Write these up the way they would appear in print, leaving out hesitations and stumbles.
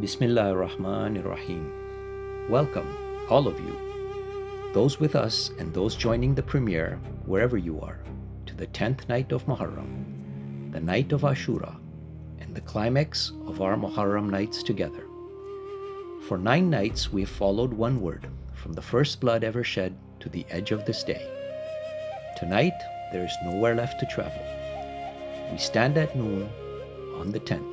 Bismillahir Rahmanir Rahim. Welcome, all of you, those with us and those joining the premiere wherever you are, to the 10th night of Muharram, the night of Ashura, and the climax of our Muharram nights together. For 9 nights we have followed one word, from the first blood ever shed to the edge of this day. Tonight, there is nowhere left to travel. We stand at noon on the 10th,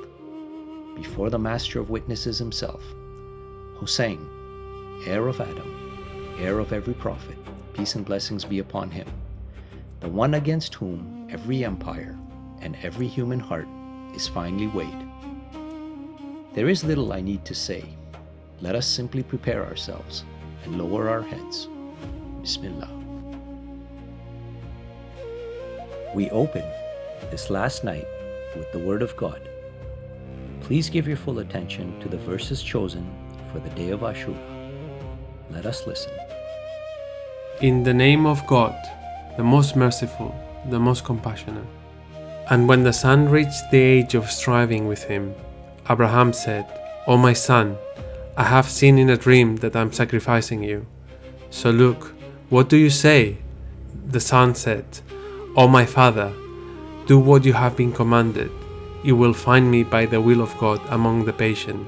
before the Master of Witnesses himself, Husayn, Heir of Adam, heir of every prophet, peace and blessings be upon him, the one against whom every empire and every human heart is finally weighed. There is little I need to say. Let us simply prepare ourselves and lower our heads. Bismillah. We open this last night with the Word of God. Please give your full attention to the verses chosen for the day of Ashura. Let us listen. In the name of God, the most merciful, the most compassionate. And when the son reached the age of striving with him, Abraham said, "O my son, I have seen in a dream that I am sacrificing you. So look, what do you say?" The son said, "O my father, do what you have been commanded. You will find me by the will of God among the patient."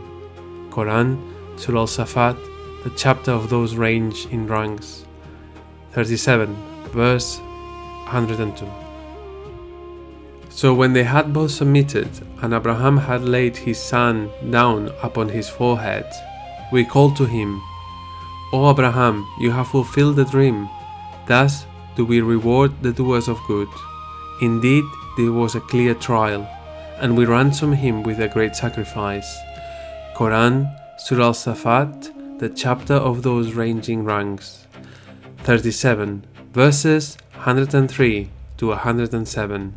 Quran, Surah Al-Safat, the chapter of those ranged in ranks. 37, verse 102. So when they had both submitted, and Abraham had laid his son down upon his forehead, we called to him, "O Abraham, you have fulfilled the dream. Thus do we reward the doers of good. Indeed, there was a clear trial, and we ransom him with a great sacrifice." Quran, Surah Al-Safat, the chapter of those ranging ranks. 37, verses 103 to 107.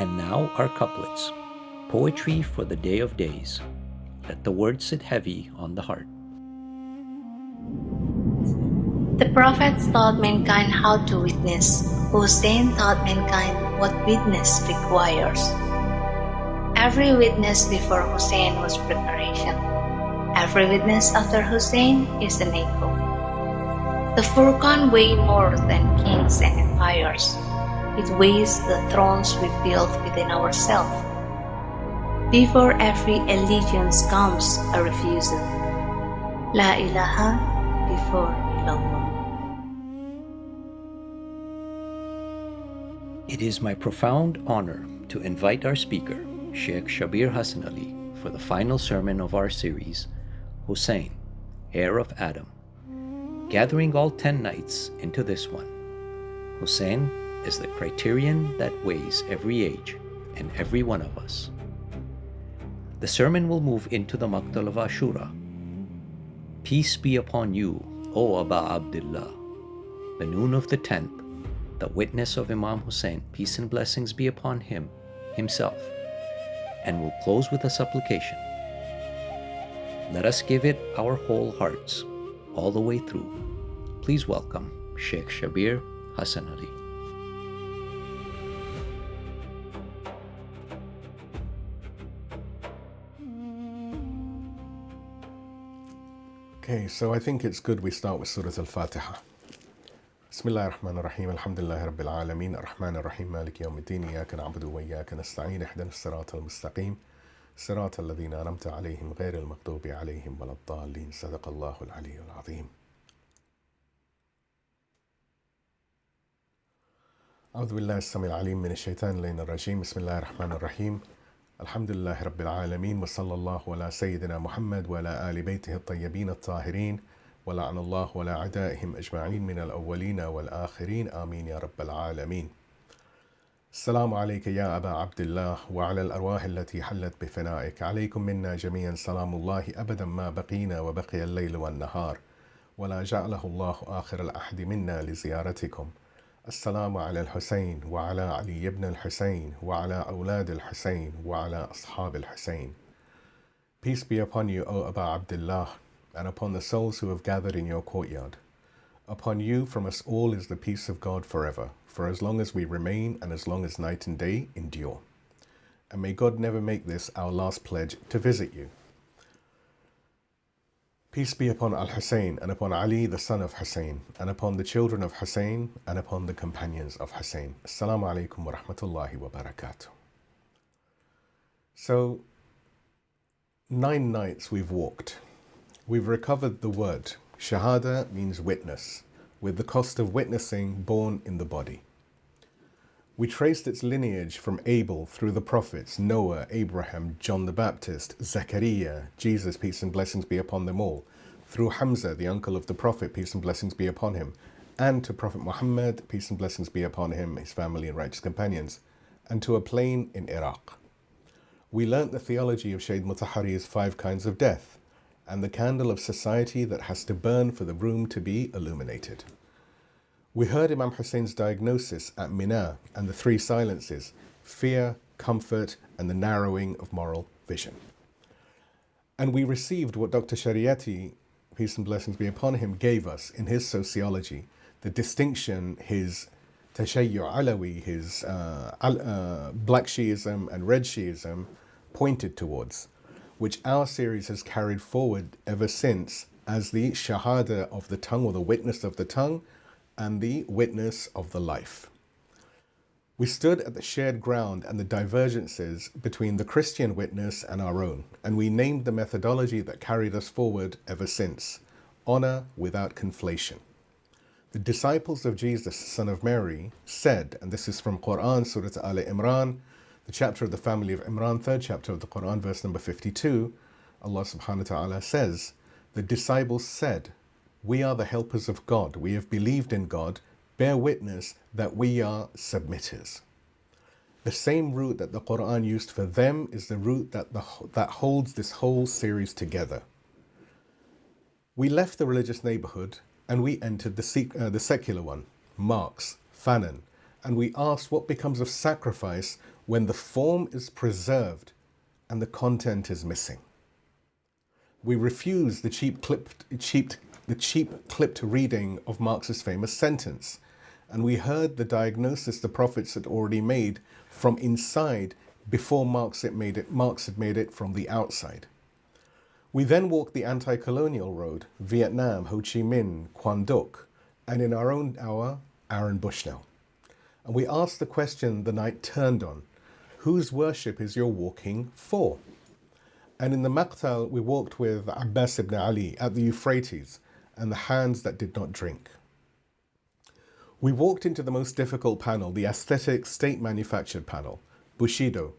And now our couplets, poetry for the day of days. Let the words sit heavy on the heart. The prophets taught mankind how to witness. Husayn taught mankind what witness requires. Every witness before Husayn was preparation. Every witness after Husayn is an echo. The Furqan weigh more than kings and empires. It weighs the thrones we build within ourselves. Before every allegiance comes a refusal. La ilaha before illallah. It is my profound honor to invite our speaker, Shaykh Shabbir Hassanally, for the final sermon of our series, Husayn, Heir of Adam, gathering all 10 nights into this one. Husayn is the criterion that weighs every age and every one of us. The sermon will move into the Maqtal of Ashura. Peace be upon you, O Aba Abdillah, the noon of the 10th, the witness of Imam Husayn, peace and blessings be upon him, himself, and will close with a supplication. Let us give it our whole hearts, all the way through. Please welcome Shaykh Shabbir Hassanally. Okay, so I think it's good we start with Surah Al-Fatiha. Bismillahir Rahmanir Rahim. Alhamdulillahi Rabbil Alameen. Ar-Rahmanir Rahim. Maliki Yawmiddin. Iyyaka na'budu wa iyyaka nasta'in. Ihdinas siratal mustaqim. Siratal ladhina an'amta alayhim ghayril maghdubi alayhim waladdallin. Sadaqallahu al-aliyyul azim. أعوذ بالله السميع العليم من الشيطان اللعين الرجيم. بسم الله الرحمن الرحيم. الحمد لله رب العالمين وصلى الله على سيدنا محمد وعلى آل بيته الطيبين الطاهرين ولعن الله ولا أعدائهم أجمعين من الأولين والآخرين آمين يا رب العالمين. السلام عليك يا أبا عبد الله وعلى الأرواح التي حلت بفنائك. عليكم منا جميعا سلام الله أبدا ما بقينا وبقي الليل والنهار ولا جعله الله آخر العهد منا لزيارتكم. السلام على الحسين وعلى علي بن الحسين وعلى أولاد الحسين وعلى أصحاب الحسين. Peace be upon you, O Aba Abdillah, and upon the souls who have gathered in your courtyard. Upon you from us all is the peace of God forever, for as long as we remain and as long as night and day endure. And may God never make this our last pledge to visit you. Peace be upon Al-Husayn and upon Ali, the son of Husayn, and upon the children of Husayn and upon the companions of Husayn. Assalamu alaikum wa rahmatullahi wa barakatuh. So, 9 nights we've walked. We've recovered the word. Shahada means witness, with the cost of witnessing born in the body. We traced its lineage from Abel through the prophets, Noah, Abraham, John the Baptist, Zechariah, Jesus, peace and blessings be upon them all, through Hamza, the uncle of the prophet, peace and blessings be upon him, and to Prophet Muhammad, peace and blessings be upon him, his family and righteous companions, and to a plain in Iraq. We learnt the theology of Shaykh Mutahhari's 5 kinds of death, and the candle of society that has to burn for the room to be illuminated. We heard Imam Husayn's diagnosis at Mina and the 3 silences: fear, comfort, and the narrowing of moral vision. And we received what Dr. Shariati, peace and blessings be upon him, gave us in his sociology, the distinction his Tashayyu Alawi, his Black Shiism and Red Shiism pointed towards, which our series has carried forward ever since as the Shahada of the tongue, or the witness of the tongue, and the witness of the life. We stood at the shared ground and the divergences between the Christian witness and our own, and we named the methodology that carried us forward ever since: honor without conflation. The disciples of Jesus, son of Mary, said, and this is from Quran, Surah Al Imran, the chapter of the family of Imran, 3rd chapter of the Quran, verse number 52, Allah subhanahu wa ta'ala says, the disciples said, "We are the helpers of God. We have believed in God. Bear witness that we are submitters." The same root that the Quran used for them is the root that holds this whole series together. We left the religious neighborhood and we entered the secular one, Marx, Fanon, and we asked what becomes of sacrifice when the form is preserved and the content is missing. We refused the cheap clipped reading of Marx's famous sentence, and we heard the diagnosis the prophets had already made from inside before Marx had made it from the outside. We then walked the anti-colonial road, Vietnam, Ho Chi Minh, Quan Duc, and in our own hour, Aaron Bushnell. And we asked the question the night turned on: whose worship is your walking for? And in the Maqtal, we walked with Abbas ibn Ali at the Euphrates and the hands that did not drink. We walked into the most difficult panel, the aesthetic state-manufactured panel, Bushido,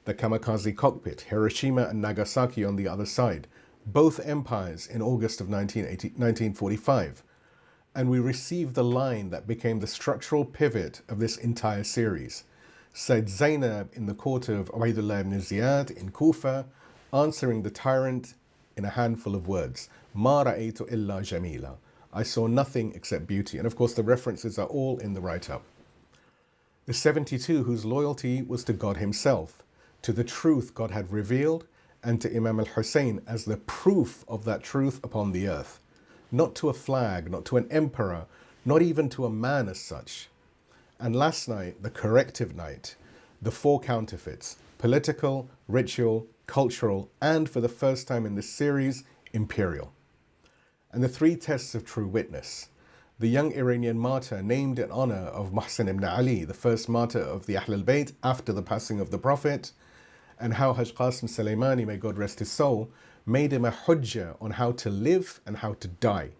the kamikaze cockpit, Hiroshima and Nagasaki on the other side, both empires in August of 1945. And we received the line that became the structural pivot of this entire series. Said Zainab in the court of Ubaydullah ibn Ziyad in Kufa, answering the tyrant in a handful of words: "Ma ra'aytu illa jamila." I saw nothing except beauty. And of course the references are all in the write-up. The 72 whose loyalty was to God himself, to the truth God had revealed, and to Imam al-Husayn as the proof of that truth upon the earth. Not to a flag, not to an emperor, not even to a man as such. And last night, the corrective night, the 4 counterfeits: political, ritual, cultural, and for the first time in this series, imperial. And the 3 tests of true witness. The young Iranian martyr named in honor of Muhsin ibn Ali, the first martyr of the Ahl al-Bayt after the passing of the Prophet, and how Haj Qasim Soleimani, may God rest his soul, made him a hujjah on how to live and how to die.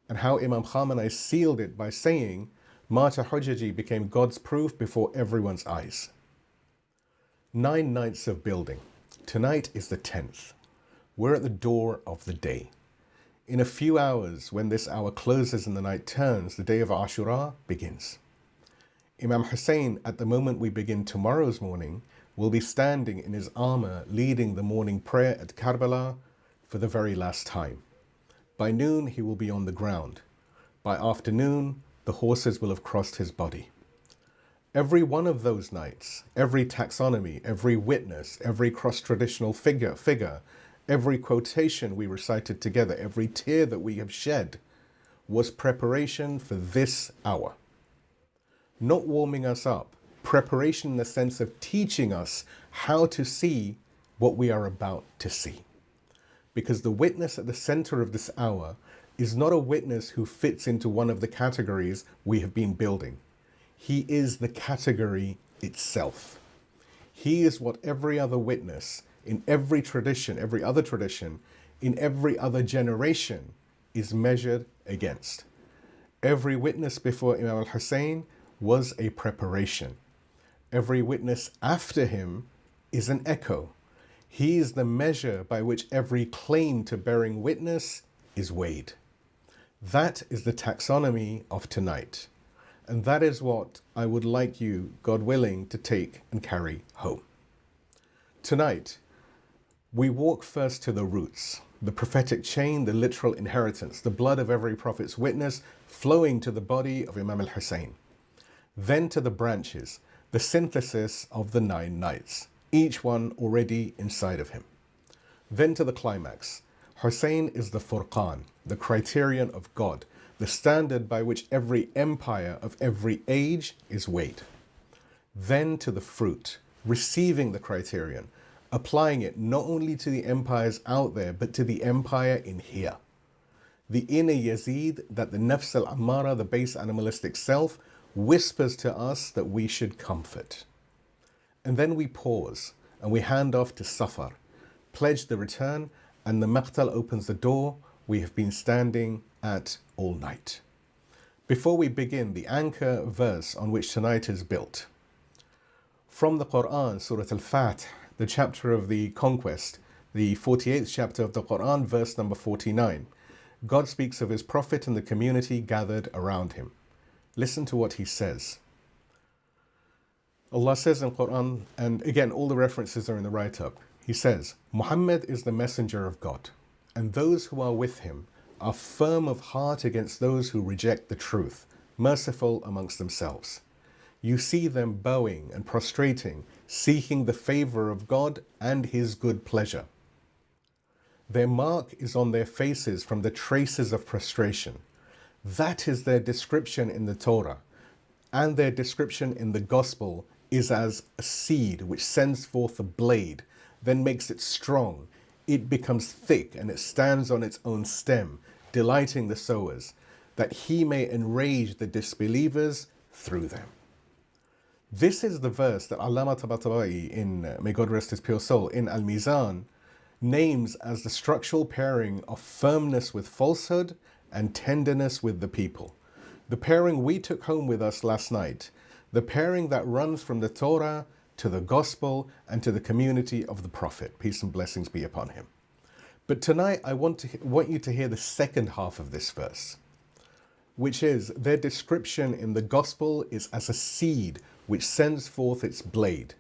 And how Imam Khamenei sealed it by saying, Martyr Hujjaji became God's proof before everyone's eyes. 9 nights of building. Tonight is the 10th. We're at the door of the day. In a few hours, when this hour closes and the night turns, the day of Ashura begins. Imam Husayn, at the moment we begin tomorrow's morning, will be standing in his armor leading the morning prayer at Karbala for the very last time. By noon, he will be on the ground. By afternoon, the horses will have crossed his body. Every one of those nights, every taxonomy, every witness, every cross-traditional figure, every quotation we recited together, every tear that we have shed, was preparation for this hour. Not warming us up, preparation in the sense of teaching us how to see what we are about to see. Because the witness at the center of this hour is not a witness who fits into one of the categories we have been building. He is the category itself. He is what every other witness in every tradition, every other tradition, in every other generation is measured against. Every witness before Imam Husayn was a preparation. Every witness after him is an echo. He is the measure by which every claim to bearing witness is weighed. That is the taxonomy of tonight. And that is what I would like you, God willing, to take and carry home. Tonight, we walk first to the roots, the prophetic chain, the literal inheritance, the blood of every prophet's witness flowing to the body of Imam al-Husayn. Then to the branches, the synthesis of the 9 nights, each one already inside of him. Then to the climax. Husayn is the Furqan, the criterion of God, the standard by which every empire of every age is weighed. Then to the fruit, receiving the criterion, applying it not only to the empires out there, but to the empire in here. The inner Yazid that the Nafs al-Ammara, the base animalistic self, whispers to us that we should comfort. And then we pause and we hand off to Safar, pledge the return, and the Maqtal opens the door we have been standing at all night. Before we begin, the anchor verse on which tonight is built. From the Quran, Surah Al-Fatih, the chapter of the conquest, the 48th chapter of the Quran, verse number 49, God speaks of his prophet and the community gathered around him. Listen to what he says. Allah says in Quran, and again, all the references are in the write-up. He says, Muhammad is the messenger of God, and those who are with him are firm of heart against those who reject the truth, merciful amongst themselves. You see them bowing and prostrating, seeking the favor of God and his good pleasure. Their mark is on their faces from the traces of prostration. That is their description in the Torah, and their description in the gospel is as a seed which sends forth a blade, then makes it strong. It becomes thick and it stands on its own stem, delighting the sowers, that he may enrage the disbelievers through them. This is the verse that Allama Tabatabai, in may God rest his pure soul, in Al-Mizan, names as the structural pairing of firmness with falsehood and tenderness with the people. The pairing we took home with us last night, the pairing that runs from the Torah to the gospel and to the community of the Prophet. Peace and blessings be upon him. But tonight I want you to hear the second half of this verse, which is their description in the gospel is as a seed which sends forth its blade,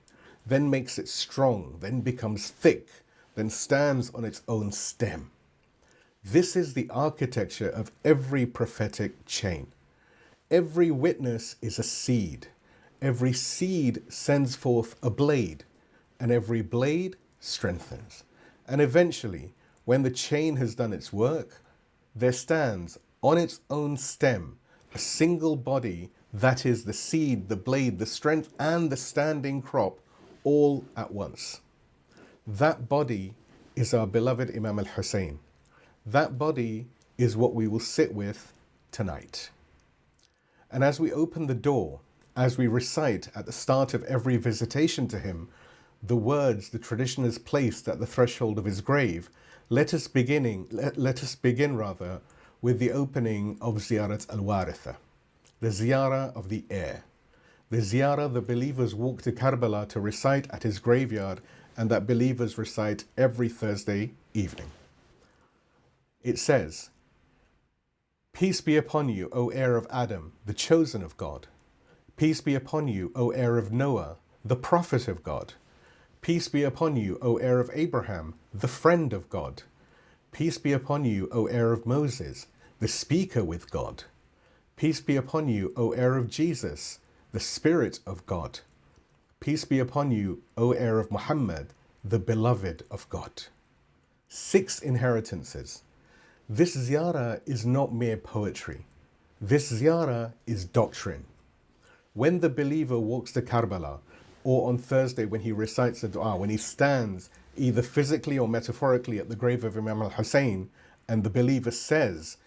then makes it strong, then becomes thick, then stands on its own stem. This is the architecture of every prophetic chain. Every witness is a seed. Every seed sends forth a blade, and every blade strengthens. And eventually, when the chain has done its work, there stands on its own stem a single body that is the seed, the blade, the strength, and the standing crop all at once. That body is our beloved Imam al-Husayn. That body is what we will sit with tonight. And as we open the door, as we recite at the start of every visitation to him, the words the tradition has placed at the threshold of his grave, let us begin with the opening of Ziyarat al-Waritha, the Ziyarah of the heir. The Ziyarah the believers walk to Karbala to recite at his graveyard, and that believers recite every Thursday evening. It says, Peace be upon you, O heir of Adam, the chosen of God. Peace be upon you, O heir of Noah, the prophet of God. Peace be upon you, O heir of Abraham, the friend of God. Peace be upon you, O heir of Moses, the speaker with God. Peace be upon you, O heir of Jesus, the Spirit of God. Peace be upon you, O heir of Muhammad, the beloved of God. 6 inheritances. This ziyarah is not mere poetry. This ziyarah is doctrine. When the believer walks to Karbala, or on Thursday when he recites the dua, when he stands either physically or metaphorically at the grave of Imam Husayn, and the believer says,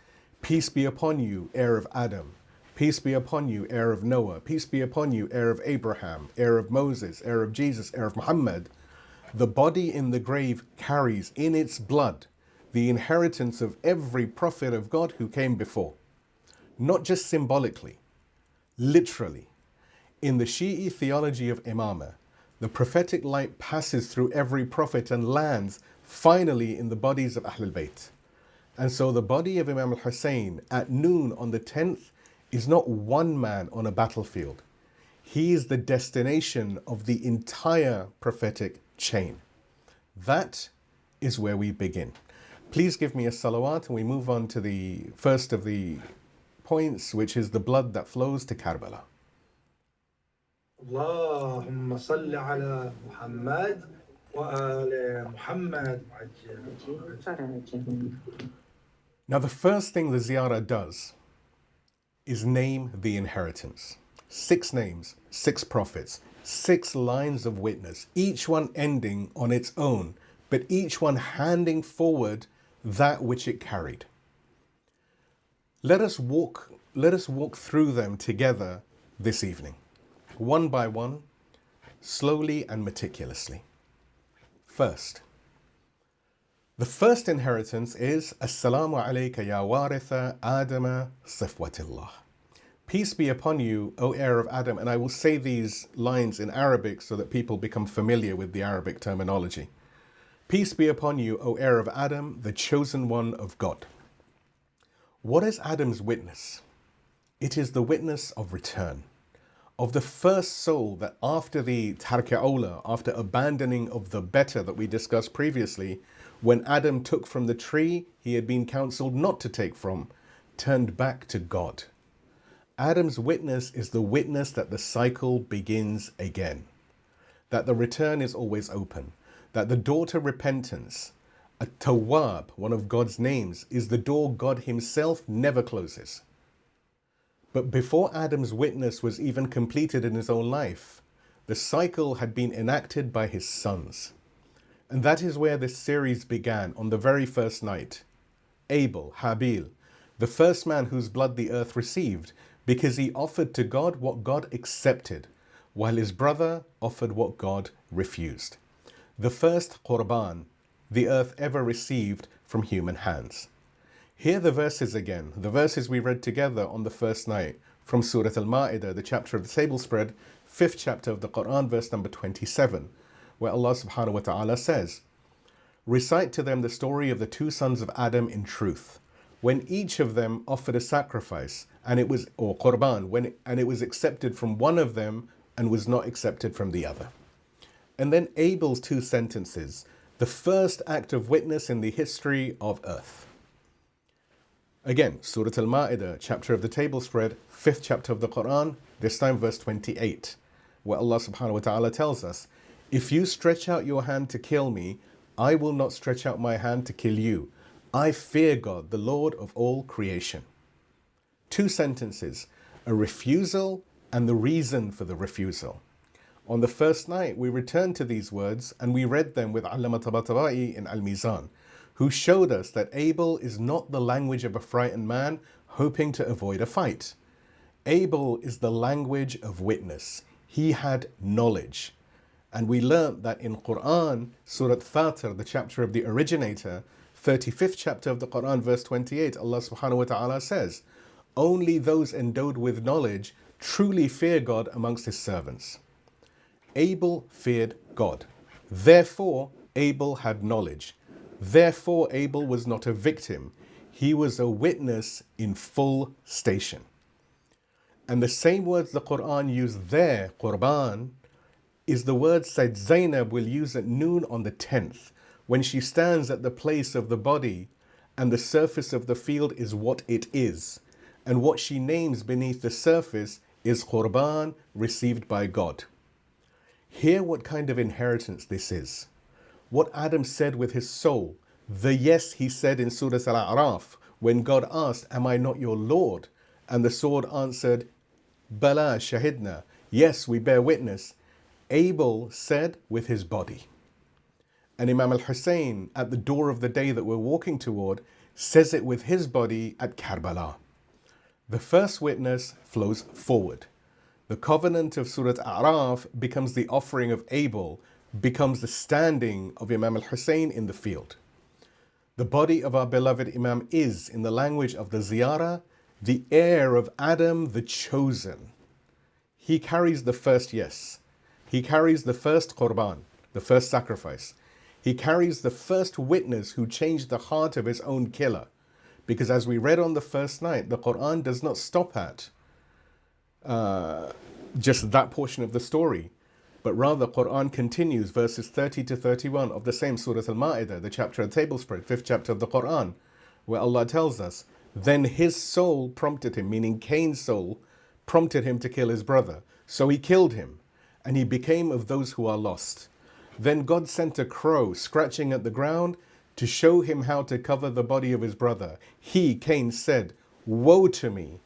"Peace be upon you, heir of Adam. Peace be upon you, heir of Noah. Peace be upon you, heir of Abraham, heir of Moses, heir of Jesus, heir of Muhammad." The body in the grave carries in its blood the inheritance of every prophet of God who came before. Not just symbolically, literally. In the Shi'i theology of Imamah, the prophetic light passes through every prophet and lands finally in the bodies of Ahlul Bayt. And so the body of Imam al-Husayn at noon on the 10th is not one man on a battlefield. He is the destination of the entire prophetic chain. That is where we begin. Please give me a salawat and we move on to the first of the points, which is the blood that flows to Karbala. اللهم صل على محمد وآل محمد. Now the first thing the Ziyarah does is name the inheritance. 6 names, 6 prophets, 6 lines of witness, each one ending on its own, but each one handing forward that which it carried. Let us walk through them together this evening, one by one, slowly and meticulously. First, the first inheritance is Assalamu alayka ya waritha Adama sifwatillah. Peace be upon you, O heir of Adam. And I will say these lines in Arabic so that people become familiar with the Arabic terminology. Peace be upon you, O heir of Adam, the chosen one of God. What is Adam's witness? It is the witness of return, of the first soul that after the tarka awla, after abandoning of the better that we discussed previously, when Adam took from the tree he had been counseled not to take from, turned back to God. Adam's witness is the witness that the cycle begins again, that the return is always open, that the door to repentance, a Tawwab, one of God's names, is the door God himself never closes. But before Adam's witness was even completed in his own life, the cycle had been enacted by his sons. And that is where this series began on the very first night. Abel, Habil, the first man whose blood the earth received, because he offered to God what God accepted, while his brother offered what God refused. The first Qurban the earth ever received from human hands. Hear the verses again, the verses we read together on the first night from Surah Al-Ma'idah, the chapter of the table spread, 5th chapter of the Quran, verse number 27, where Allah subhanahu wa ta'ala says, "Recite to them the story of the 2 sons of Adam in truth, when each of them offered a sacrifice, and it was, or Qurban, and it was accepted from one of them and was not accepted from the other." And then Abel's 2 sentences, the first act of witness in the history of earth. Again, Surah Al-Ma'idah, chapter of the table spread, 5th chapter of the Quran, this time verse 28, where Allah subhanahu wa ta'ala tells us, "If you stretch out your hand to kill me, I will not stretch out my hand to kill you. I fear God, the Lord of all creation." 2 sentences, a refusal and the reason for the refusal. On the first night, we returned to these words and we read them with Allama Tabatabai in Al-Mizan, who showed us that Abel is not the language of a frightened man hoping to avoid a fight. Abel is the language of witness. He had knowledge. And we learnt that in Quran, Surah Fatir, the chapter of the originator, 35th chapter of the Quran, verse 28, Allah subhanahu wa ta'ala says, "Only those endowed with knowledge truly fear God amongst his servants." Abel feared God. Therefore, Abel had knowledge. Therefore, Abel was not a victim. He was a witness in full station. And the same words the Quran used there, Qurban, is the word Sayyid Zainab will use at noon on the 10th, when she stands at the place of the body and the surface of the field is what it is. And what she names beneath the surface is Qurban received by God. Hear what kind of inheritance this is. What Adam said with his soul, The yes he said in Surah Al-A'raf when God asked, am I not your Lord? And the sword answered, Bala shahidna, yes, we bear witness. Abel said with his body. And Imam Husayn, at the door of the day that we're walking toward, says it with his body at Karbala. The first witness flows forward. The covenant of Surah A'raf becomes the offering of Abel, becomes the standing of Imam Husayn in the field. The body of our beloved Imam is, in the language of the Ziyarah, the heir of Adam, the chosen. He carries the first yes. He carries the first qurban, the first sacrifice. He carries the first witness who changed the heart of his own killer. Because as we read on the first night, the Quran does not stop at just that portion of the story, but rather Quran continues verses 30 to 31 of the same Surah Al-Ma'idah, the chapter of tablespread, 5th chapter of the Quran, where Allah tells us, then his soul prompted him, meaning Cain's soul prompted him to kill his brother. So he killed him, and he became of those who are lost. Then God sent a crow scratching at the ground to show him how to cover the body of his brother. He, Cain, said, woe to me!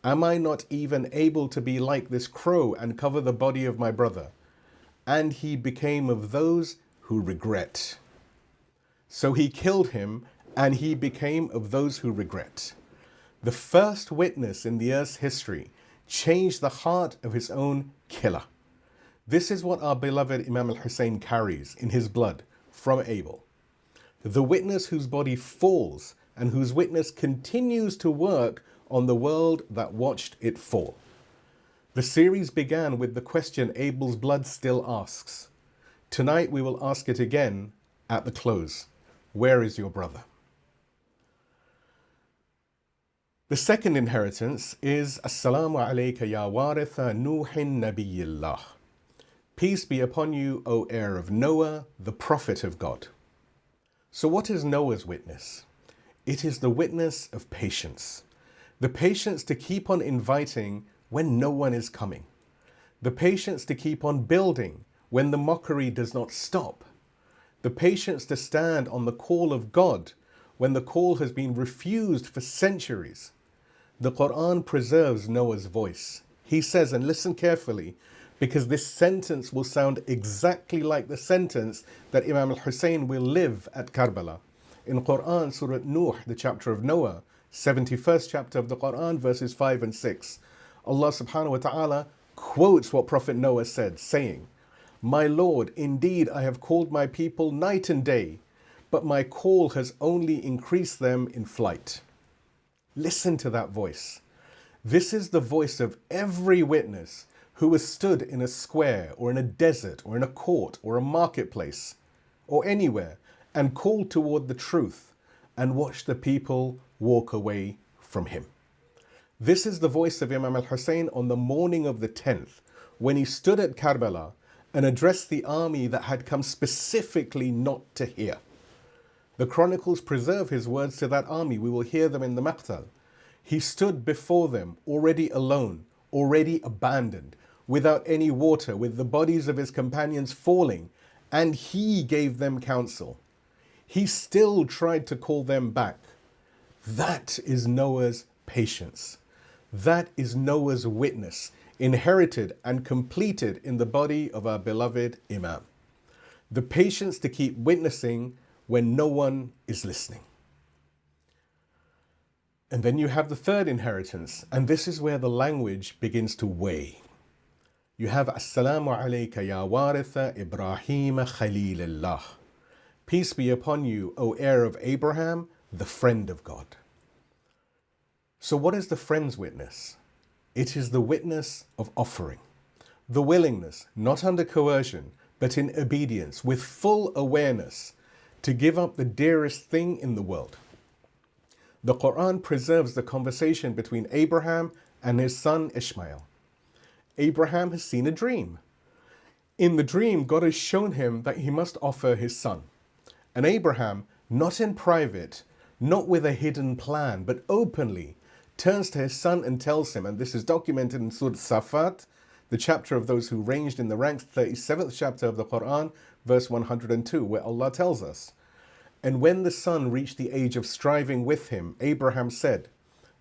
Am I not even able to be like this crow and cover the body of my brother? And he became of those who regret. So he killed him, and he became of those who regret. The first witness in the earth's history changed the heart of his own killer. This is what our beloved Imam Husayn carries in his blood from Abel. The witness whose body falls and whose witness continues to work on the world that watched it fall. The series began with the question Abel's blood still asks. Tonight we will ask it again at the close. Where is your brother? The second inheritance is Assalamu alayka ya waritha Nuhin Nabiyillah. Peace be upon you, O heir of Noah, the prophet of God. So what is Noah's witness? It is the witness of patience. The patience to keep on inviting when no one is coming. The patience to keep on building when the mockery does not stop. The patience to stand on the call of God when the call has been refused for centuries. The Quran preserves Noah's voice. He says, and listen carefully, because this sentence will sound exactly like the sentence that Imam Husayn will live at Karbala. In Quran, Surah Nuh, the chapter of Noah, 71st chapter of the Quran, verses 5 and 6, Allah subhanahu wa ta'ala quotes what Prophet Noah said, saying, my Lord, indeed I have called my people night and day, but my call has only increased them in flight. Listen to that voice. This is the voice of every witness who has stood in a square or in a desert or in a court or a marketplace or anywhere and called toward the truth and watched the people walk away from him. This is the voice of Imam al-Husayn on the morning of the 10th when he stood at Karbala and addressed the army that had come specifically not to hear. The chronicles preserve his words to that army. We will hear them in the Maqtal. He stood before them already alone, already abandoned, without any water, with the bodies of his companions falling, and he gave them counsel. He still tried to call them back. That is Noah's patience. That is Noah's witness, inherited and completed in the body of our beloved Imam. The patience to keep witnessing when no one is listening. And then you have the third inheritance, and this is where the language begins to weigh. You have Assalamu alayka ya waritha Ibrahim Khalilullah. Peace be upon you, O heir of Abraham, the friend of God. So what is the friend's witness? It is the witness of offering. The willingness, not under coercion, but in obedience, with full awareness, to give up the dearest thing in the world. The Quran preserves the conversation between Abraham and his son Ishmael. Abraham has seen a dream. In the dream, God has shown him that he must offer his son. And Abraham, not in private, not with a hidden plan, but openly, turns to his son and tells him, and this is documented in Surah Safat, the chapter of those who ranged in the ranks, 37th chapter of the Quran, verse 102, where Allah tells us, And when the son reached the age of striving with him, Abraham said,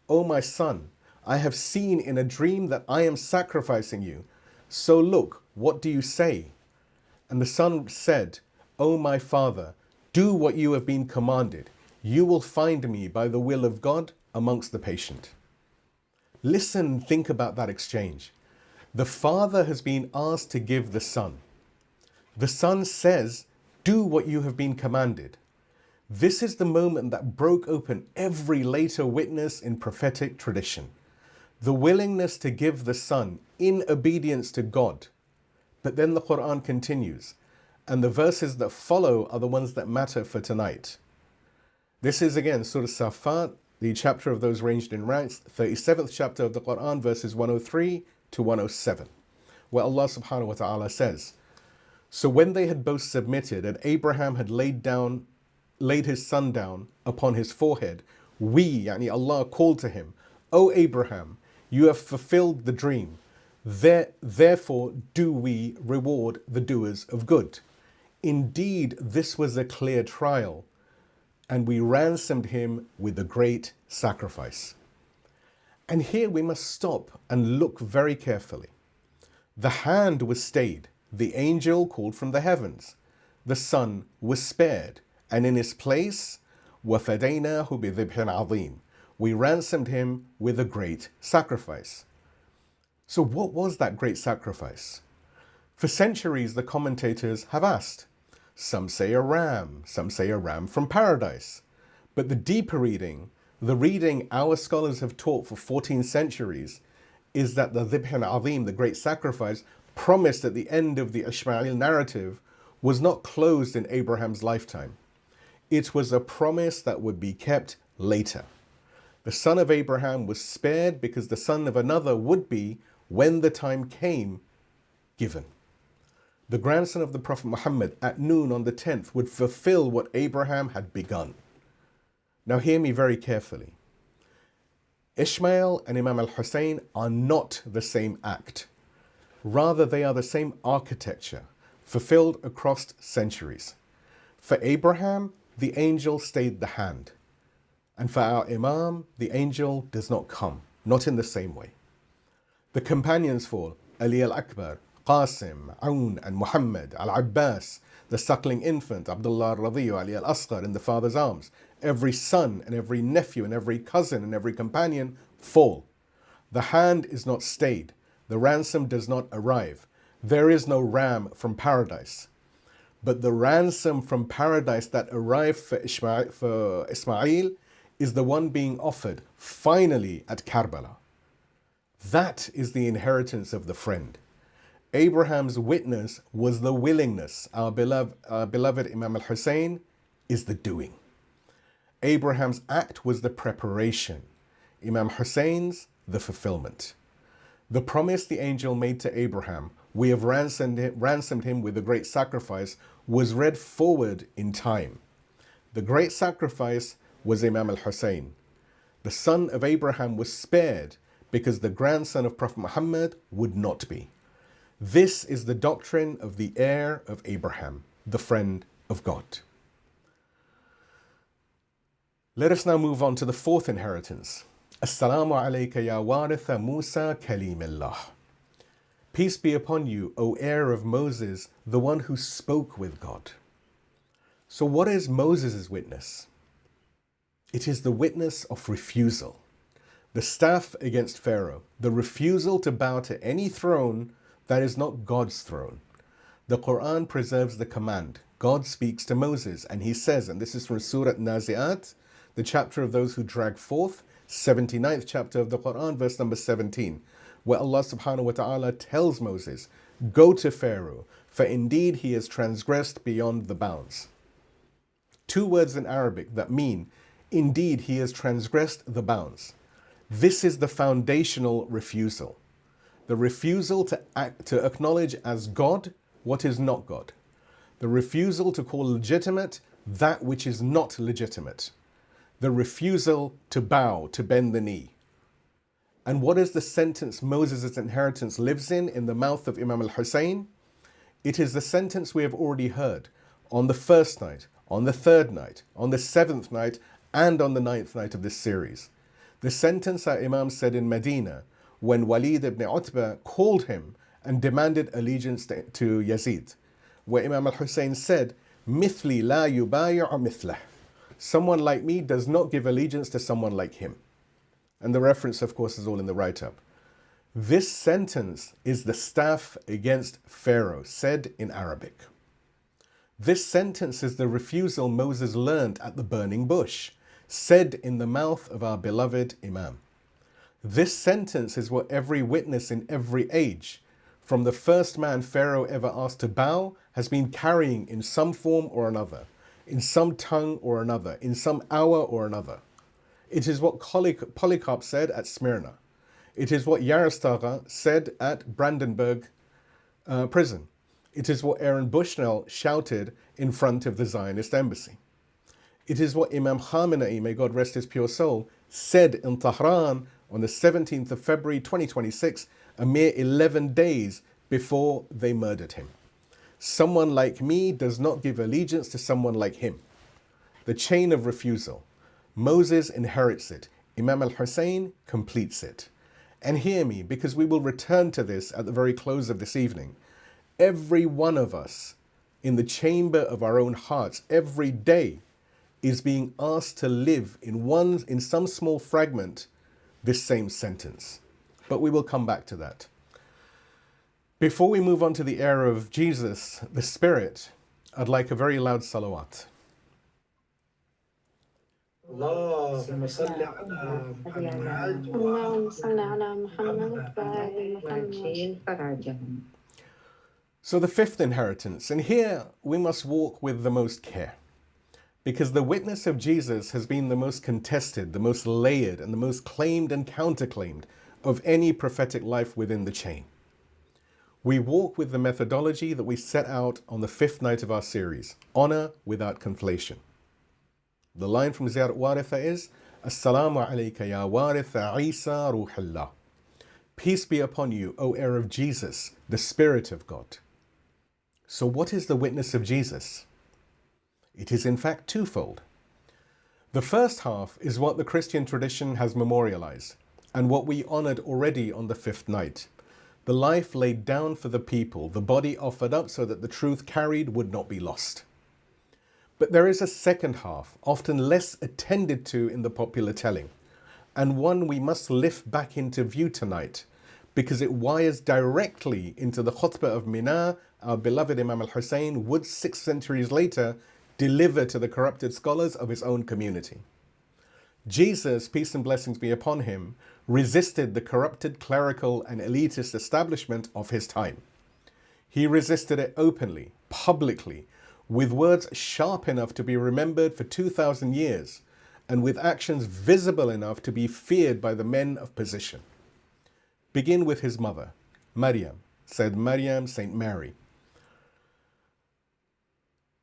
O my son, I have seen in a dream that I am sacrificing you. So look, what do you say? And the son said, O my father, do what you have been commanded. You will find me by the will of God amongst the patient. Listen and think about that exchange. The father has been asked to give the son. The son says, do what you have been commanded. This is the moment that broke open every later witness in prophetic tradition. The willingness to give the son in obedience to God. But then the Quran continues, and the verses that follow are the ones that matter for tonight. This is again Surah Safat, the chapter of those ranged in ranks, 37th chapter of the Quran, verses 103 to 107, where Allah subhanahu wa ta'ala says, so when they had both submitted and Abraham had laid his son down upon his forehead, we, yani Allah, called to him, O Abraham, you have fulfilled the dream. Therefore do we reward the doers of good. Indeed, this was a clear trial, and we ransomed him with a great sacrifice. And here we must stop and look very carefully. The hand was stayed. The angel called from the heavens. The son was spared. And in his place, وَفَدَيْنَاهُ بِذِبْحٍ عَظِيمٍ. We ransomed him with a great sacrifice. So what was that great sacrifice? For centuries, the commentators have asked. Some say a ram, some say a ram from paradise. But the deeper reading, the reading our scholars have taught for 14 centuries, is that the Dhibh Azim, the great sacrifice, promised at the end of the Ishmael narrative, was not closed in Abraham's lifetime. It was a promise that would be kept later. The son of Abraham was spared because the son of another would be, when the time came, given. The grandson of the Prophet Muhammad at noon on the 10th would fulfill what Abraham had begun. Now hear me very carefully. Ishmael and Imam Husayn are not the same act. Rather, they are the same architecture, fulfilled across centuries. For Abraham, the angel stayed the hand. And for our Imam, the angel does not come, not in the same way. The companions fall, Ali al-Akbar, Qasim, Aoun and Muhammad, Al-Abbas, the suckling infant, Abdullah al-Radhiyu, Ali al-Asghar in the father's arms. Every son and every nephew and every cousin and every companion fall. The hand is not stayed. The ransom does not arrive. There is no ram from paradise. But the ransom from paradise that arrived for Ismail is the one being offered finally at Karbala. That is the inheritance of the friend. Abraham's witness was the willingness. Our beloved Imam al-Husayn is the doing. Abraham's act was the preparation. Imam Husayn's the fulfillment. The promise the angel made to Abraham, we have ransomed him with a great sacrifice, was read forward in time. The great sacrifice was Imam al-Husayn. The son of Abraham was spared because the grandson of Prophet Muhammad would not be. This is the doctrine of the heir of Abraham, the friend of God. Let us now move on to the fourth inheritance. Assalamu alayka ya waritha Musa kalimillah. Peace be upon you, O heir of Moses, the one who spoke with God. So what is Moses' witness? It is the witness of refusal. The staff against Pharaoh, the refusal to bow to any throne that is not God's throne. The Quran preserves the command. God speaks to Moses and he says, and this is from Surah Nazi'at, the chapter of those who drag forth, 79th chapter of the Quran, verse number 17, where Allah subhanahu wa ta'ala tells Moses, go to Pharaoh, for indeed he has transgressed beyond the bounds. Two words in Arabic that mean, indeed he has transgressed the bounds. This is the foundational refusal. The refusal to acknowledge as God what is not God. The refusal to call legitimate that which is not legitimate. The refusal to bow, to bend the knee. And what is the sentence Moses' inheritance lives in the mouth of Imam al-Husayn? It is the sentence we have already heard. On the first night, on the third night, on the seventh night, and on the ninth night of this series. The sentence that Imam said in Medina when Walid ibn Utbah called him and demanded allegiance to Yazid, where Imam al-Husayn said, "Mithli la yubayi'u mithlah." Someone like me does not give allegiance to someone like him. And the reference, of course, is all in the write-up. This sentence is the staff against Pharaoh, said in Arabic. This sentence is the refusal Moses learned at the burning bush, said in the mouth of our beloved Imam. This sentence is what every witness in every age, from the first man Pharaoh ever asked to bow, has been carrying in some form or another, in some tongue or another, in some hour or another. It is what Polycarp said at Smyrna. It is what Yaroslavl said at Brandenburg prison. It is what Aaron Bushnell shouted in front of the Zionist embassy. It is what Imam Khamenei, may God rest his pure soul, said in Tehran on the 17th of February 2026, a mere 11 days before they murdered him. Someone like me does not give allegiance to someone like him. The chain of refusal. Moses inherits it. Imam al-Husayn completes it. And hear me, because we will return to this at the very close of this evening. Every one of us in the chamber of our own hearts every day is being asked to live in some small fragment this same sentence. But we will come back to that. Before we move on to the era of Jesus, the Spirit, I'd like a very loud salawat. اللهم صل على محمد اللهم صل على محمد وآل محمد. So the fifth inheritance, and here we must walk with the most care, because the witness of Jesus has been the most contested, the most layered, and the most claimed and counterclaimed of any prophetic life within the chain. We walk with the methodology that we set out on the fifth night of our series, honor without conflation. The line from Ziyarat Waritha is, Assalamu alayka ya Waritha Isa Ruhullah. Peace be upon you, O heir of Jesus, the Spirit of God. So what is the witness of Jesus? It is in fact twofold. The first half is what the Christian tradition has memorialized and what we honored already on the fifth night. The life laid down for the people, the body offered up so that the truth carried would not be lost. But there is a second half, often less attended to in the popular telling, and one we must lift back into view tonight because it wires directly into the khutbah of Mina our beloved Imam al-Husayn would 6 centuries later deliver to the corrupted scholars of his own community. Jesus, peace and blessings be upon him, resisted the corrupted clerical and elitist establishment of his time. He resisted it openly, publicly, with words sharp enough to be remembered for 2,000 years, and with actions visible enough to be feared by the men of position. Begin with his mother, Maryam, said Maryam, Saint Mary,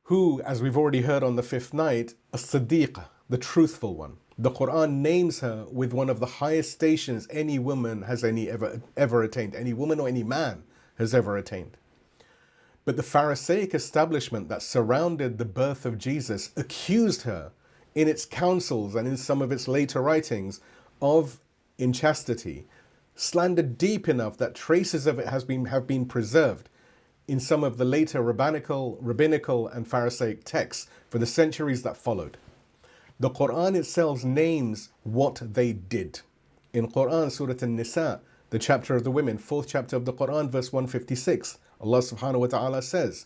who, as we've already heard on the fifth night, as-Siddiqah, the truthful one. The Quran names her with one of the highest stations any woman has ever attained, any woman or any man has ever attained. But the Pharisaic establishment that surrounded the birth of Jesus accused her in its councils and in some of its later writings of inchastity, slandered deep enough that traces of it have been preserved in some of the later rabbinical and Pharisaic texts for the centuries that followed. The Quran itself names what they did. In Quran, Surah An-Nisa, the chapter of the women, 4th chapter of the Quran, verse 156, Allah subhanahu wa ta'ala says,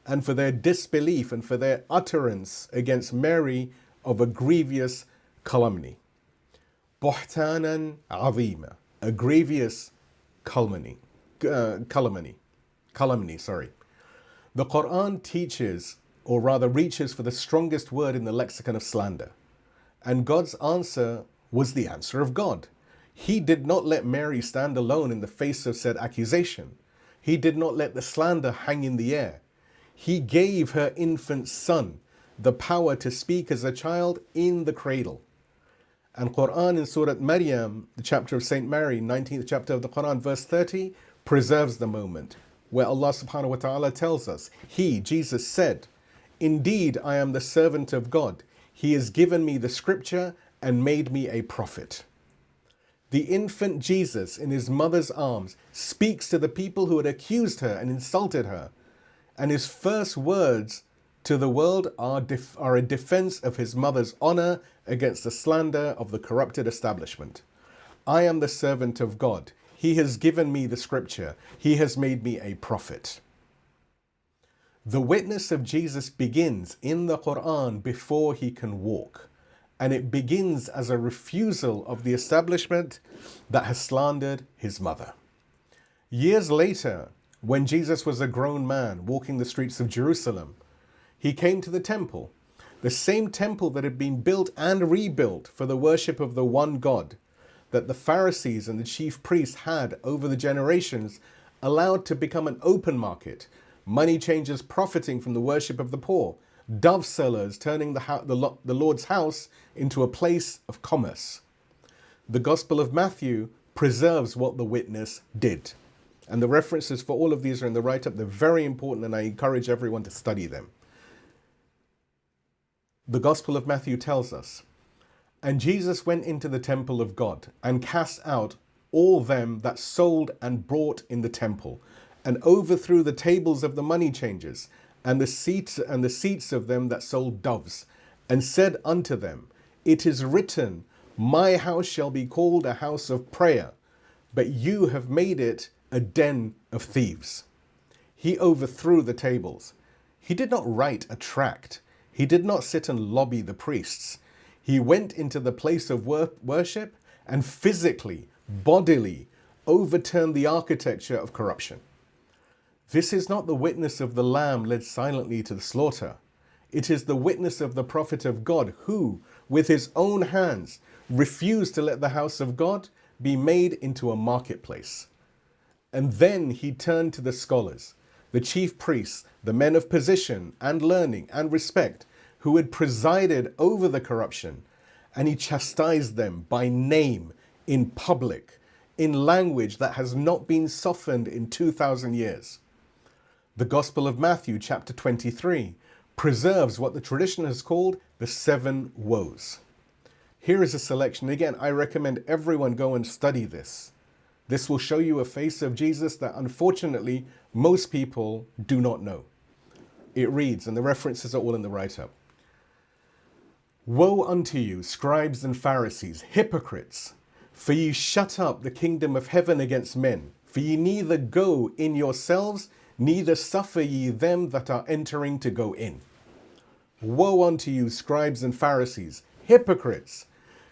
and for their disbelief and for their utterance against Mary of a grievous calumny. Buhtanan azima, a grievous calumny. The Quran teaches, or rather reaches for the strongest word in the lexicon of slander. And God's answer was the answer of God. He did not let Mary stand alone in the face of said accusation. He did not let the slander hang in the air. He gave her infant son the power to speak as a child in the cradle. And Quran in Surah Maryam, the chapter of Saint Mary, 19th chapter of the Quran, verse 30, preserves the moment where Allah subhanahu wa ta'ala tells us, He, Jesus, said, Indeed, I am the servant of God. He has given me the scripture and made me a prophet. The infant Jesus in his mother's arms speaks to the people who had accused her and insulted her, and his first words to the world are a defense of his mother's honor against the slander of the corrupted establishment. I am the servant of God. He has given me the scripture. He has made me a prophet. The witness of Jesus begins in the Quran before he can walk, and it begins as a refusal of the establishment that has slandered his mother. Years later, when Jesus was a grown man walking the streets of Jerusalem, he came to the temple, the same temple that had been built and rebuilt for the worship of the one God, that the Pharisees and the chief priests had over the generations allowed to become an open market, money changers profiting from the worship of the poor, dove sellers turning the Lord's house into a place of commerce. The Gospel of Matthew preserves what the witness did. And the references for all of these are in the write-up. They're very important, and I encourage everyone to study them. The Gospel of Matthew tells us, and Jesus went into the temple of God and cast out all them that sold and bought in the temple, and overthrew the tables of the money changers and the seats of them that sold doves, and said unto them, It is written, My house shall be called a house of prayer, but you have made it a den of thieves. He overthrew the tables. He did not write a tract. He did not sit and lobby the priests. He went into the place of worship and physically, bodily, overturned the architecture of corruption. This is not the witness of the Lamb led silently to the slaughter. It is the witness of the prophet of God who, with his own hands, refused to let the house of God be made into a marketplace. And then he turned to the scholars, the chief priests, the men of position and learning and respect, who had presided over the corruption, and he chastised them by name in public, in language that has not been softened in 2,000 years. The Gospel of Matthew, chapter 23, preserves what the tradition has called the 7 woes. Here is a selection. Again, I recommend everyone go and study this. This will show you a face of Jesus that unfortunately most people do not know. It reads, and the references are all in the write-up. Woe unto you, scribes and Pharisees, hypocrites! For ye shut up the kingdom of heaven against men. For ye neither go in yourselves, neither suffer ye them that are entering to go in. Woe unto you, scribes and Pharisees, hypocrites!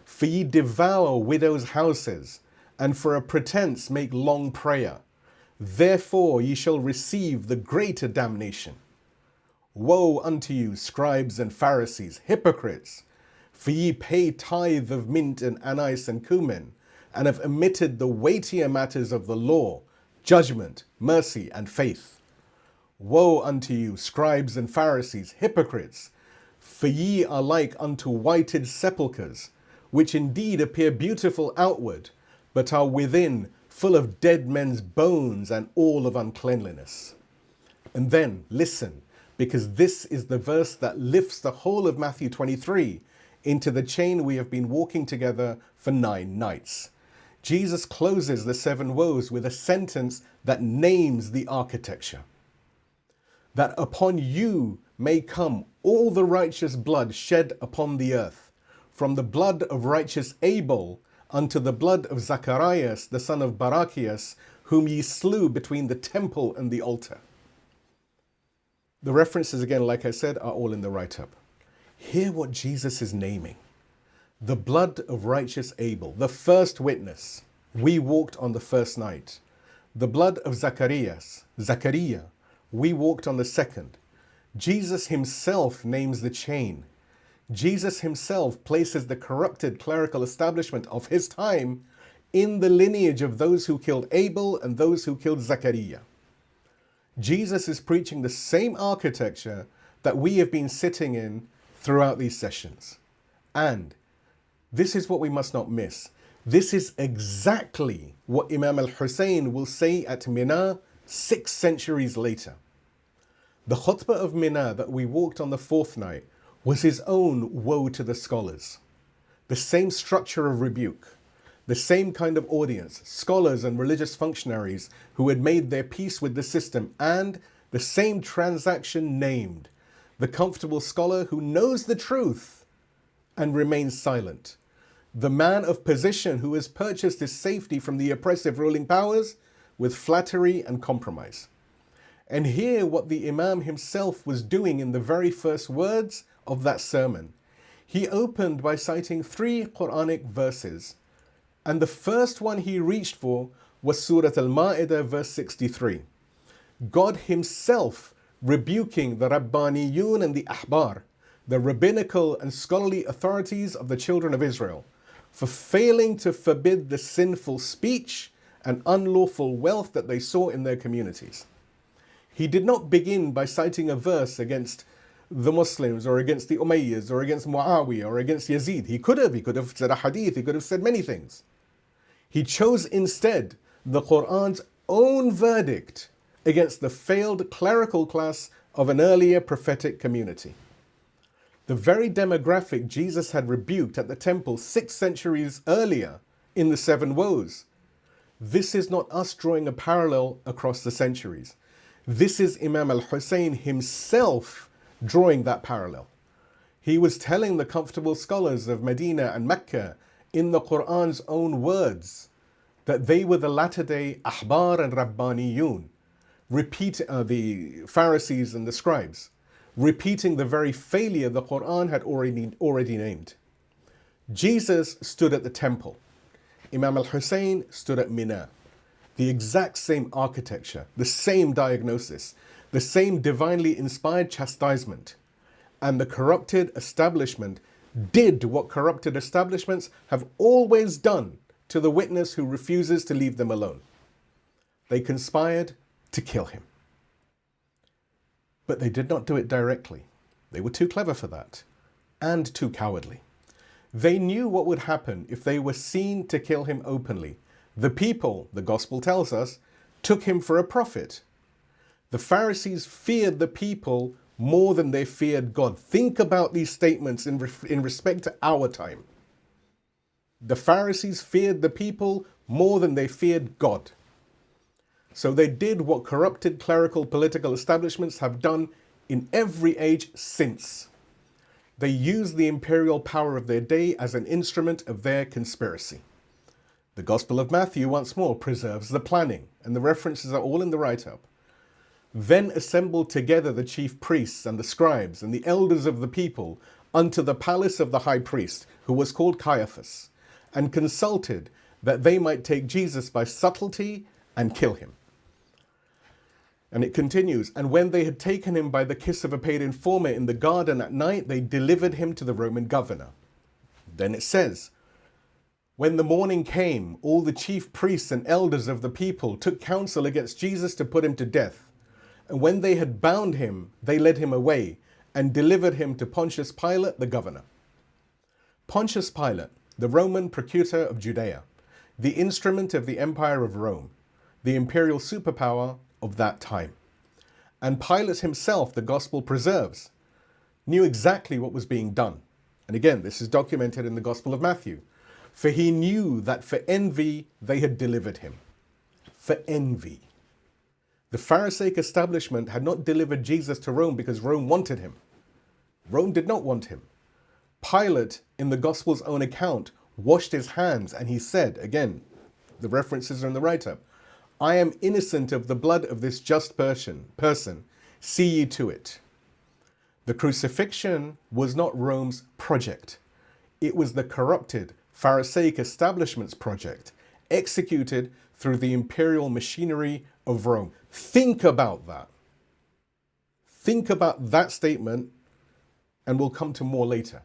For ye devour widows' houses, and for a pretense make long prayer. Therefore ye shall receive the greater damnation. Woe unto you, scribes and Pharisees, hypocrites! For ye pay tithe of mint and anise and cumin, and have omitted the weightier matters of the law, judgment, mercy, and faith. Woe unto you, scribes and Pharisees, hypocrites! For ye are like unto whited sepulchres, which indeed appear beautiful outward, but are within full of dead men's bones and all of uncleanliness. And then, listen, because this is the verse that lifts the whole of Matthew 23 into the chain we have been walking together for 9 nights. Jesus closes the 7 woes with a sentence that names the architecture. That upon you may come all the righteous blood shed upon the earth, from the blood of righteous Abel unto the blood of Zacharias, the son of Barachias, whom ye slew between the temple and the altar. The references, again, like I said, are all in the write-up. Hear what Jesus is naming. The blood of righteous Abel, the first witness. We walked on the first night. The blood of Zachariah, we walked on the second. Jesus himself names the chain. Jesus himself places the corrupted clerical establishment of his time in the lineage of those who killed Abel and those who killed Zachariah. Jesus is preaching the same architecture that we have been sitting in throughout these sessions. And this is what we must not miss. This is exactly what Imam Husayn will say at Mina 6 centuries later. The khutbah of Mina that we walked on the fourth night was his own woe to the scholars. The same structure of rebuke, the same kind of audience, scholars and religious functionaries who had made their peace with the system, and the same transaction named, the comfortable scholar who knows the truth and remains silent, the man of position who has purchased his safety from the oppressive ruling powers with flattery and compromise. And hear what the Imam himself was doing in the very first words of that sermon. He opened by citing 3 Quranic verses, and the first one he reached for was Surah Al-Ma'idah verse 63. God himself rebuking the Rabbaniyun and the Ahbar, the rabbinical and scholarly authorities of the children of Israel, for failing to forbid the sinful speech and unlawful wealth that they saw in their communities. He did not begin by citing a verse against the Muslims or against the Umayyads or against Muawiyah or against Yazid. He could have said a hadith, he could have said many things. He chose instead the Quran's own verdict against the failed clerical class of an earlier prophetic community. The very demographic Jesus had rebuked at the temple 6 centuries earlier in the 7 woes. This is not us drawing a parallel across the centuries. This is Imam Husayn himself drawing that parallel. He was telling the comfortable scholars of Medina and Mecca in the Quran's own words that they were the latter-day Ahbar and Rabbaniyun, the Pharisees and the scribes, repeating the very failure the Quran had already named. Jesus stood at the temple. Imam al-Husayn stood at Mina. The exact same architecture, the same diagnosis, the same divinely inspired chastisement. And the corrupted establishment did what corrupted establishments have always done to the witness who refuses to leave them alone. They conspired to kill him. But they did not do it directly. They were too clever for that, and too cowardly. They knew what would happen if they were seen to kill him openly. The people, the gospel tells us, took him for a prophet. The Pharisees feared the people more than they feared God. Think about these statements in respect to our time. The Pharisees feared the people more than they feared God. So they did what corrupted clerical political establishments have done in every age since. They used the imperial power of their day as an instrument of their conspiracy. The Gospel of Matthew, once more, preserves the planning, and the references are all in the write-up. Then assembled together the chief priests and the scribes and the elders of the people unto the palace of the high priest, who was called Caiaphas, and consulted that they might take Jesus by subtlety and kill him. And it continues, and when they had taken him by the kiss of a paid informer in the garden at night, they delivered him to the Roman governor. Then it says, when the morning came, all the chief priests and elders of the people took counsel against Jesus to put him to death. And when they had bound him, they led him away and delivered him to Pontius Pilate, the governor. Pontius Pilate, the Roman procurator of Judea, the instrument of the Empire of Rome, the imperial superpower of that time. And Pilate himself, the gospel preserves, knew exactly what was being done. And again, this is documented in the Gospel of Matthew. For he knew that for envy they had delivered him. For envy. The Pharisaic establishment had not delivered Jesus to Rome because Rome wanted him. Rome did not want him. Pilate, in the Gospel's own account, washed his hands and he said, again, the references are in the write-up, I am innocent of the blood of this just person. See ye to it. The crucifixion was not Rome's project. It was the corrupted Pharisaic establishment's project, executed through the imperial machinery of Rome. Think about that. Think about that statement, and we'll come to more later.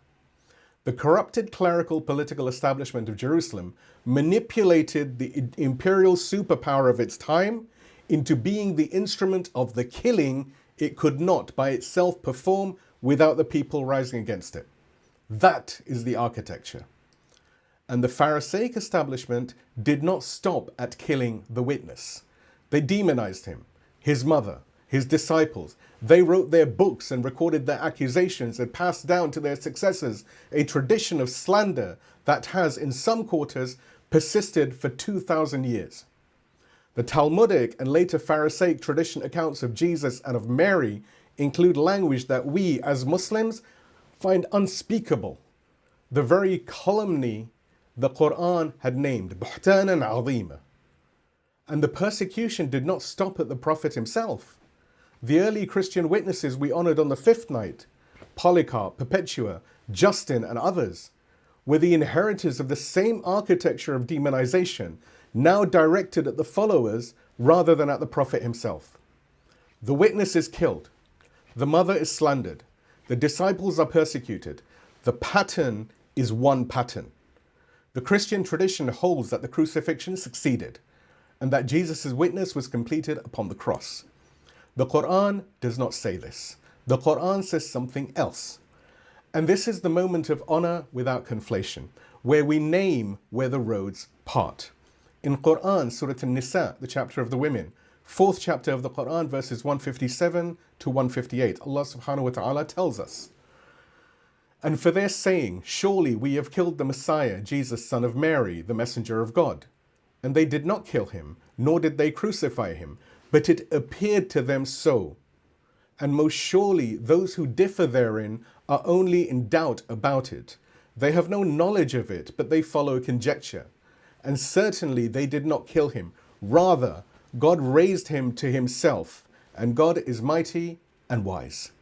The corrupted clerical political establishment of Jerusalem manipulated the imperial superpower of its time into being the instrument of the killing it could not by itself perform without the people rising against it. That is the architecture. And the Pharisaic establishment did not stop at killing the witness. They demonized him, his mother, his disciples. They wrote their books and recorded their accusations and passed down to their successors a tradition of slander that has, in some quarters, persisted for 2,000 years. The Talmudic and later Pharisaic tradition accounts of Jesus and of Mary include language that we, as Muslims, find unspeakable. The very calumny the Quran had named Buhtanan Azima. And the persecution did not stop at the Prophet himself. The early Christian witnesses we honored on the fifth night, Polycarp, Perpetua, Justin, and others, were the inheritors of the same architecture of demonization, now directed at the followers rather than at the Prophet himself. The witness is killed. The mother is slandered. The disciples are persecuted. The pattern is one pattern. The Christian tradition holds that the crucifixion succeeded and that Jesus' witness was completed upon the cross. The Quran does not say this. The Quran says something else. And this is the moment of honor without conflation, where we name where the roads part. In Quran, Surah An-Nisa, the chapter of the women, 4th chapter of the Quran, verses 157 to 158, Allah subhanahu wa ta'ala tells us, "And for their saying, surely we have killed the Messiah, Jesus, son of Mary, the messenger of God. And they did not kill him, nor did they crucify him, but it appeared to them so. And most surely those who differ therein are only in doubt about it. They have no knowledge of it, but they follow conjecture. And certainly they did not kill him. Rather, God raised him to himself, and God is mighty and wise."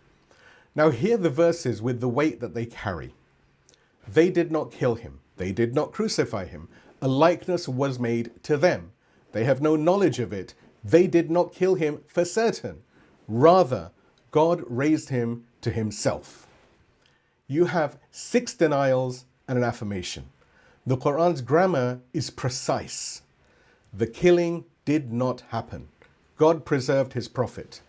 Now hear the verses with the weight that they carry. They did not kill him. They did not crucify him. A likeness was made to them. They have no knowledge of it. They did not kill him for certain. Rather, God raised him to himself. You have 6 denials and an affirmation. The Quran's grammar is precise. The killing did not happen. God preserved his prophet.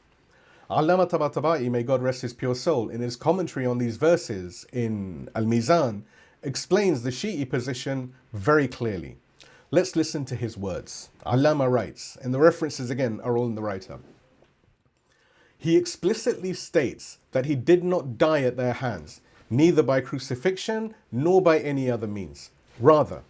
Allama Tabatabai, may God rest his pure soul, in his commentary on these verses in Al-Mizan, explains the Shi'i position very clearly. Let's listen to his words. Allama writes, and the references again are all in the write-up. He explicitly states that he did not die at their hands, neither by crucifixion nor by any other means. Rather,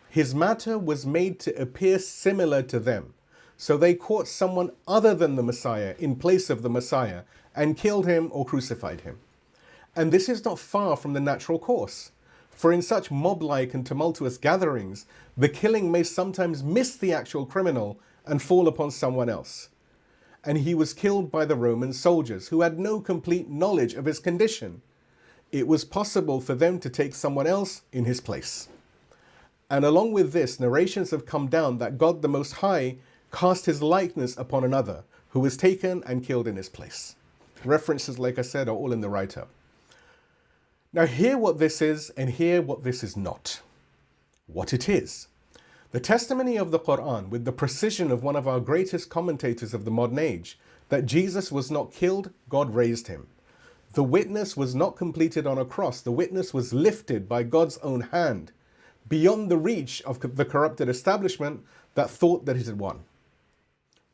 his matter was made to appear similar to them. So they caught someone other than the Messiah in place of the Messiah and killed him or crucified him. And this is not far from the natural course. For in such mob-like and tumultuous gatherings, the killing may sometimes miss the actual criminal and fall upon someone else. And he was killed by the Roman soldiers who had no complete knowledge of his condition. It was possible for them to take someone else in his place. And along with this, narrations have come down that God the Most High cast his likeness upon another who was taken and killed in his place. References, like I said, are all in the write-up. Now hear what this is and hear what this is not. What it is. The testimony of the Quran, with the precision of one of our greatest commentators of the modern age, that Jesus was not killed, God raised him. The witness was not completed on a cross. The witness was lifted by God's own hand, beyond the reach of the corrupted establishment that thought that it had won.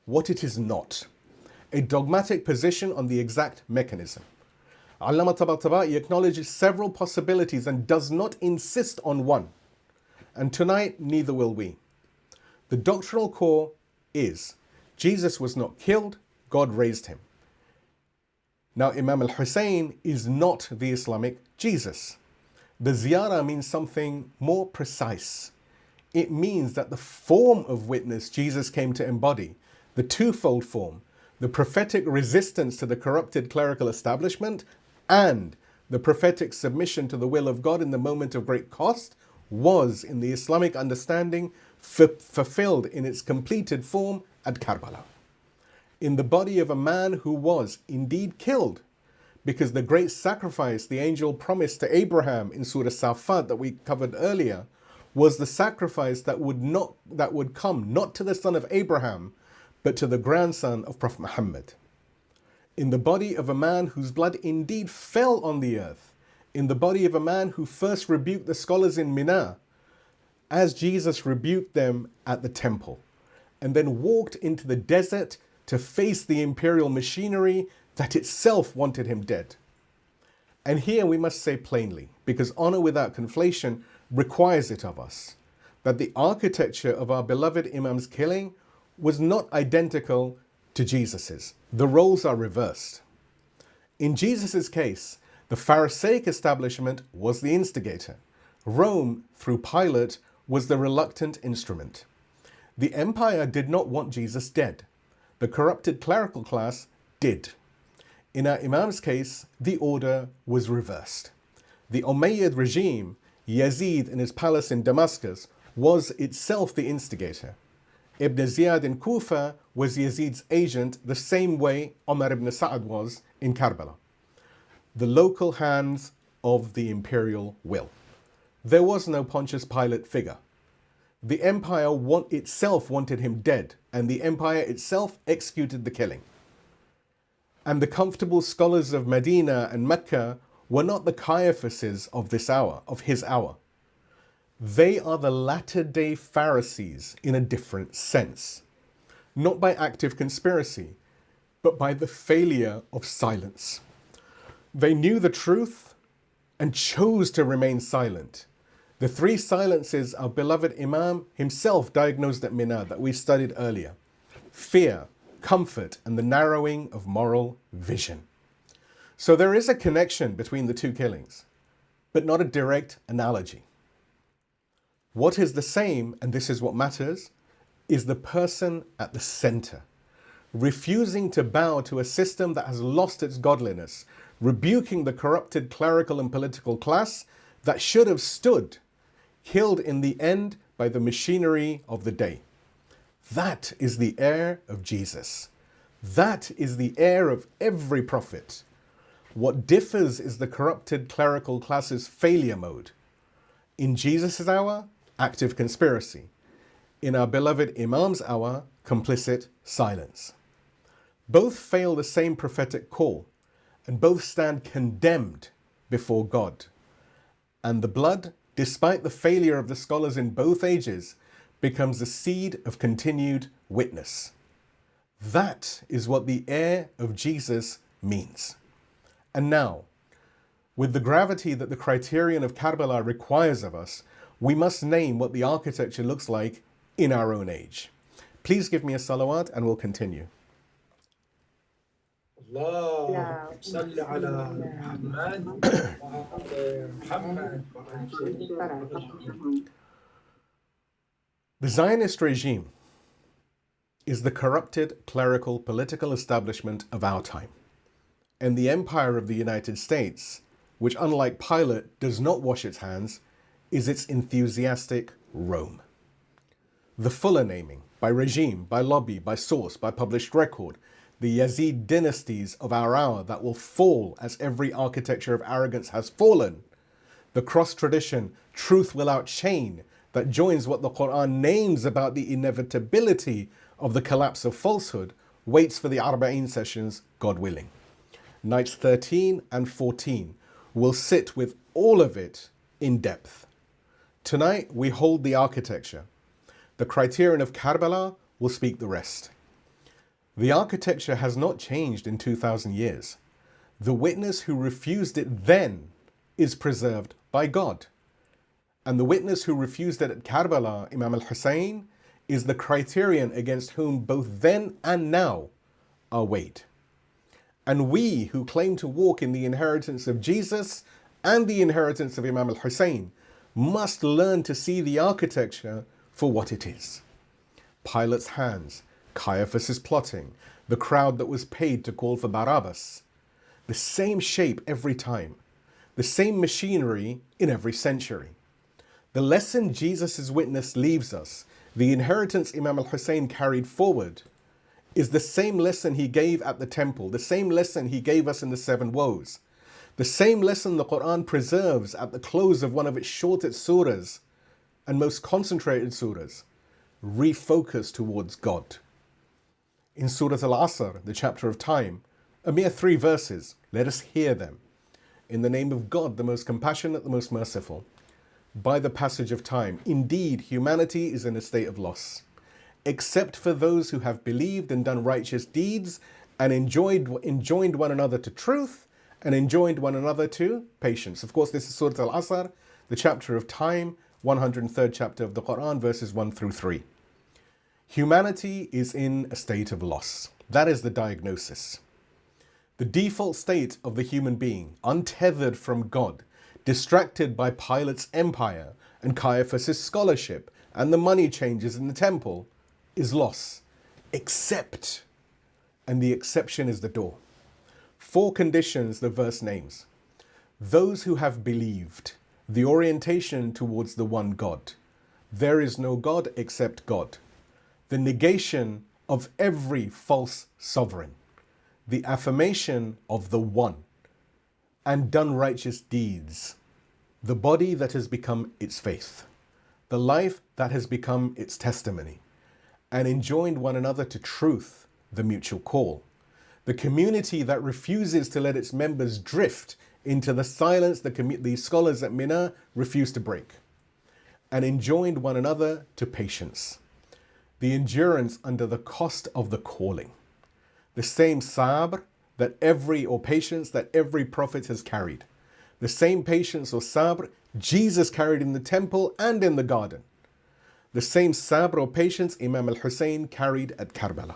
What it is not. A dogmatic position on the exact mechanism. Allama Tabatabai acknowledges several possibilities and does not insist on one. And tonight, neither will we. The doctrinal core is Jesus was not killed, God raised him. Now, Imam Husayn is not the Islamic Jesus. The Ziyarah means something more precise. It means that the form of witness Jesus came to embody, the twofold form, the prophetic resistance to the corrupted clerical establishment and the prophetic submission to the will of God in the moment of great cost, was, in the Islamic understanding, fulfilled in its completed form at Karbala, in the body of a man who was indeed killed, because the great sacrifice the angel promised to Abraham in Surah Safat that we covered earlier was the sacrifice that would come not to the son of Abraham, but to the grandson of Prophet Muhammad. In the body of a man whose blood indeed fell on the earth, in the body of a man who first rebuked the scholars in Mina, as Jesus rebuked them at the temple, and then walked into the desert to face the imperial machinery that itself wanted him dead. And here we must say plainly, because honor without conflation requires it of us, that the architecture of our beloved Imam's killing was not identical to Jesus's. The roles are reversed. In Jesus's case, the Pharisaic establishment was the instigator. Rome, through Pilate, was the reluctant instrument. The empire did not want Jesus dead. The corrupted clerical class did. In our Imam's case, the order was reversed. The Umayyad regime, Yazid in his palace in Damascus, was itself the instigator. Ibn Ziyad in Kufa was Yazid's agent the same way Umar ibn Sa'ad was in Karbala. The local hands of the imperial will. There was no Pontius Pilate figure. The empire itself wanted him dead, and the empire itself executed the killing. And the comfortable scholars of Medina and Mecca were not the Caiaphases of this hour, of his hour. They are the latter-day Pharisees in a different sense, not by active conspiracy, but by the failure of silence. They knew the truth and chose to remain silent. The three silences our beloved Imam himself diagnosed at Mina that we studied earlier: fear, comfort, and the narrowing of moral vision. So there is a connection between the two killings, but not a direct analogy. What is the same, and this is what matters, is the person at the center, refusing to bow to a system that has lost its godliness, rebuking the corrupted clerical and political class that should have stood, killed in the end by the machinery of the day. That is the heir of Jesus. That is the heir of every prophet. What differs is the corrupted clerical class's failure mode. In Jesus' hour, active conspiracy. In our beloved Imam's hour, complicit silence. Both fail the same prophetic call, and both stand condemned before God. And the blood, despite the failure of the scholars in both ages, becomes the seed of continued witness. That is what the heir of Jesus means. And now, with the gravity that the Criterion of Karbala requires of us, we must name what the architecture looks like in our own age. Please give me a salawat and we'll continue. اللهم صل على محمد وعلى محمد. The Zionist regime is the corrupted clerical political establishment of our time. And the empire of the United States, which unlike Pilate does not wash its hands, is its enthusiastic Rome. The fuller naming, by regime, by lobby, by source, by published record, the Yazid dynasties of our hour that will fall as every architecture of arrogance has fallen, the cross-tradition, truth without chain, that joins what the Quran names about the inevitability of the collapse of falsehood, waits for the Arba'in sessions, God willing. Nights 13 and 14 will sit with all of it in depth. Tonight we hold the architecture. The Criterion of Karbala will speak the rest. The architecture has not changed in 2,000 years. The witness who refused it then is preserved by God. And the witness who refused it at Karbala, Imam Husayn, is the criterion against whom both then and now are weighed. And we who claim to walk in the inheritance of Jesus and the inheritance of Imam Husayn must learn to see the architecture for what it is. Pilate's hands, Caiaphas' plotting, the crowd that was paid to call for Barabbas. The same shape every time, the same machinery in every century. The lesson Jesus' witness leaves us, the inheritance Imam al-Hussein carried forward, is the same lesson he gave at the temple, the same lesson he gave us in the seven woes, the same lesson the Quran preserves at the close of one of its shortest surahs and most concentrated surahs, refocus towards God. In Surah Al-Asr, the chapter of time, a mere 3 verses, let us hear them. In the name of God, the most compassionate, the most merciful. By the passage of time, indeed, humanity is in a state of loss. except for those who have believed and done righteous deeds and enjoined one another to truth and enjoined one another to patience. Of course, this is Surah Al-Asr, the chapter of time, 103rd chapter of the Quran, verses 1 through 3. Humanity is in a state of loss. That is the diagnosis. The default state of the human being, untethered from God, distracted by Pilate's empire and Caiaphas' scholarship and the money changes in the temple, is loss, except, and the exception is the door. 4 conditions the verse names. Those who have believed, the orientation towards the one God. There is no God except God. The negation of every false sovereign. The affirmation of the one. And done righteous deeds. The body that has become its faith. The life that has become its testimony. And enjoined one another to truth, the mutual call. The community that refuses to let its members drift into the silence the scholars at Mina refuse to break. And enjoined one another to patience. The endurance under the cost of the calling. The same sabr that patience that every prophet has carried. The same patience or sabr Jesus carried in the temple and in the garden. The same sabr or patience Imam Husayn carried at Karbala.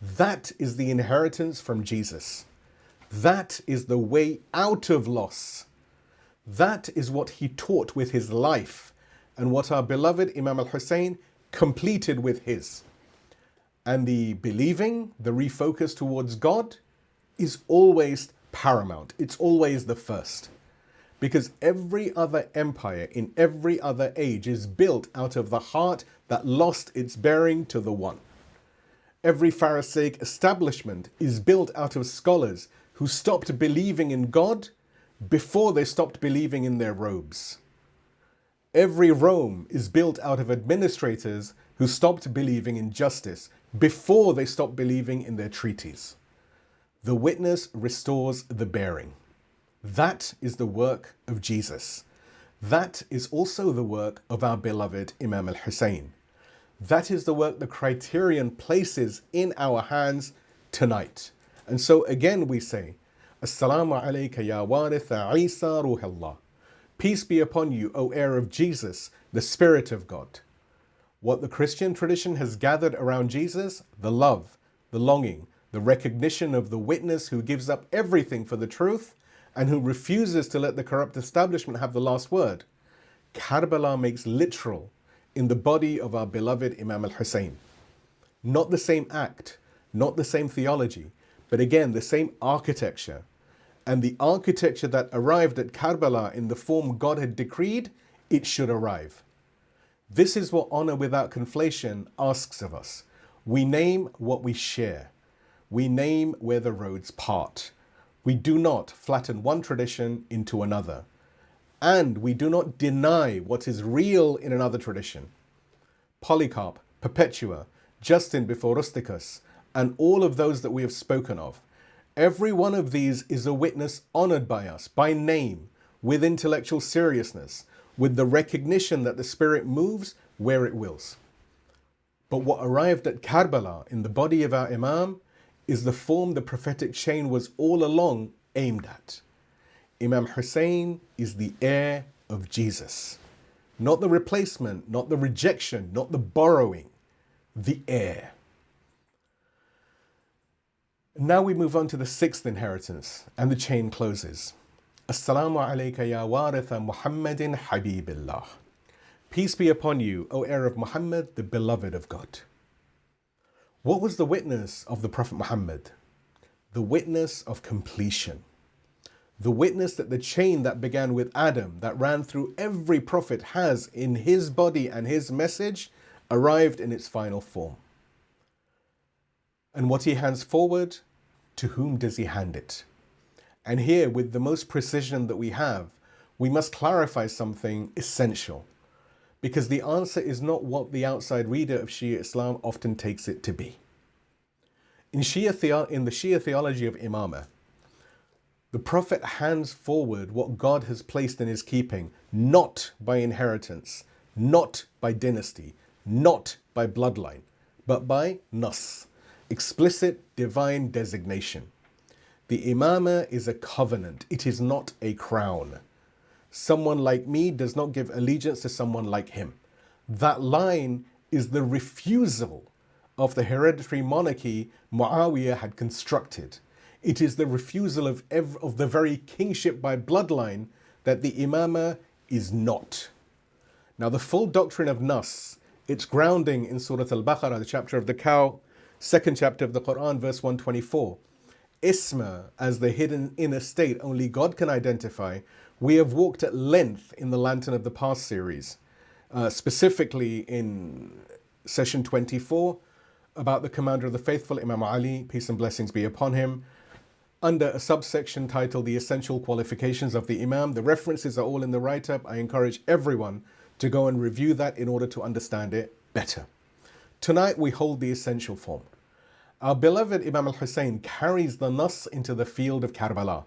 That is the inheritance from Jesus. That is the way out of loss. That is what he taught with his life and what our beloved Imam al-Husayn completed with his. And the believing, the refocus towards God is always paramount. It's always the first. Because every other empire in every other age is built out of the heart that lost its bearing to the one. Every Pharisaic establishment is built out of scholars who stopped believing in God before they stopped believing in their robes. Every Rome is built out of administrators who stopped believing in justice before they stopped believing in their treaties. The witness restores the bearing. That is the work of Jesus. That is also the work of our beloved Imam al-Husayn. That is the work the Criterion places in our hands tonight. And so again we say, Assalamu alayka ya waritha Isa ruhallah. Peace be upon you, O heir of Jesus, the Spirit of God. What the Christian tradition has gathered around Jesus, the love, the longing, the recognition of the witness who gives up everything for the truth and who refuses to let the corrupt establishment have the last word, Karbala makes literal in the body of our beloved Imam al-Husayn. Not the same act, not the same theology, but again the same architecture. And the architecture that arrived at Karbala in the form God had decreed, it should arrive. This is what honor without conflation asks of us. We name what we share. We name where the roads part. We do not flatten one tradition into another. And we do not deny what is real in another tradition. Polycarp, Perpetua, Justin before Rusticus, and all of those that we have spoken of. Every one of these is a witness honored by us, by name, with intellectual seriousness, with the recognition that the Spirit moves where it wills. But what arrived at Karbala in the body of our Imam is the form the prophetic chain was all along aimed at. Imam Husayn is the heir of Jesus. Not the replacement, not the rejection, not the borrowing, the heir. Now we move on to the 6th inheritance, and the chain closes. Assalamu alayka ya waritha Muhammadin Habibillah. Peace be upon you, O heir of Muhammad, the beloved of God. What was the witness of the Prophet Muhammad? The witness of completion. The witness that the chain that began with Adam, that ran through every prophet, has in his body and his message, arrived in its final form. And what he hands forward, to whom does he hand it? And here, with the most precision that we have, we must clarify something essential. Because the answer is not what the outside reader of Shia Islam often takes it to be. In the Shia theology of Imamah, the Prophet hands forward what God has placed in his keeping, not by inheritance, not by dynasty, not by bloodline, but by nas, explicit divine designation. The imamah is a covenant. It is not a crown. Someone like me does not give allegiance to someone like him. That line is the refusal of the hereditary monarchy Muawiyah had constructed. It is the refusal of the very kingship by bloodline that the imamah is not. Now the full doctrine of nas, its grounding in Surah Al-Baqarah, the chapter of the cow, second chapter of the Quran, verse 124. Isma, as the hidden inner state only God can identify, we have walked at length in the Lantern of the Past series, specifically in session 24, about the commander of the faithful, Imam Ali, peace and blessings be upon him, under a subsection titled The Essential Qualifications of the Imam. The references are all in the write-up. I encourage everyone to go and review that in order to understand it better. Tonight we hold the essential form. Our beloved Imam Husayn carries the nas into the field of Karbala,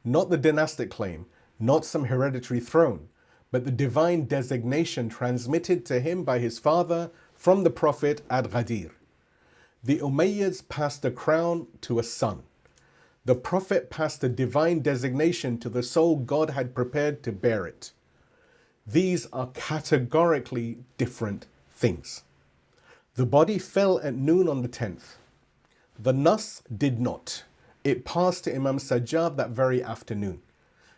not the dynastic claim, not some hereditary throne, but the divine designation transmitted to him by his father from the Prophet at Ghadir. The Umayyads passed a crown to a son. The Prophet passed a divine designation to the soul God had prepared to bear it. These are categorically different things. The body fell at noon on the 10th. The nas did not. It passed to Imam Sajjad that very afternoon,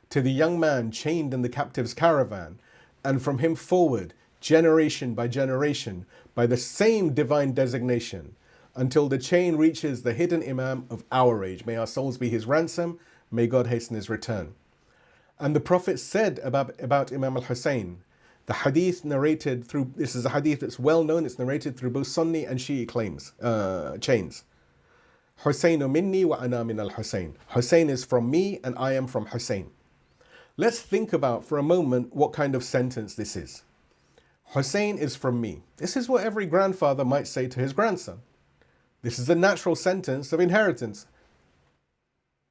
to the young man chained in the captive's caravan, and from him forward, generation by generation, by the same divine designation, until the chain reaches the hidden Imam of our age. May our souls be his ransom. May God hasten his return. And the Prophet said about Imam al-Husayn, the hadith narrated through, this is a hadith that's well known, it's narrated through both Sunni and Shi'i chains. Husaynu minni wa ana min al-Husayn. Husayn is from me and I am from Husayn. Let's think about for a moment what kind of sentence this is. Husayn is from me. This is what every grandfather might say to his grandson. This is a natural sentence of inheritance.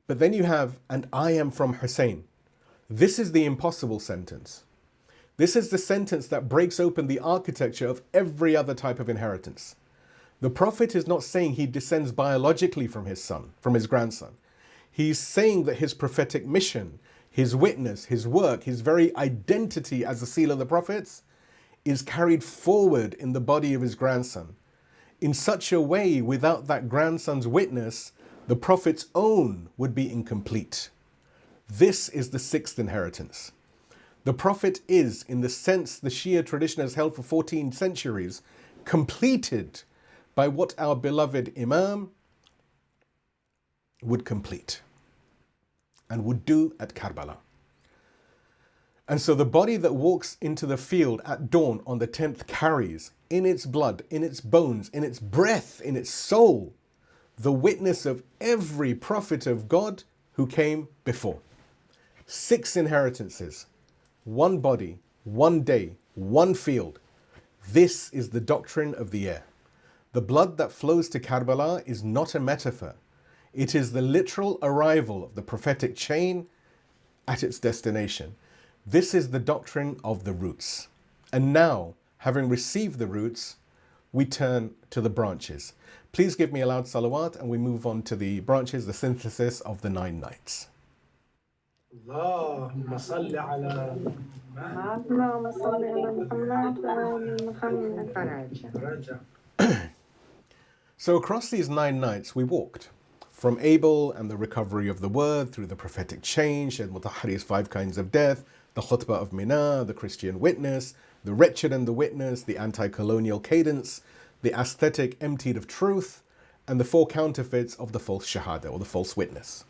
But then you have, and I am from Husayn. This is the impossible sentence. This is the sentence that breaks open the architecture of every other type of inheritance. The Prophet is not saying he descends biologically from his son, from his grandson. He's saying that his prophetic mission, his witness, his work, his very identity as the seal of the prophets is carried forward in the body of his grandson. In such a way, without that grandson's witness, the Prophet's own would be incomplete. This is the sixth inheritance. The Prophet is, in the sense the Shia tradition has held for 14 centuries, completed by what our beloved Imam would complete and would do at Karbala. And so the body that walks into the field at dawn on the 10th carries in its blood, in its bones, in its breath, in its soul, the witness of every prophet of God who came before. 6 inheritances, 1 body, 1 day, 1 field. This is the doctrine of the heir. The blood that flows to Karbala is not a metaphor. It is the literal arrival of the prophetic chain at its destination. This is the doctrine of the roots. And now, having received the roots, we turn to the branches. Please give me a loud salawat and we move on to the branches, the synthesis of the 9 nights. اللهم صل على اللهم صل على محمد وآل محمد. So across these 9 nights we walked, from Abel and the recovery of the word through the prophetic change and Mutahari's 5 kinds of death, the khutbah of Mina, the Christian witness, the wretched and the witness, the anti-colonial cadence, the aesthetic emptied of truth, and the 4 counterfeits of the false Shahada or the false witness.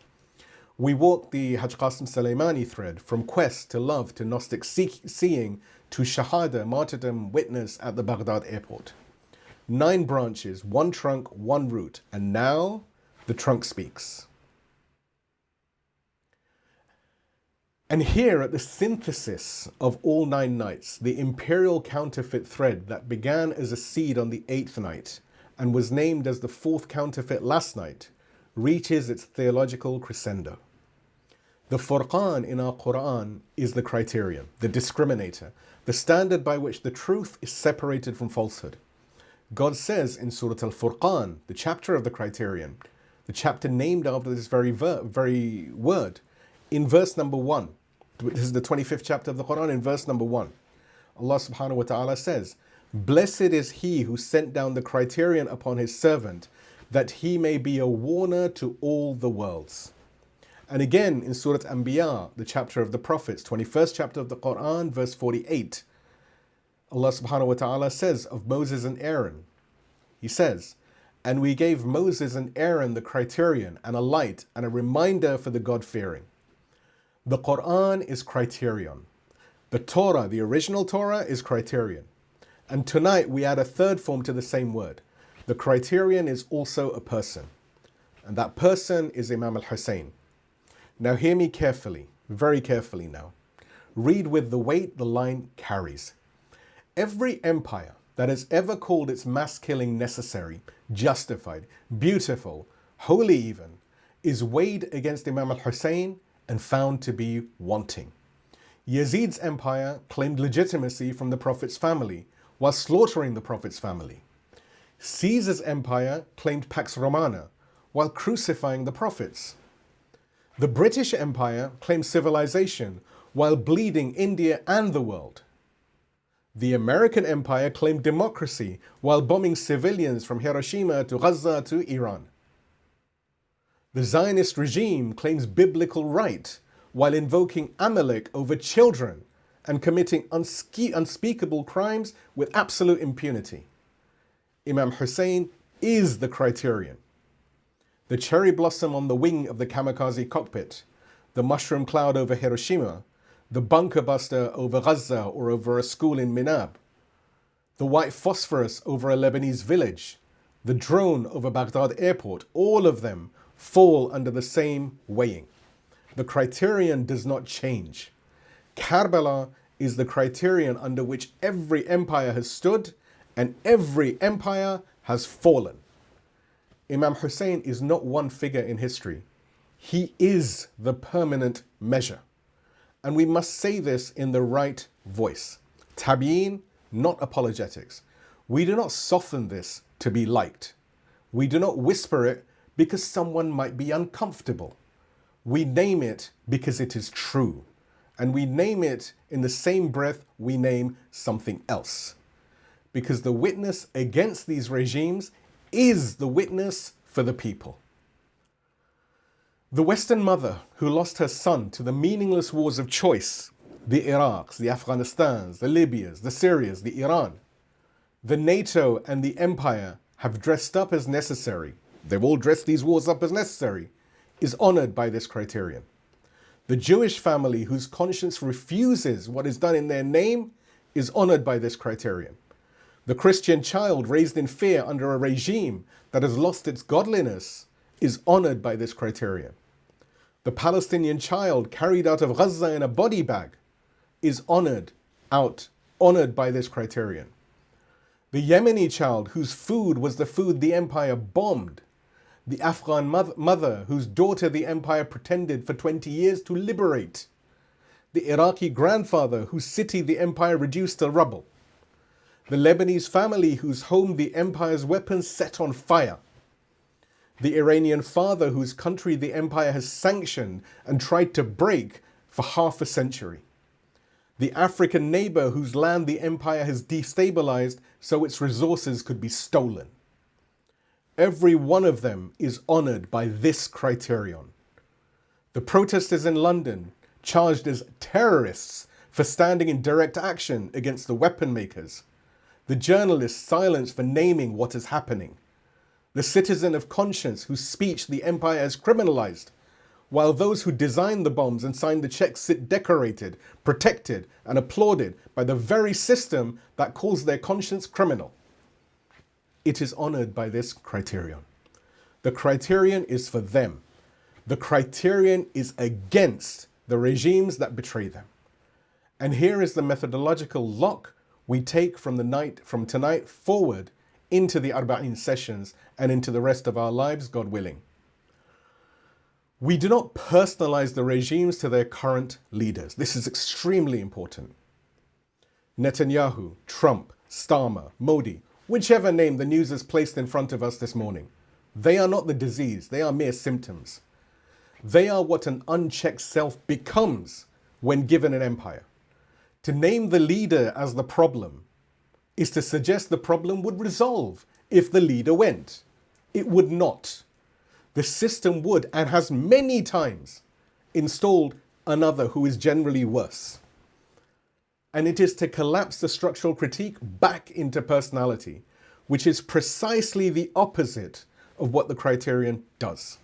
We walked the Hajj Qasim Sulaimani thread from quest to love to Gnostic seeing to Shahada, martyrdom, witness at the Baghdad airport. 9 branches, 1 trunk, 1 root, and now the trunk speaks. And here at the synthesis of all 9 nights, the imperial counterfeit thread that began as a seed on the 8th night and was named as the 4th counterfeit last night reaches its theological crescendo. The Furqan in our Quran is the criterion, the discriminator, the standard by which the truth is separated from falsehood. God says in Surah Al-Furqan, the chapter of the Criterion, the chapter named after this very word, in verse number 1, this is the 25th chapter of the Quran, in verse number 1, Allah subhanahu wa ta'ala says, "Blessed is he who sent down the Criterion upon his servant, that he may be a warner to all the worlds." And again in Surah Anbiya, the chapter of the prophets, 21st chapter of the Quran, verse 48, Allah subhanahu wa ta'ala says of Moses and Aaron, he says, "And we gave Moses and Aaron the Criterion and a light and a reminder for the God-fearing." The Quran is Criterion. The Torah, the original Torah, is Criterion. And tonight we add a third form to the same word. The Criterion is also a person. And that person is Imam Husayn. Now hear me carefully, very carefully now. Read with the weight the line carries. Every empire that has ever called its mass killing necessary, justified, beautiful, holy even, is weighed against Imam al-Husayn and found to be wanting. Yazid's empire claimed legitimacy from the Prophet's family while slaughtering the Prophet's family. Caesar's empire claimed Pax Romana while crucifying the Prophets. The British Empire claimed civilization while bleeding India and the world. The American Empire claimed democracy while bombing civilians from Hiroshima to Gaza to Iran. The Zionist regime claims biblical right while invoking Amalek over children and committing unspeakable crimes with absolute impunity. Imam Husayn is the Criterion. The cherry blossom on the wing of the kamikaze cockpit, the mushroom cloud over Hiroshima, the bunker buster over Gaza or over a school in Minab, the white phosphorus over a Lebanese village, the drone over Baghdad airport, all of them fall under the same weighing. The Criterion does not change. Karbala is the Criterion under which every empire has stood and every empire has fallen. Imam Husayn is not one figure in history. He is the permanent measure. And we must say this in the right voice. Tabi'in, not apologetics. We do not soften this to be liked. We do not whisper it because someone might be uncomfortable. We name it because it is true. And we name it in the same breath we name something else. Because the witness against these regimes is the witness for the people. The Western mother who lost her son to the meaningless wars of choice, the Iraqs, the Afghanistans, the Libyas, the Syrias, the Iran, the NATO and the empire have dressed up as necessary. They've all dressed these wars up as necessary, is honored by this Criterion. The Jewish family whose conscience refuses what is done in their name is honored by this Criterion. The Christian child raised in fear under a regime that has lost its godliness is honored by this Criterion. The Palestinian child carried out of Gaza in a body bag is honored by this Criterion. The Yemeni child whose food was the food the empire bombed. The Afghan mother whose daughter the empire pretended for 20 years to liberate. The Iraqi grandfather whose city the empire reduced to rubble. The Lebanese family whose home the empire's weapons set on fire. The Iranian father whose country the empire has sanctioned and tried to break for half a century. The African neighbor whose land the empire has destabilized so its resources could be stolen. Every one of them is honored by this Criterion. The protesters in London, charged as terrorists for standing in direct action against the weapon makers. The journalists silenced for naming what is happening. The citizen of conscience whose speech the empire has criminalized, while those who designed the bombs and signed the checks sit decorated, protected, and applauded by the very system that calls their conscience criminal. It is honored by this Criterion. The Criterion is for them. The Criterion is against the regimes that betray them. And here is the methodological lock we take from tonight forward into the Arba'in sessions and into the rest of our lives, God willing. We do not personalize the regimes to their current leaders. This is extremely important. Netanyahu, Trump, Starmer, Modi, whichever name the news has placed in front of us this morning. They are not the disease, they are mere symptoms. They are what an unchecked self becomes when given an empire. To name the leader as the problem is to suggest the problem would resolve if the leader went. It would not. The system would, and has many times, installed another who is generally worse. And it is to collapse the structural critique back into personality, which is precisely the opposite of what the Criterion does.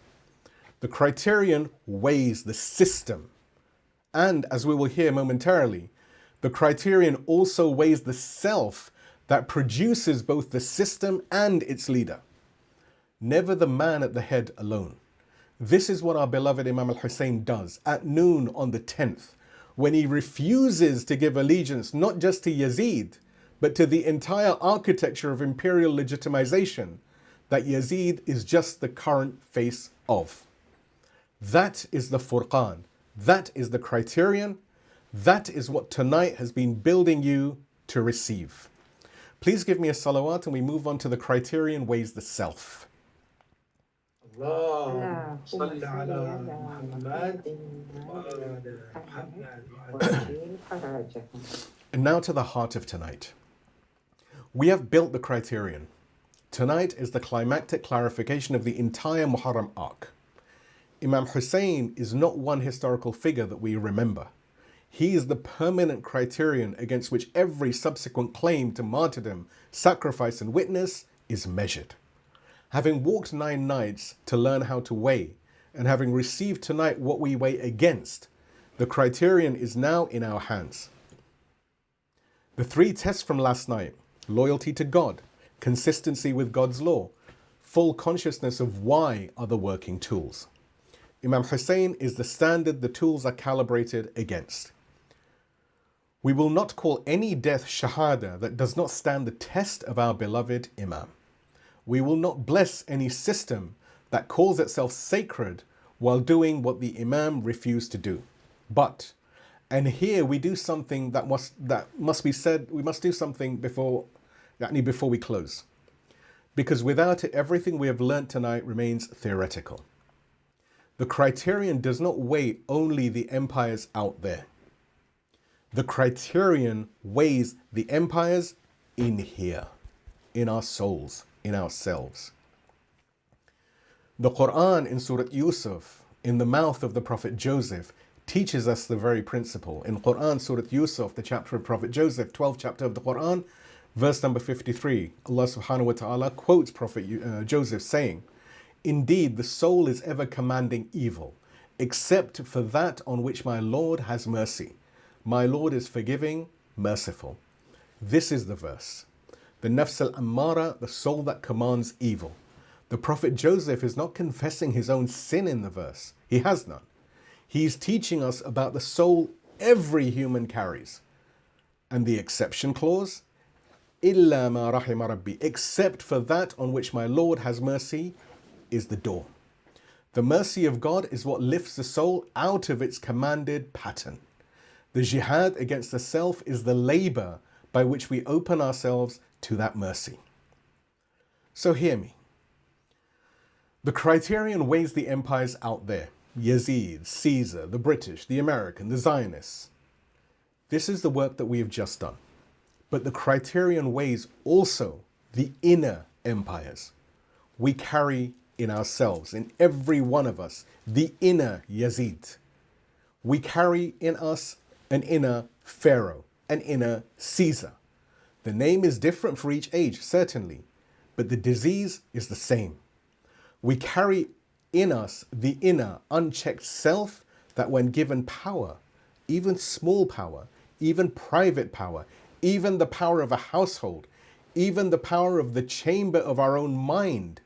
The Criterion weighs the system. And as we will hear momentarily, the Criterion also weighs the self that produces both the system and its leader. Never the man at the head alone. This is what our beloved Imam Husayn does at noon on the 10th, when he refuses to give allegiance not just to Yazid, but to the entire architecture of imperial legitimization that Yazid is just the current face of. That is the Furqan. That is the Criterion. That is what tonight has been building you to receive. Please give me a salawat and we move on to the Criterion weighs the self. اللهم صل على محمد وآل محمد. And now to the heart of tonight. We have built the Criterion. Tonight is the climactic clarification of the entire Muharram arc. Imam Husayn is not one historical figure that we remember. He is the permanent criterion against which every subsequent claim to martyrdom, sacrifice and witness is measured. Having walked 9 nights to learn how to weigh, and having received tonight what we weigh against, the Criterion is now in our hands. The 3 tests from last night, loyalty to God, consistency with God's law, full consciousness of why are the working tools. Imam Husayn is the standard the tools are calibrated against. We will not call any death Shahada that does not stand the test of our beloved Imam. We will not bless any system that calls itself sacred while doing what the Imam refused to do. But, and here we do something that must be said, we must do something before we close. Because without it, everything we have learnt tonight remains theoretical. The Criterion does not weigh only the empires out there. The Criterion weighs the empires in here, in our souls, in ourselves. The Quran in Surah Yusuf, in the mouth of the Prophet Joseph, teaches us the very principle. In Quran, Surah Yusuf, the chapter of Prophet Joseph, 12th chapter of the Quran, verse number 53, Allah subhanahu wa ta'ala quotes Prophet Joseph saying, "Indeed, the soul is ever commanding evil, except for that on which my Lord has mercy. My Lord is forgiving, merciful." This is the verse. The nafs al-ammara, the soul that commands evil. The Prophet Joseph is not confessing his own sin in the verse. He has none. He's teaching us about the soul every human carries. And the exception clause, "Illa ma rahima rabbi," except for that on which my Lord has mercy, is the door. The mercy of God is what lifts the soul out of its commanded pattern. The jihad against the self is the labor by which we open ourselves to that mercy. So hear me. The Criterion weighs the empires out there. Yazid, Caesar, the British, the American, the Zionists. This is the work that we have just done. But the Criterion weighs also the inner empires. We carry in ourselves, in every one of us, the inner Yazid. We carry in us an inner Pharaoh, an inner Caesar. The name is different for each age, certainly, but the disease is the same. We carry in us the inner, unchecked self that when given power, even small power, even private power, even the power of a household, even the power of the chamber of our own mind,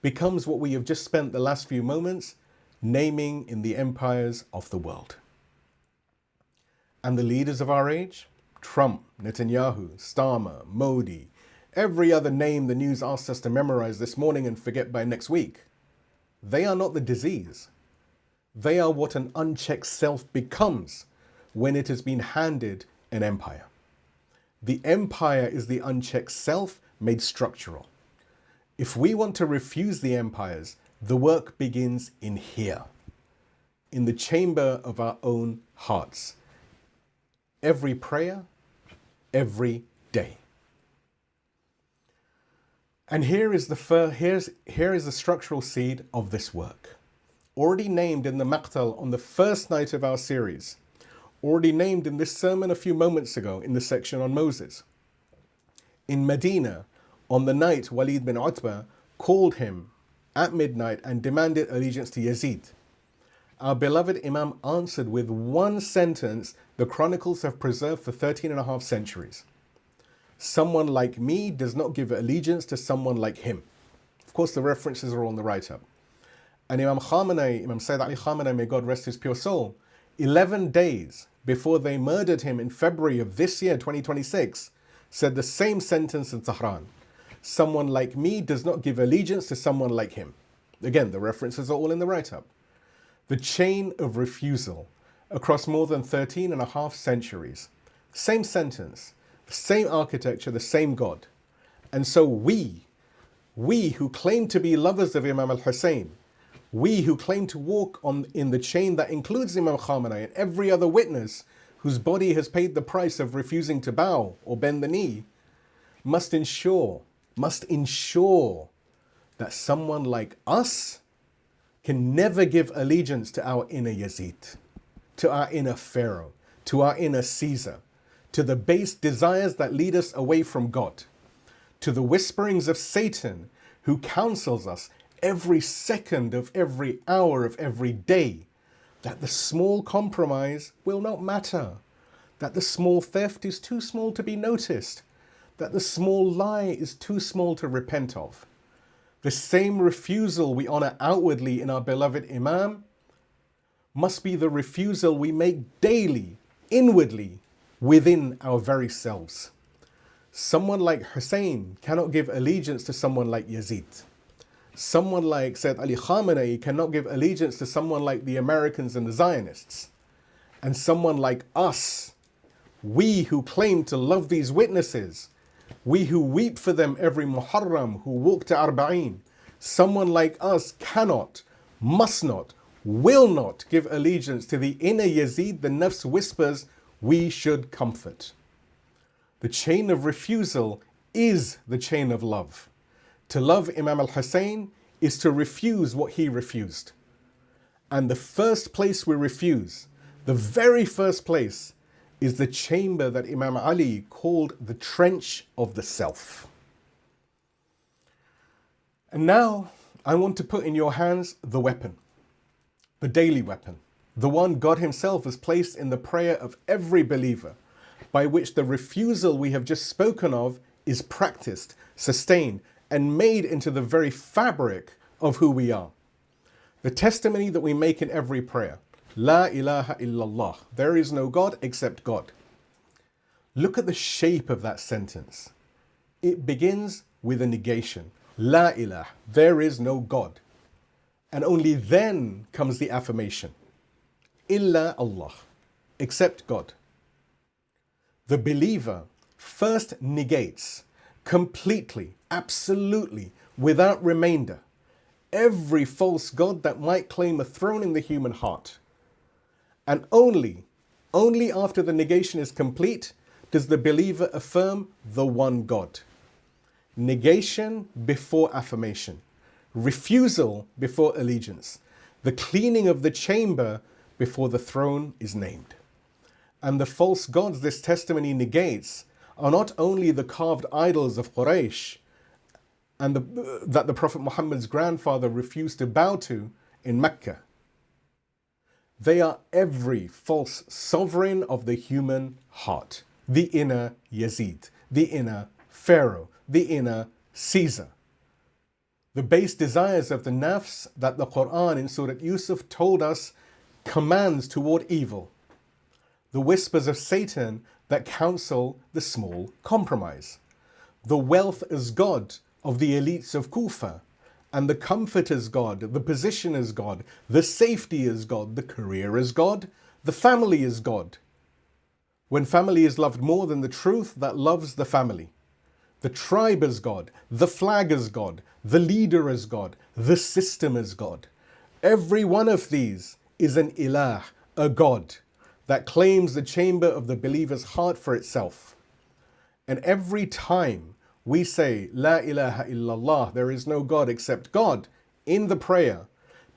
becomes what we have just spent the last few moments naming in the empires of the world. And the leaders of our age, Trump, Netanyahu, Starmer, Modi, every other name the news asked us to memorize this morning and forget by next week, they are not the disease. They are what an unchecked self becomes when it has been handed an empire. The empire is the unchecked self made structural. If we want to refuse the empires, the work begins in here, in the chamber of our own hearts. Every prayer, every day. And here is the structural seed of this work. Already named in the Maqtal on the first night of our series. Already named in this sermon a few moments ago in the section on Moses. In Medina, on the night Walid bin Utbah called him at midnight and demanded allegiance to Yazid. Our beloved Imam answered with one sentence the chronicles have preserved for 13 and a half centuries. Someone like me does not give allegiance to someone like him. Of course, the references are on the write-up. And Imam Sayyid Ali Khamenei, may God rest his pure soul, 11 days before they murdered him in February of this year, 2026, said the same sentence in Tehran. Someone like me does not give allegiance to someone like him. Again, the references are all in the write-up. The chain of refusal across more than 13 and a half centuries. Same sentence, the same architecture, the same God. And so we who claim to be lovers of Imam al-Husayn, we who claim to walk in the chain that includes Imam Khamenei and every other witness whose body has paid the price of refusing to bow or bend the knee, must ensure that someone like us can never give allegiance to our inner Yazid, to our inner Pharaoh, to our inner Caesar, to the base desires that lead us away from God, to the whisperings of Satan who counsels us every second of every hour of every day that the small compromise will not matter, that the small theft is too small to be noticed, that the small lie is too small to repent of. The same refusal we honor outwardly in our beloved Imam must be the refusal we make daily, inwardly, within our very selves. Someone like Hussein cannot give allegiance to someone like Yazid. Someone like Sayyid Ali Khamenei cannot give allegiance to someone like the Americans and the Zionists. And someone like us, we who claim to love these witnesses, we who weep for them every Muharram, who walk to Arba'in, someone like us cannot, must not, will not give allegiance to the inner Yazid the Nafs whispers we should comfort. The chain of refusal is the chain of love. To love Imam al-Husayn is to refuse what he refused. And the first place we refuse, the very first place, is the chamber that Imam Ali called the trench of the self. And now I want to put in your hands the weapon, the daily weapon, the one God himself has placed in the prayer of every believer, by which the refusal we have just spoken of is practiced, sustained, and made into the very fabric of who we are. The testimony that we make in every prayer, La ilaha illallah, there is no God except God. Look at the shape of that sentence. It begins with a negation. La ilah, there is no God. And only then comes the affirmation. Illa Allah, except God. The believer first negates completely, absolutely, without remainder, every false god that might claim a throne in the human heart. And only after the negation is complete does the believer affirm the one God. Negation before affirmation. Refusal before allegiance. The cleaning of the chamber before the throne is named. And the false gods this testimony negates are not only the carved idols of Quraysh and that the Prophet Muhammad's grandfather refused to bow to in Mecca. They are every false sovereign of the human heart. The inner Yazid, the inner Pharaoh, the inner Caesar. The base desires of the nafs that the Quran in Surah Yusuf told us commands toward evil. The whispers of Satan that counsel the small compromise. The wealth as God of the elites of Kufa, and the comfort as God, the position as God, the safety as God, the career as God, the family as God. When family is loved more than the truth that loves the family. the tribe as God, the flag as God, the leader as God, the system as God. Every one of these is an ilah, a God, that claims the chamber of the believer's heart for itself. And every time we say, La ilaha illallah, there is no God except God, in the prayer,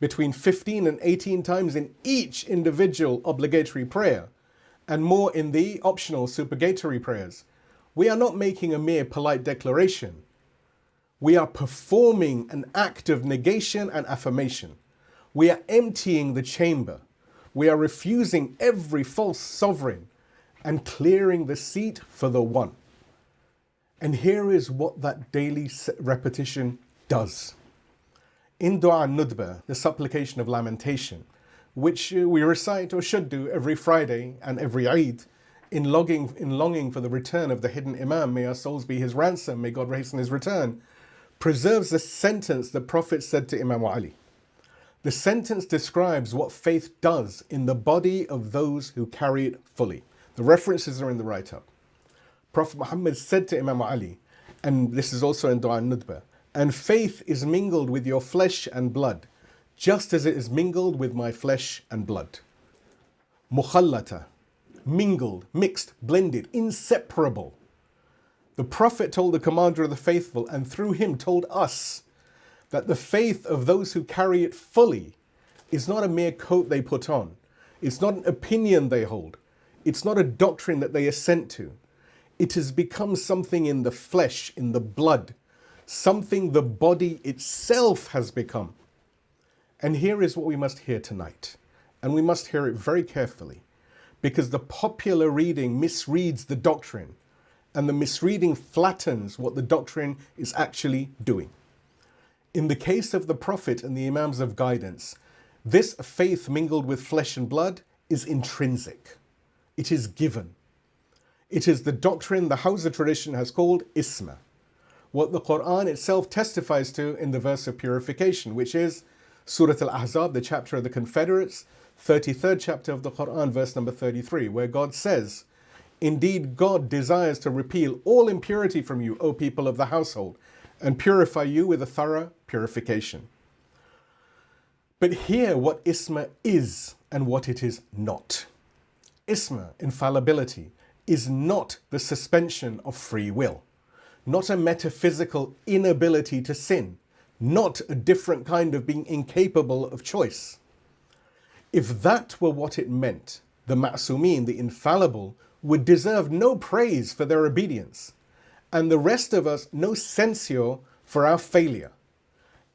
between 15 and 18 times in each individual obligatory prayer, and more in the optional supererogatory prayers, we are not making a mere polite declaration. We are performing an act of negation and affirmation. We are emptying the chamber. We are refusing every false sovereign and clearing the seat for the one. And here is what that daily repetition does. In Dua Nudba, the supplication of lamentation, which we recite or should do every Friday and every Eid, in longing for the return of the hidden Imam, may our souls be his ransom, may God hasten his return, preserves the sentence the Prophet said to Imam Ali. The sentence describes what faith does in the body of those who carry it fully. The references are in the write-up. Prophet Muhammad said to Imam Ali, and this is also in Dua Nudba, and faith is mingled with your flesh and blood, just as it is mingled with my flesh and blood. Mukhallata, mingled, mixed, blended, inseparable. The Prophet told the commander of the faithful, and through him told us, that the faith of those who carry it fully is not a mere coat they put on. It's not an opinion they hold. It's not a doctrine that they assent to. It has become something in the flesh, in the blood, something the body itself has become. And here is what we must hear tonight. And we must hear it very carefully, because the popular reading misreads the doctrine, and the misreading flattens what the doctrine is actually doing. In the case of the Prophet and the Imams of guidance, this faith mingled with flesh and blood is intrinsic. It is given. It is the doctrine the Hausa tradition has called Isma, what the Quran itself testifies to in the verse of purification, which is Surah Al-Ahzab, the chapter of the Confederates, 33rd chapter of the Quran, verse number 33, where God says, "Indeed, God desires to repeal all impurity from you, O people of the household, and purify you with a thorough purification." But hear what Isma is and what it is not. Isma, infallibility, is not the suspension of free will, not a metaphysical inability to sin, not a different kind of being incapable of choice. If that were what it meant, the Ma'sumin, the infallible, would deserve no praise for their obedience, and the rest of us no censure for our failure.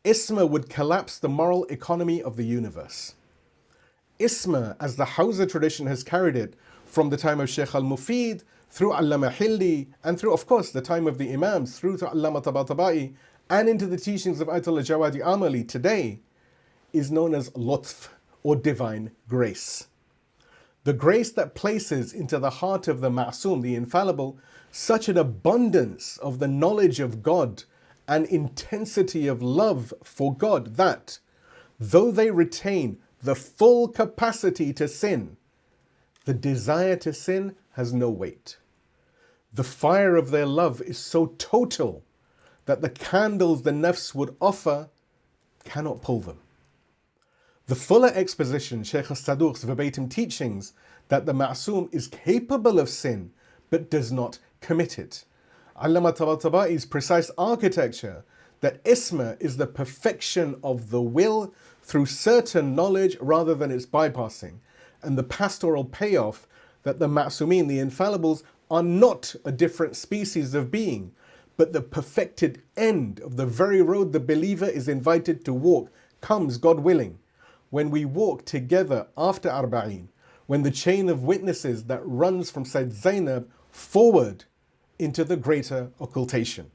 Isma would collapse the moral economy of the universe. Isma, as the Hausa tradition has carried it from the time of Shaykh al-Mufid, through Allama Hilli, and through, of course, the time of the Imams, through to Allama Tabatabai, and into the teachings of Ayatollah Jawadi Amali today, is known as Lutf, or divine grace. The grace that places into the heart of the Ma'soom, the infallible, such an abundance of the knowledge of God and intensity of love for God that, though they retain the full capacity to sin, the desire to sin has no weight. The fire of their love is so total that the candles the nafs would offer cannot pull them. The fuller exposition, Shaykh al-Saduq's verbatim teachings, that the Ma'soom is capable of sin but does not commit it. Allama Tabataba'i's precise architecture, that Isma is the perfection of the will through certain knowledge rather than its bypassing, and the pastoral payoff that the Ma'sumin, the infallibles, are not a different species of being, but the perfected end of the very road the believer is invited to walk comes, God willing, when we walk together after Arba'in, when the chain of witnesses that runs from Sayyid Zainab forward into the greater occultation.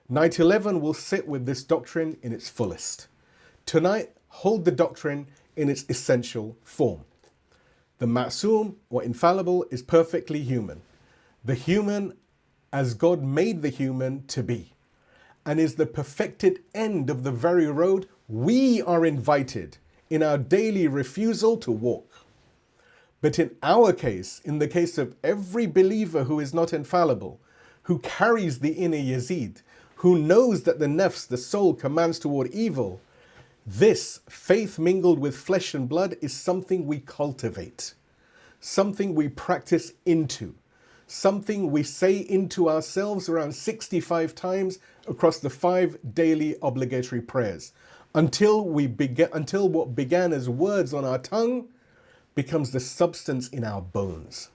Night 11 will sit with this doctrine in its fullest. Tonight, hold the doctrine in its essential form. The Ma'soom, or infallible, is perfectly human. The human as God made the human to be, and is the perfected end of the very road we are invited in our daily refusal to walk. But in our case, in the case of every believer who is not infallible, who carries the inner Yazid, who knows that the nafs, the soul, commands toward evil, this faith mingled with flesh and blood is something we cultivate, something we practice into, something we say into ourselves around 65 times across the 5 daily obligatory prayers, until what began as words on our tongue becomes the substance in our bones.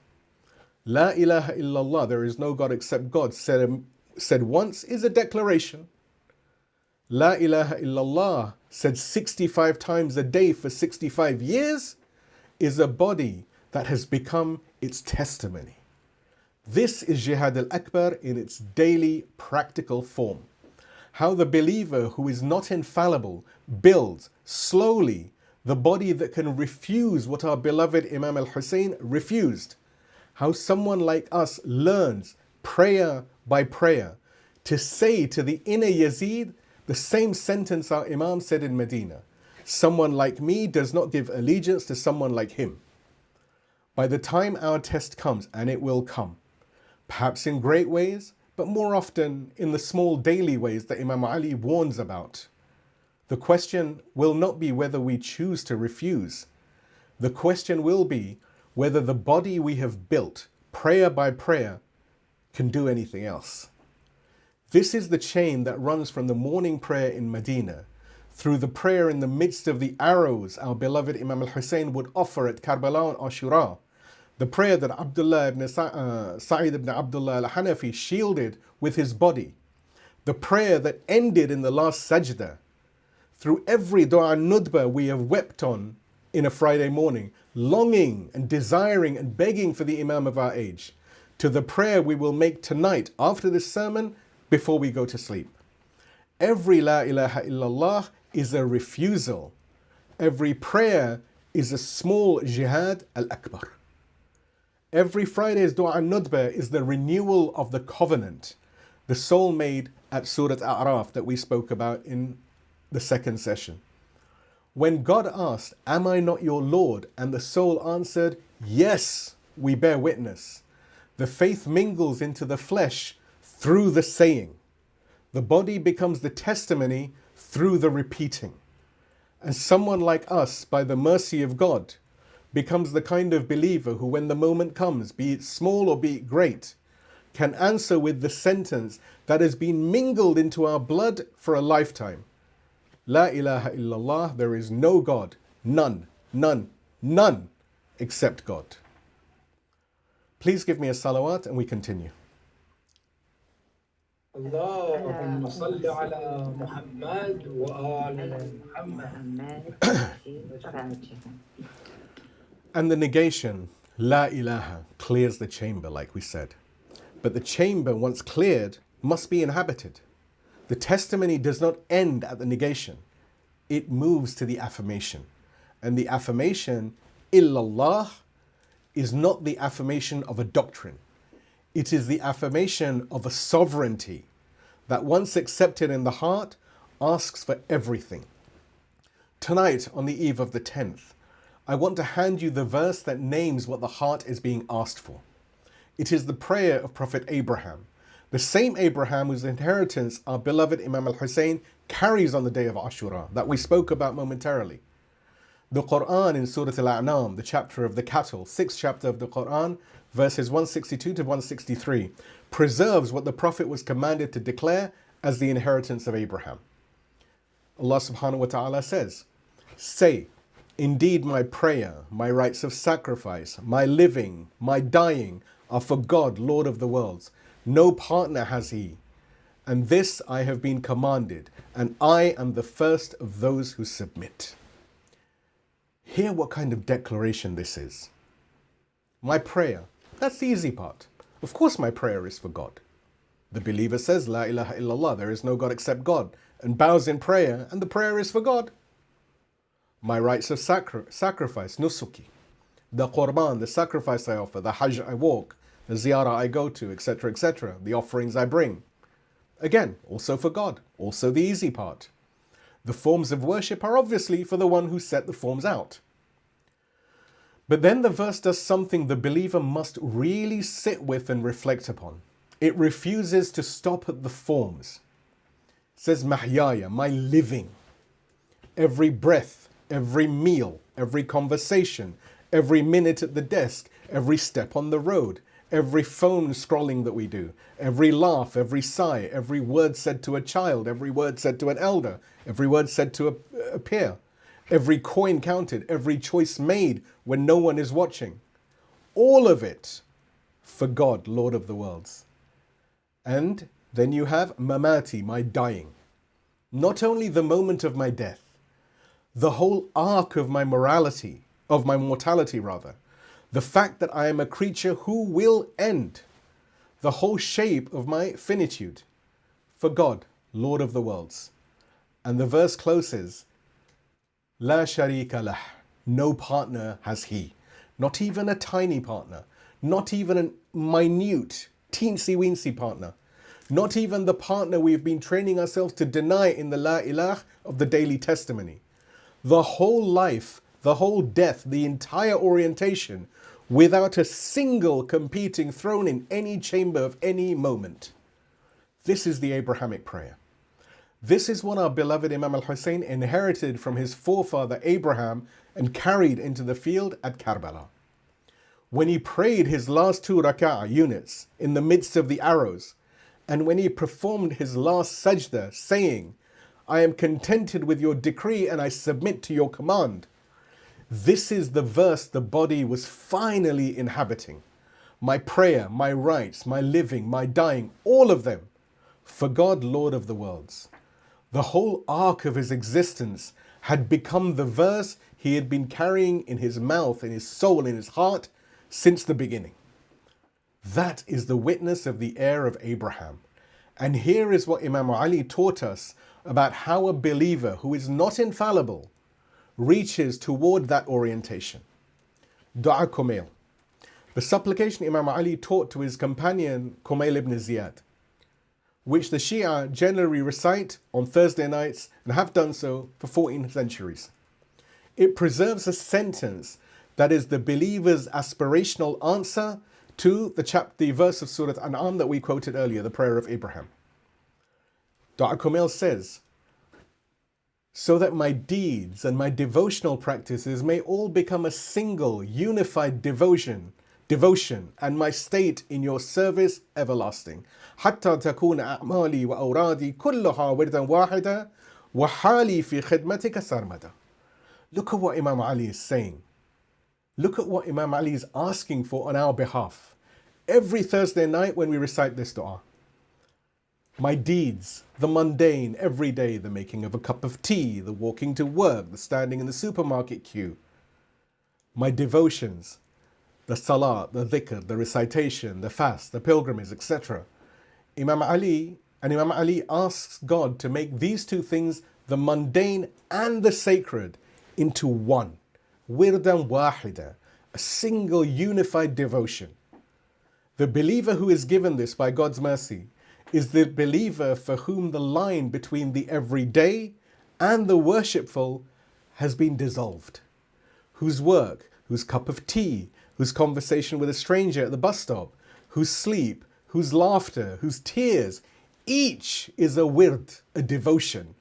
La ilaha illallah, there is no God except God, said once is a declaration. La ilaha illallah, said 65 times a day for 65 years, is a body that has become its testimony. This is Jihad al-Akbar in its daily practical form. How the believer who is not infallible builds slowly the body that can refuse what our beloved Imam Husayn refused. How someone like us learns prayer by prayer to say to the inner Yazid the same sentence our Imam said in Medina. Someone like me does not give allegiance to someone like him. By the time our test comes, and it will come, perhaps in great ways, but more often in the small daily ways that Imam Ali warns about, the question will not be whether we choose to refuse. The question will be whether the body we have built, prayer by prayer, can do anything else. This is the chain that runs from the morning prayer in Medina through the prayer in the midst of the arrows our beloved Imam Husayn would offer at Karbala and Ashura, the prayer that Abdullah ibn Sa'id ibn Abdullah al-Hanafi shielded with his body, the prayer that ended in the last sajda, through every dua nudba we have wept on in a Friday morning, longing and desiring and begging for the Imam of our age, to the prayer we will make tonight after this sermon before we go to sleep. Every La ilaha illallah is a refusal. Every prayer is a small Jihad al-Akbar. Every Friday's Dua al-Nudba is the renewal of the covenant, the soul made at Surat A'raf that we spoke about in the second session. When God asked, "Am I not your Lord?" and the soul answered, "Yes, we bear witness," the faith mingles into the flesh through the saying. The body becomes the testimony through the repeating. And someone like us, by the mercy of God, becomes the kind of believer who, when the moment comes, be it small or be it great, can answer with the sentence that has been mingled into our blood for a lifetime. La ilaha illallah, there is no God, none, none, none, except God. Please give me a salawat and we continue. اللهم صل على محمد وآل محمد. And the negation, La ilaha, clears the chamber, like we said. But the chamber, once cleared, must be inhabited. The testimony does not end at the negation. It moves to the affirmation. And the affirmation, illallah, is not the affirmation of a doctrine. It is the affirmation of a sovereignty that, once accepted in the heart, asks for everything. Tonight, on the eve of the 10th, I want to hand you the verse that names what the heart is being asked for. It is the prayer of Prophet Abraham, the same Abraham whose inheritance our beloved Imam al-Husayn carries on the day of Ashura, that we spoke about momentarily. The Quran in Surah Al-A'nam, the chapter of the cattle, 6th chapter of the Quran, verses 162 to 163, preserves what the Prophet was commanded to declare as the inheritance of Abraham. Allah subhanahu wa ta'ala says, "Say, indeed my prayer, my rites of sacrifice, my living, my dying are for God, Lord of the worlds. No partner has he. And this I have been commanded, and I am the first of those who submit." Hear what kind of declaration this is. My prayer, that's the easy part. Of course my prayer is for God. The believer says, La ilaha illallah, there is no God except God, and bows in prayer, and the prayer is for God. My rites of sacrifice, nusuki, the qurban, the sacrifice I offer, the hajj I walk, the ziyarah I go to, etc., the offerings I bring. Again, also for God, also the easy part. The forms of worship are obviously for the one who set the forms out. But then the verse does something the believer must really sit with and reflect upon. It refuses to stop at the forms. It says, Mahyaya, my living. Every breath, every meal, every conversation, every minute at the desk, every step on the road, every phone scrolling that we do, every laugh, every sigh, every word said to a child, every word said to an elder, every word said to a peer, every coin counted, every choice made when no one is watching. All of it for God, Lord of the worlds. And then you have mamati, my dying. Not only the moment of my death, the whole arc of my mortality, the fact that I am a creature who will end, the whole shape of my finitude, for God, Lord of the worlds. And the verse closes, La sharika lah, no partner has he, not even a tiny partner, not even a minute, teensy-weensy partner, not even the partner we've been training ourselves to deny in the La ilah of the daily testimony. The whole life, the whole death, the entire orientation, without a single competing throne in any chamber of any moment. This is the Abrahamic prayer. This is what our beloved Imam Husayn inherited from his forefather Abraham and carried into the field at Karbala. When he prayed his last 2 rak'ah units in the midst of the arrows, and when he performed his last sajda, saying, I am contented with your decree and I submit to your command. This is the verse the body was finally inhabiting. My prayer, my rights, my living, my dying, all of them, for God, Lord of the worlds. The whole arc of his existence had become the verse he had been carrying in his mouth, in his soul, in his heart, since the beginning. That is the witness of the heir of Abraham. And here is what Imam Ali taught us about how a believer who is not infallible reaches toward that orientation. Dua Kumail. The supplication Imam Ali taught to his companion Kumail ibn Ziyad, which the Shia generally recite on Thursday nights and have done so for 14 centuries. It preserves a sentence that is the believer's aspirational answer to the verse of Surah An'am that we quoted earlier, the prayer of Abraham. Dua Kumail says, so that my deeds and my devotional practices may all become a single, unified devotion, and my state in your service everlasting. حتى تكون أعمالي وأورادي كلها وردا واحدا وحالي في خدمتك سرمدا. Look at what Imam Ali is saying. Look at what Imam Ali is asking for on our behalf. Every Thursday night when we recite this dua. My deeds, the mundane, every day, the making of a cup of tea, the walking to work, the standing in the supermarket queue. My devotions, the salat, the dhikr, the recitation, the fast, the pilgrimage, etc. Imam Ali asks God to make these two things, the mundane and the sacred, into one. Wirdan wahida, a single unified devotion. The believer who is given this by God's mercy is the believer for whom the line between the everyday and the worshipful has been dissolved, whose work, whose cup of tea, whose conversation with a stranger at the bus stop, whose sleep, whose laughter, whose tears, each is a wird, a devotion.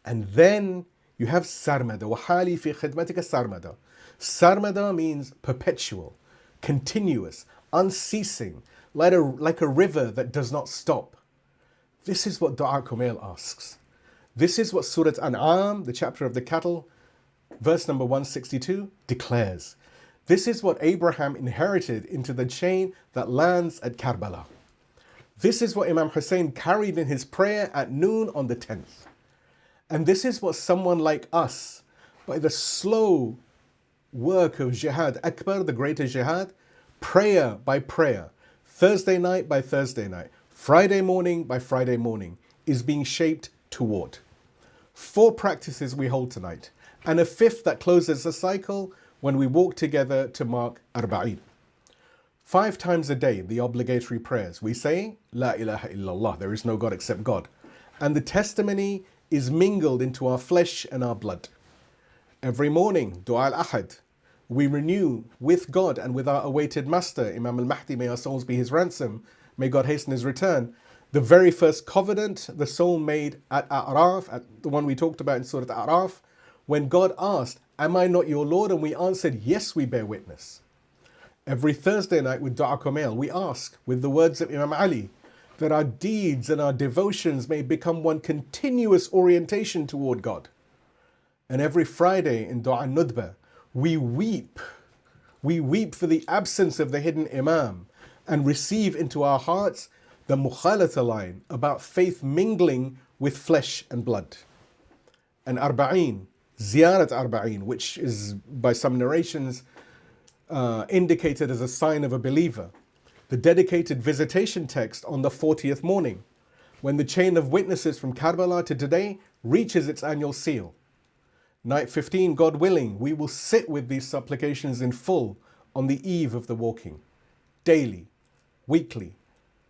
And then you have sarmada, wahali fi khidmatika sarmada. Sarmada means perpetual, continuous, unceasing, like a river that does not stop. This is what Dua Kumail asks. This is what Surah An'am, the chapter of the cattle, verse number 162, declares. This is what Abraham inherited into the chain that lands at Karbala. This is what Imam Husayn carried in his prayer at noon on the 10th. And this is what someone like us, by the slow work of Jihad Akbar, the greater Jihad, prayer by prayer, Thursday night by Thursday night, Friday morning by Friday morning, is being shaped toward. 4 practices we hold tonight, and a 5th that closes the cycle when we walk together to mark Arba'een. 5 times a day, the obligatory prayers. We say, La ilaha illallah, there is no God except God. And the testimony is mingled into our flesh and our blood. Every morning, Dua al-Ahad, we renew with God and with our awaited master, Imam al-Mahdi, may our souls be his ransom, may God hasten his return, the very first covenant the soul made at A'raf, at the one we talked about in Surah A'raf, when God asked, am I not your Lord? And we answered, yes, we bear witness. Every Thursday night with Du'a Kumail, we ask, with the words of Imam Ali, that our deeds and our devotions may become one continuous orientation toward God. And every Friday in Du'a Nudba, we weep. We weep for the absence of the hidden Imam and receive into our hearts the mukhalata line about faith mingling with flesh and blood. And Arba'een, Ziyarat Arba'een, which is by some narrations indicated as a sign of a believer. The dedicated visitation text on the 40th morning, when the chain of witnesses from Karbala to today reaches its annual seal. Night 15, God willing, we will sit with these supplications in full on the eve of the walking, daily, weekly,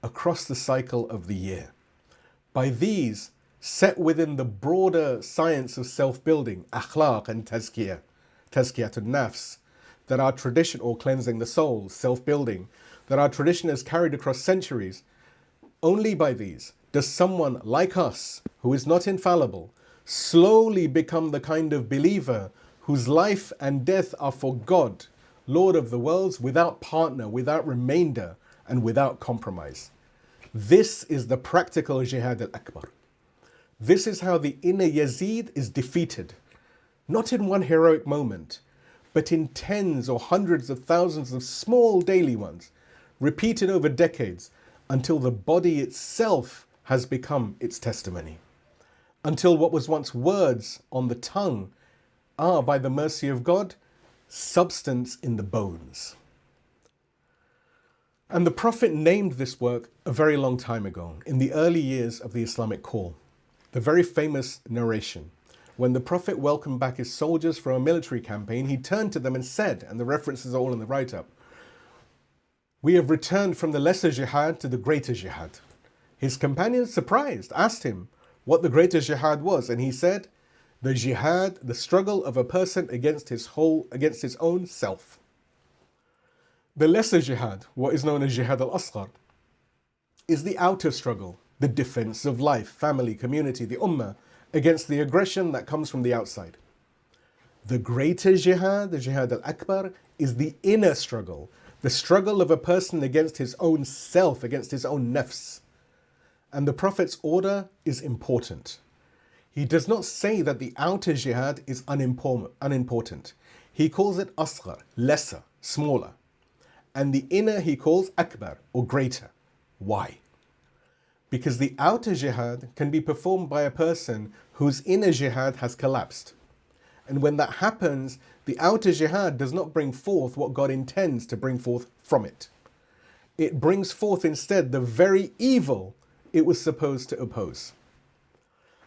across the cycle of the year. By these, set within the broader science of self-building, akhlaq and tazkiyah, tazkiyatun nafs, that our tradition, or cleansing the soul, self-building, that our tradition has carried across centuries, only by these does someone like us, who is not infallible, slowly become the kind of believer whose life and death are for God, Lord of the worlds, without partner, without remainder, and without compromise. This is the practical Jihad al-Akbar. This is how the inner Yazid is defeated, not in one heroic moment, but in tens or hundreds of thousands of small daily ones, repeated over decades, until the body itself has become its testimony. Until what was once words on the tongue are, by the mercy of God, substance in the bones. And the Prophet named this work a very long time ago, in the early years of the Islamic call. The very famous narration. When the Prophet welcomed back his soldiers from a military campaign, he turned to them and said, and the references are all in the write-up, we have returned from the lesser jihad to the greater jihad. His companions, surprised, asked him what the greater jihad was, and he said, the jihad, the struggle of a person against his own self. The lesser jihad, what is known as jihad al-asghar, is the outer struggle, the defense of life, family, community, the ummah, against the aggression that comes from the outside. The greater jihad, the jihad al-akbar, is the inner struggle, the struggle of a person against his own self, against his own nafs. And the Prophet's order is important. He does not say that the outer jihad is unimportant. He calls it asghar, lesser, smaller. And the inner he calls akbar, or greater. Why? Because the outer jihad can be performed by a person whose inner jihad has collapsed. And when that happens, the outer jihad does not bring forth what God intends to bring forth from it. It brings forth instead the very evil it was supposed to oppose.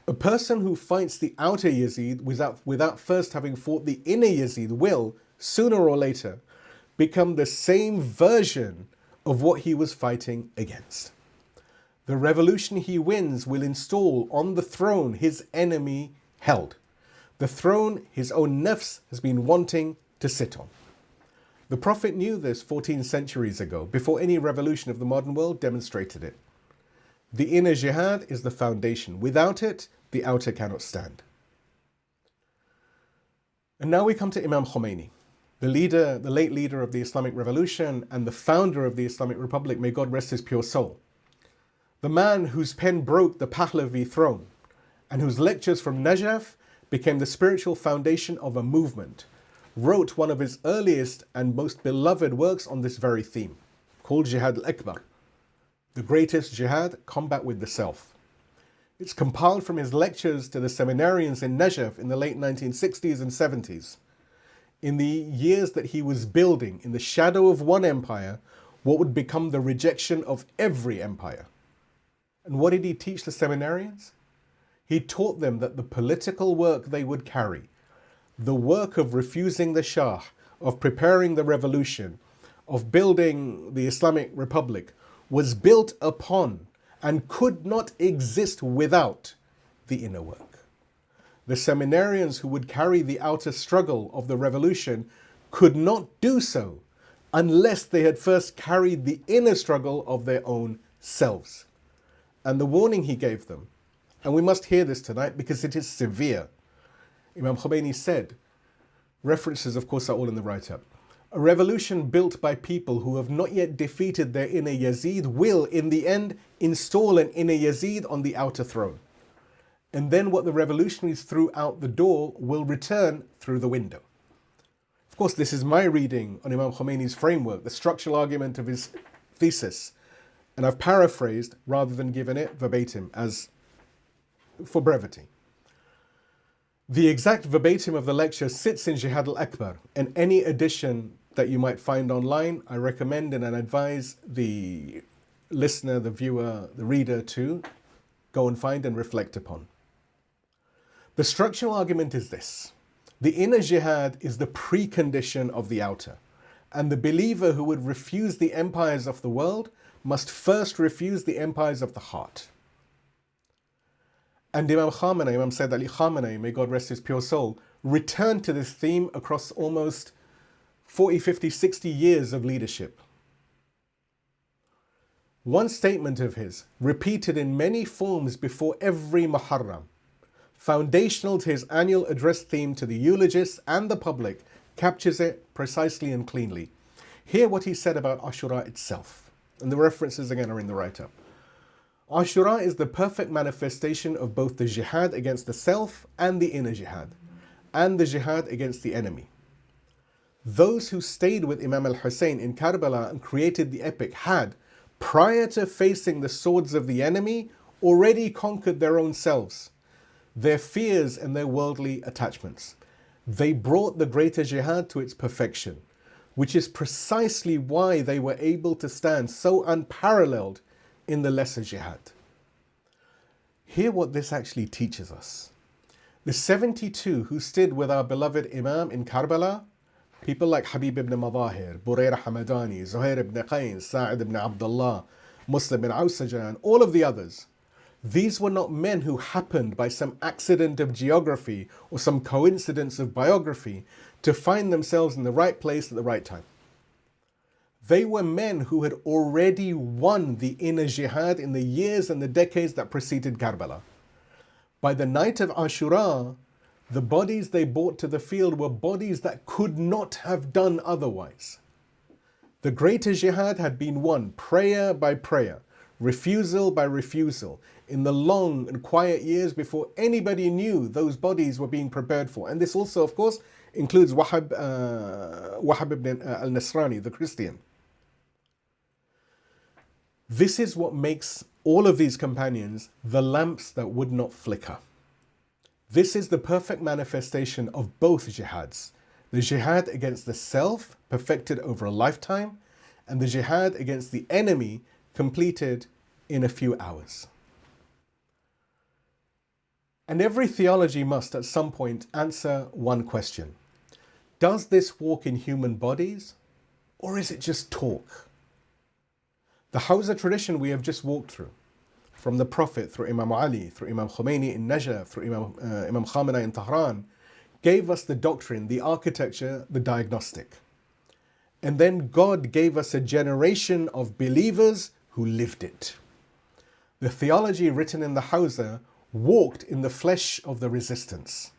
A person who fights the outer Yazid without first having fought the inner Yazid will, sooner or later, become the same version of what he was fighting against. The revolution he wins will install on the throne his enemy held, the throne his own nafs has been wanting to sit on. The Prophet knew this 14 centuries ago, before any revolution of the modern world demonstrated it. The inner jihad is the foundation. Without it, the outer cannot stand. And now we come to Imam Khomeini, the late leader of the Islamic Revolution and the founder of the Islamic Republic, may God rest his pure soul. The man whose pen broke the Pahlavi throne and whose lectures from Najaf became the spiritual foundation of a movement, wrote one of his earliest and most beloved works on this very theme, called Jihad al-Akbar, the greatest jihad, combat with the self. It's compiled from his lectures to the seminarians in Najaf in the late 1960s and 70s. In the years that he was building, in the shadow of one empire, what would become the rejection of every empire. And what did he teach the seminarians? He taught them that the political work they would carry, the work of refusing the Shah, of preparing the revolution, of building the Islamic Republic, was built upon and could not exist without the inner work. The seminarians who would carry the outer struggle of the revolution could not do so unless they had first carried the inner struggle of their own selves. And the warning he gave them, and we must hear this tonight because it is severe. Imam Khomeini said, references of course are all in the write-up, a revolution built by people who have not yet defeated their inner Yazid will in the end install an inner Yazid on the outer throne. And then what the revolutionaries threw out the door will return through the window. Of course, this is my reading on Imam Khomeini's framework, the structural argument of his thesis. And I've paraphrased rather than given it verbatim as for brevity. The exact verbatim of the lecture sits in Jihad al-Akbar, and any edition that you might find online, I recommend and advise the listener, the viewer, the reader to go and find and reflect upon. The structural argument is this. The inner jihad is the precondition of the outer, and the believer who would refuse the empires of the world must first refuse the empires of the heart. And Imam Sayyid Ali Khamenei, may God rest his pure soul, returned to this theme across almost 40, 50, 60 years of leadership. One statement of his, repeated in many forms before every Muharram, foundational to his annual address theme to the eulogists and the public, captures it precisely and cleanly. Hear what he said about Ashura itself. And the references again are in the write-up. Ashura is the perfect manifestation of both the jihad against the self and the inner jihad, and the jihad against the enemy. Those who stayed with Imam al-Husayn in Karbala and created the epic had, prior to facing the swords of the enemy, already conquered their own selves, their fears and their worldly attachments. They brought the greater jihad to its perfection, which is precisely why they were able to stand so unparalleled in the lesser jihad. Hear what this actually teaches us. The 72 who stood with our beloved Imam in Karbala, people like Habib ibn Madahir, Burayr Hamadani, Zuhair ibn Qayn, Sa'id ibn Abdullah, Muslim ibn Awsajan, all of the others, these were not men who happened by some accident of geography or some coincidence of biography to find themselves in the right place at the right time. They were men who had already won the inner jihad in the years and the decades that preceded Karbala. By the night of Ashura, the bodies they brought to the field were bodies that could not have done otherwise. The greater jihad had been won prayer by prayer, refusal by refusal, in the long and quiet years before anybody knew those bodies were being prepared for. And this also, of course, includes Wahab ibn al-Nasrani, the Christian. This is what makes all of these companions the lamps that would not flicker. This is the perfect manifestation of both jihads. The jihad against the self, perfected over a lifetime, and the jihad against the enemy, completed in a few hours. And every theology must at some point answer one question. Does this walk in human bodies, or is it just talk? The Hawza tradition we have just walked through, from the Prophet, through Imam Ali, through Imam Khomeini in Najaf, through Imam Khamenei in Tehran, gave us the doctrine, the architecture, the diagnostic. And then God gave us a generation of believers who lived it. The theology written in the Hawza walked in the flesh of the resistance.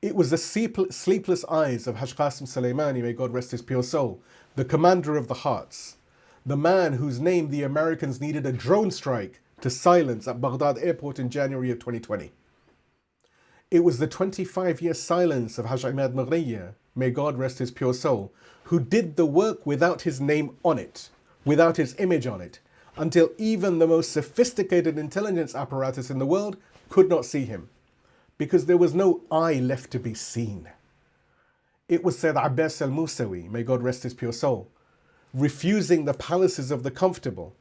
It was the sleepless eyes of Haj Qasim Soleimani, may God rest his pure soul, the commander of the hearts, the man whose name the Americans needed a drone strike to silence at Baghdad airport in January of 2020. It was the 25-year silence of Haj Imad Maghriya, may God rest his pure soul, who did the work without his name on it, without his image on it, until even the most sophisticated intelligence apparatus in the world could not see him, because there was no eye left to be seen. It was Sayyid Abbas al-Musawi, may God rest his pure soul, refusing the palaces of the comfortable,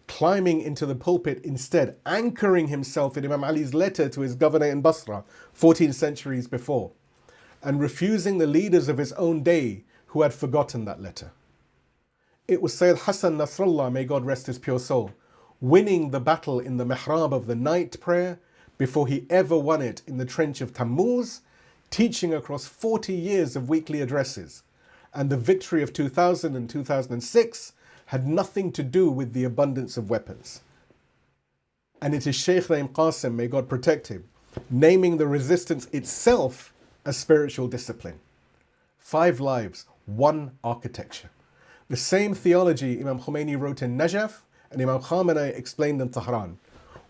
climbing into the pulpit instead, anchoring himself in Imam Ali's letter to his governor in Basra 14 centuries before, and refusing the leaders of his own day who had forgotten that letter. It was Sayyid Hassan Nasrallah, may God rest his pure soul, winning the battle in the mihrab of the night prayer before he ever won it in the trench of Tammuz, teaching across 40 years of weekly addresses. And the victory of 2000 and 2006 had nothing to do with the abundance of weapons. And it is Shaykh Naim Qasim, may God protect him, naming the resistance itself as spiritual discipline. 5 lives, 1 architecture. The same theology Imam Khomeini wrote in Najaf and Imam Khamenei explained in Tehran.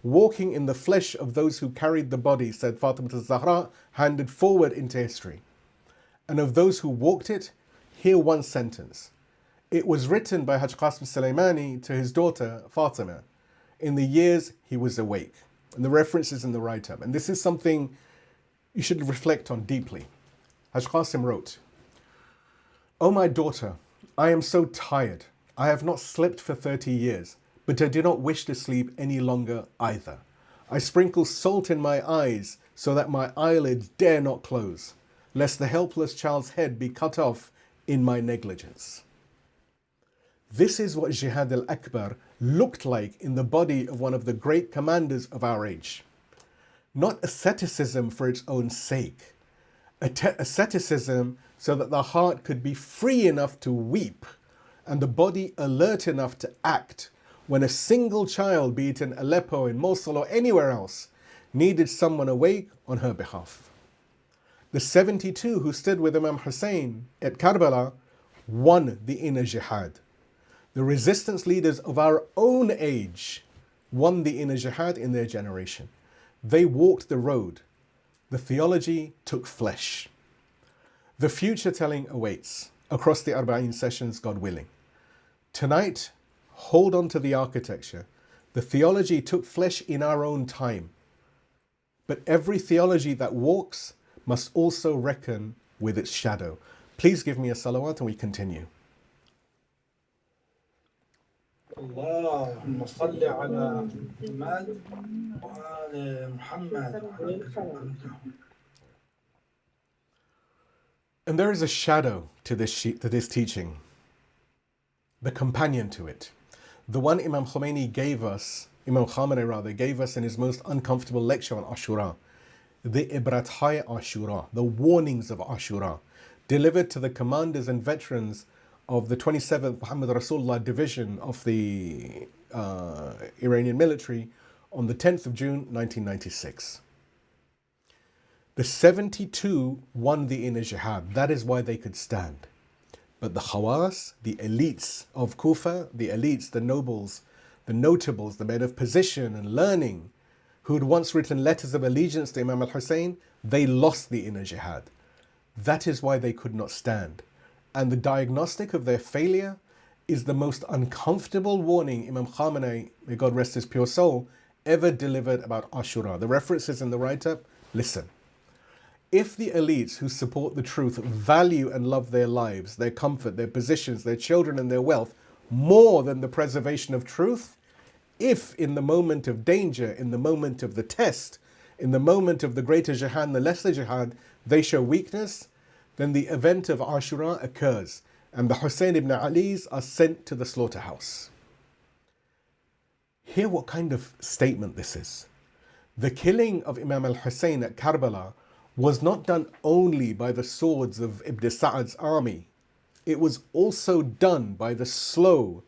Walking in the flesh of those who carried the body, said Fatima al-Zahra, handed forward into history. And of those who walked it, hear one sentence. It was written by Haj Qasim Soleimani to his daughter Fatima in the years he was awake. And the reference is in the write-up. And this is something you should reflect on deeply. Haj Qasim wrote, "O my daughter, I am so tired. I have not slept for 30 years, but I do not wish to sleep any longer either. I sprinkle salt in my eyes so that my eyelids dare not close, lest the helpless child's head be cut off in my negligence." This is what Jihad al-Akbar looked like in the body of one of the great commanders of our age. Not asceticism for its own sake, asceticism so that the heart could be free enough to weep and the body alert enough to act when a single child, be it in Aleppo, in Mosul or anywhere else, needed someone awake on her behalf. The 72 who stood with Imam Husayn at Karbala won the inner jihad. The resistance leaders of our own age won the inner jihad in their generation. They walked the road. The theology took flesh. The future telling awaits across the Arba'in sessions, God willing. Tonight, hold on to the architecture. The theology took flesh in our own time. But every theology that walks must also reckon with its shadow. Please give me a salawat and we continue. اللهم صل على محمد وآل محمد. And there is a shadow to this teaching, the companion to it, the one Imam Khomeini gave us, Imam Khamenei rather, gave us in his most uncomfortable lecture on Ashura, the Ibrat-hai Ashura, the warnings of Ashura, delivered to the commanders and veterans of the 27th Muhammad Rasulullah division of the Iranian military on the 10th of June 1996. The 72 won the inner jihad. That is why they could stand. But the Khawas, the elites of Kufa, the elites, the nobles, the notables, the men of position and learning, who had once written letters of allegiance to Imam al-Husayn, they lost the inner jihad. That is why they could not stand. And the diagnostic of their failure is the most uncomfortable warning Imam Khamenei, may God rest his pure soul, ever delivered about Ashura. The references in the write-up, listen. If the elites who support the truth value and love their lives, their comfort, their positions, their children and their wealth more than the preservation of truth, if in the moment of danger, in the moment of the test, in the moment of the greater jihad, the lesser jihad, they show weakness, then the event of Ashura occurs and the Hussein ibn Ali's are sent to the slaughterhouse. Hear what kind of statement this is. The killing of Imam al-Hussein at Karbala was not done only by the swords of Ibn Sa'ad's army. It was also done by the slow,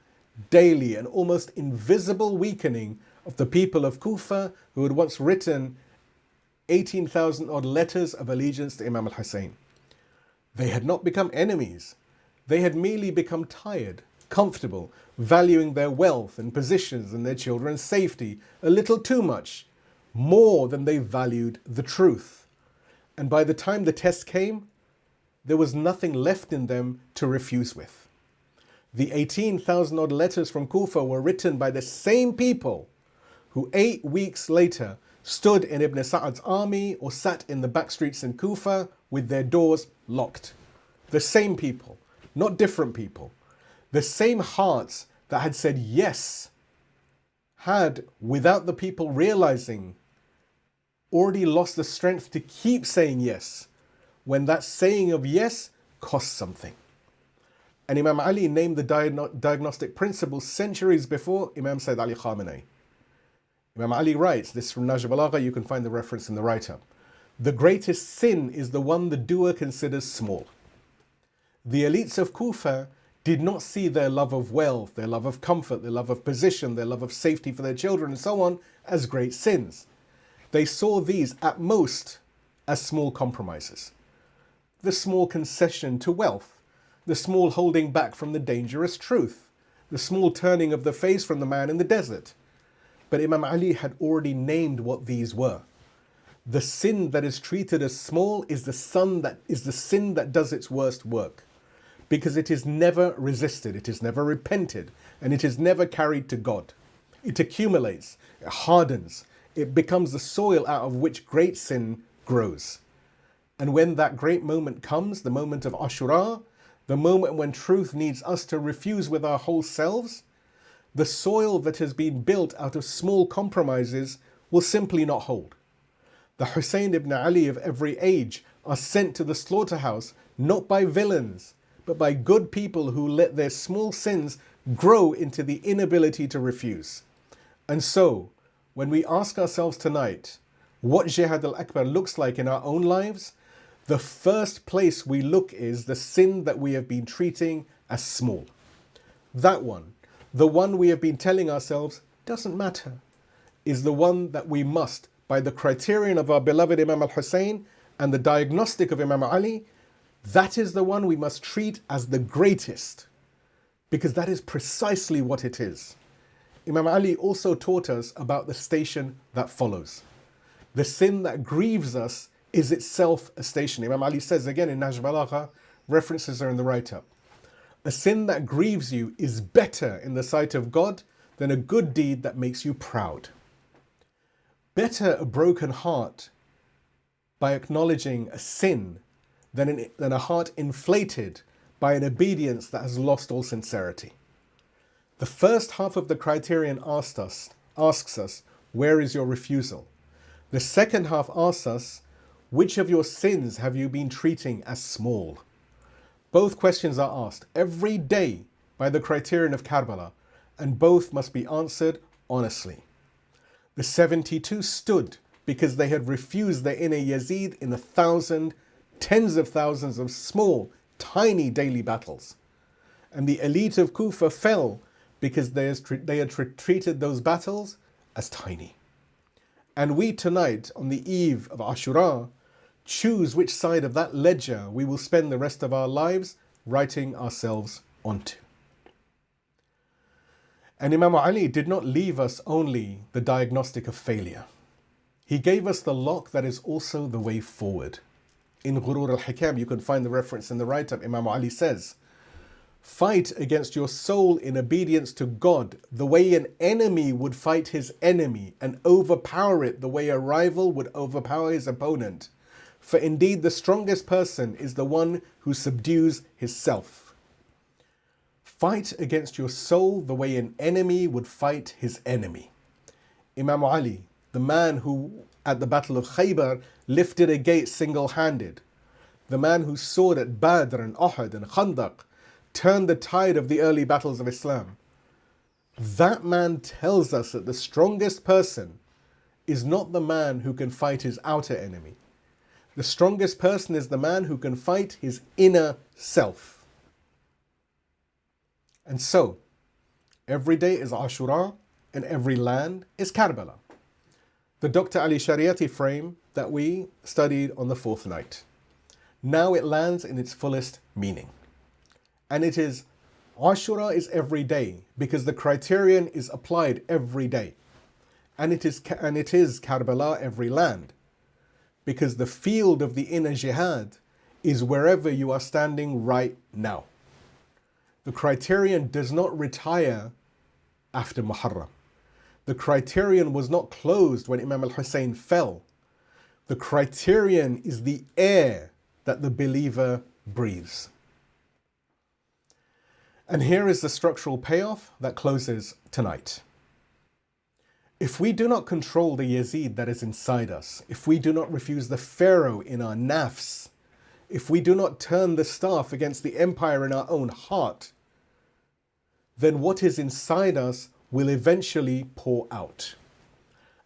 daily and almost invisible weakening of the people of Kufa who had once written 18,000 odd letters of allegiance to Imam al-Hussein. They had not become enemies. They had merely become tired, comfortable, valuing their wealth and positions and their children's safety a little too much, more than they valued the truth. And by the time the test came, there was nothing left in them to refuse with. The 18,000 odd letters from Kufa were written by the same people who 8 weeks later stood in Ibn Sa'ad's army or sat in the back streets in Kufa with their doors locked. The same people, not different people. The same hearts that had said yes had, without the people realizing, already lost the strength to keep saying yes when that saying of yes cost something. And Imam Ali named the diagnostic principle centuries before Imam Sayyid Ali Khamenei. Imam Ali writes, this from Nahj al-Balagha, you can find the reference in the write-up. The greatest sin is the one the doer considers small. The elites of Kufa did not see their love of wealth, their love of comfort, their love of position, their love of safety for their children and so on as great sins. They saw these at most as small compromises. The small concession to wealth, the small holding back from the dangerous truth, the small turning of the face from the man in the desert. But Imam Ali had already named what these were. The sin that is treated as small is the sin that does its worst work, because it is never resisted, it is never repented, and it is never carried to God. It accumulates, it hardens, it becomes the soil out of which great sin grows. And when that great moment comes, the moment of Ashura, the moment when truth needs us to refuse with our whole selves, the soil that has been built out of small compromises will simply not hold. The Husayn ibn Ali of every age are sent to the slaughterhouse not by villains, but by good people who let their small sins grow into the inability to refuse. And so, when we ask ourselves tonight what Jihad al-Akbar looks like in our own lives, the first place we look is the sin that we have been treating as small. That one, the one we have been telling ourselves doesn't matter, is the one that we must, by the criterion of our beloved Imam al-Husayn and the diagnostic of Imam Ali, that is the one we must treat as the greatest, because that is precisely what it is. Imam Ali also taught us about the station that follows. The sin that grieves us is itself a station. Imam Ali says again in Nahj Balagha, references are in the write-up, a sin that grieves you is better in the sight of God than a good deed that makes you proud. Better a broken heart by acknowledging a sin than a heart inflated by an obedience that has lost all sincerity. The first half of the criterion asks us, where is your refusal? The second half asks us, which of your sins have you been treating as small? Both questions are asked every day by the criterion of Karbala, and both must be answered honestly. The 72 stood because they had refused their inner Yazid in 1,000, tens of thousands of small, tiny daily battles. And the elite of Kufa fell because they had treated those battles as tiny. And we tonight, on the eve of Ashura, choose which side of that ledger we will spend the rest of our lives writing ourselves onto. And Imam Ali did not leave us only the diagnostic of failure. He gave us the lock that is also the way forward. In Ghurur al-Hikam, you can find the reference in the write-up. Imam Ali says, fight against your soul in obedience to God the way an enemy would fight his enemy, and overpower it the way a rival would overpower his opponent. For indeed the strongest person is the one who subdues his self. Fight against your soul the way an enemy would fight his enemy. Imam Ali, the man who at the Battle of Khaybar lifted a gate single-handed, the man whose sword at Badr and Uhud and Khandaq turned the tide of the early battles of Islam. That man tells us that the strongest person is not the man who can fight his outer enemy. The strongest person is the man who can fight his inner self. And so, every day is Ashura and every land is Karbala. The Dr. Ali Shariati frame that we studied on the fourth night. Now it lands in its fullest meaning. And it is, Ashura is every day because the criterion is applied every day. And it is Karbala every land because the field of the inner jihad is wherever you are standing right now. The criterion does not retire after Muharram. The criterion was not closed when Imam al-Husayn fell. The criterion is the air that the believer breathes. And here is the structural payoff that closes tonight. If we do not control the Yazid that is inside us, if we do not refuse the Pharaoh in our nafs, if we do not turn the staff against the empire in our own heart, then what is inside us will eventually pour out.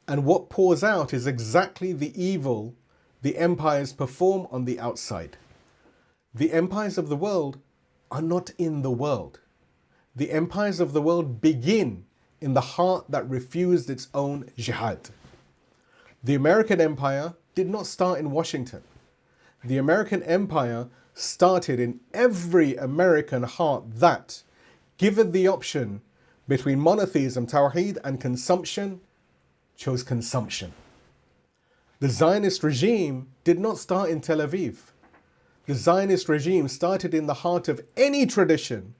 And what pours out is exactly the evil the empires perform on the outside. The empires of the world are not in the world. The empires of the world begin in the heart that refused its own jihad. The American Empire did not start in Washington. The American Empire started in every American heart that, given the option between monotheism, tawheed, and consumption, chose consumption. The Zionist regime did not start in Tel Aviv. The Zionist regime started in the heart of any tradition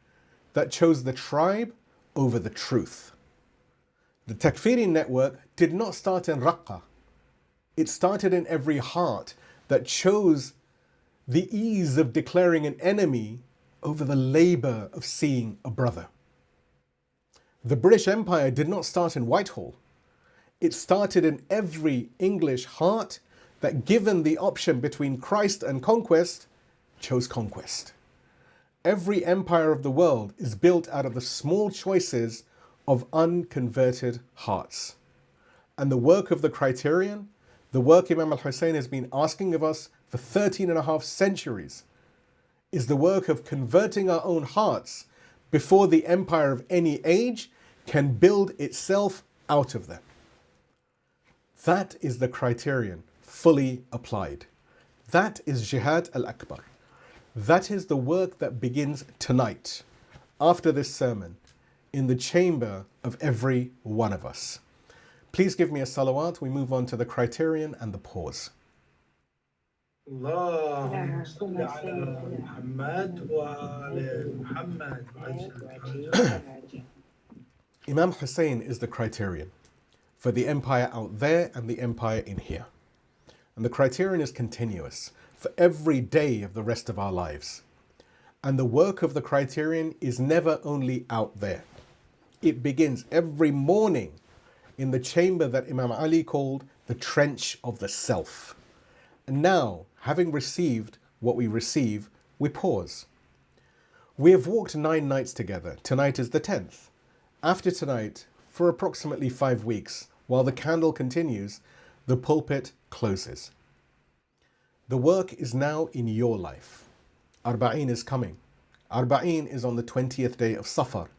that chose the tribe over the truth. The Takfiri network did not start in Raqqa. It started in every heart that chose the ease of declaring an enemy over the labor of seeing a brother. The British Empire did not start in Whitehall. It started in every English heart that, given the option between Christ and conquest, chose conquest. Every empire of the world is built out of the small choices of unconverted hearts. And the work of the Criterion, the work Imam Husayn has been asking of us for 13.5 centuries, is the work of converting our own hearts before the empire of any age can build itself out of them. That is the Criterion fully applied. That is Jihad al-Akbar. That is the work that begins tonight, after this sermon, in the chamber of every one of us. Please give me a salawat. We move on to the Criterion and the pause. اللهم صل على محمد وآل محمد. Imam Husayn is the Criterion for the empire out there and the empire in here. And the Criterion is continuous for every day of the rest of our lives. And the work of the Criterion is never only out there. It begins every morning in the chamber that Imam Ali called the trench of the self. And now, having received what we receive, we pause. We have walked 9 nights together. Tonight is the 10th. After tonight, for approximately 5 weeks, while the candle continues, the pulpit closes. The work is now in your life. Arba'een is coming. Arba'een is on the 20th day of Safar,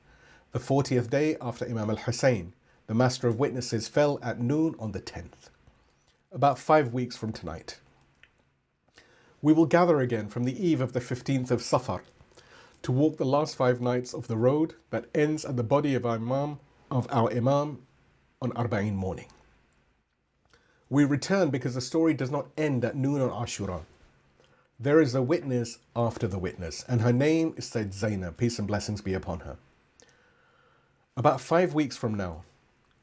the 40th day after Imam al-Husayn. The Master of Witnesses fell at noon on the 10th, about 5 weeks from tonight. We will gather again from the eve of the 15th of Safar to walk the last 5 nights of the road that ends at the body of our Imam on Arba'een morning. We return because the story does not end at noon on Ashura. There is a witness after the witness, and her name is Sayyid Zainab, peace and blessings be upon her. About 5 weeks from now,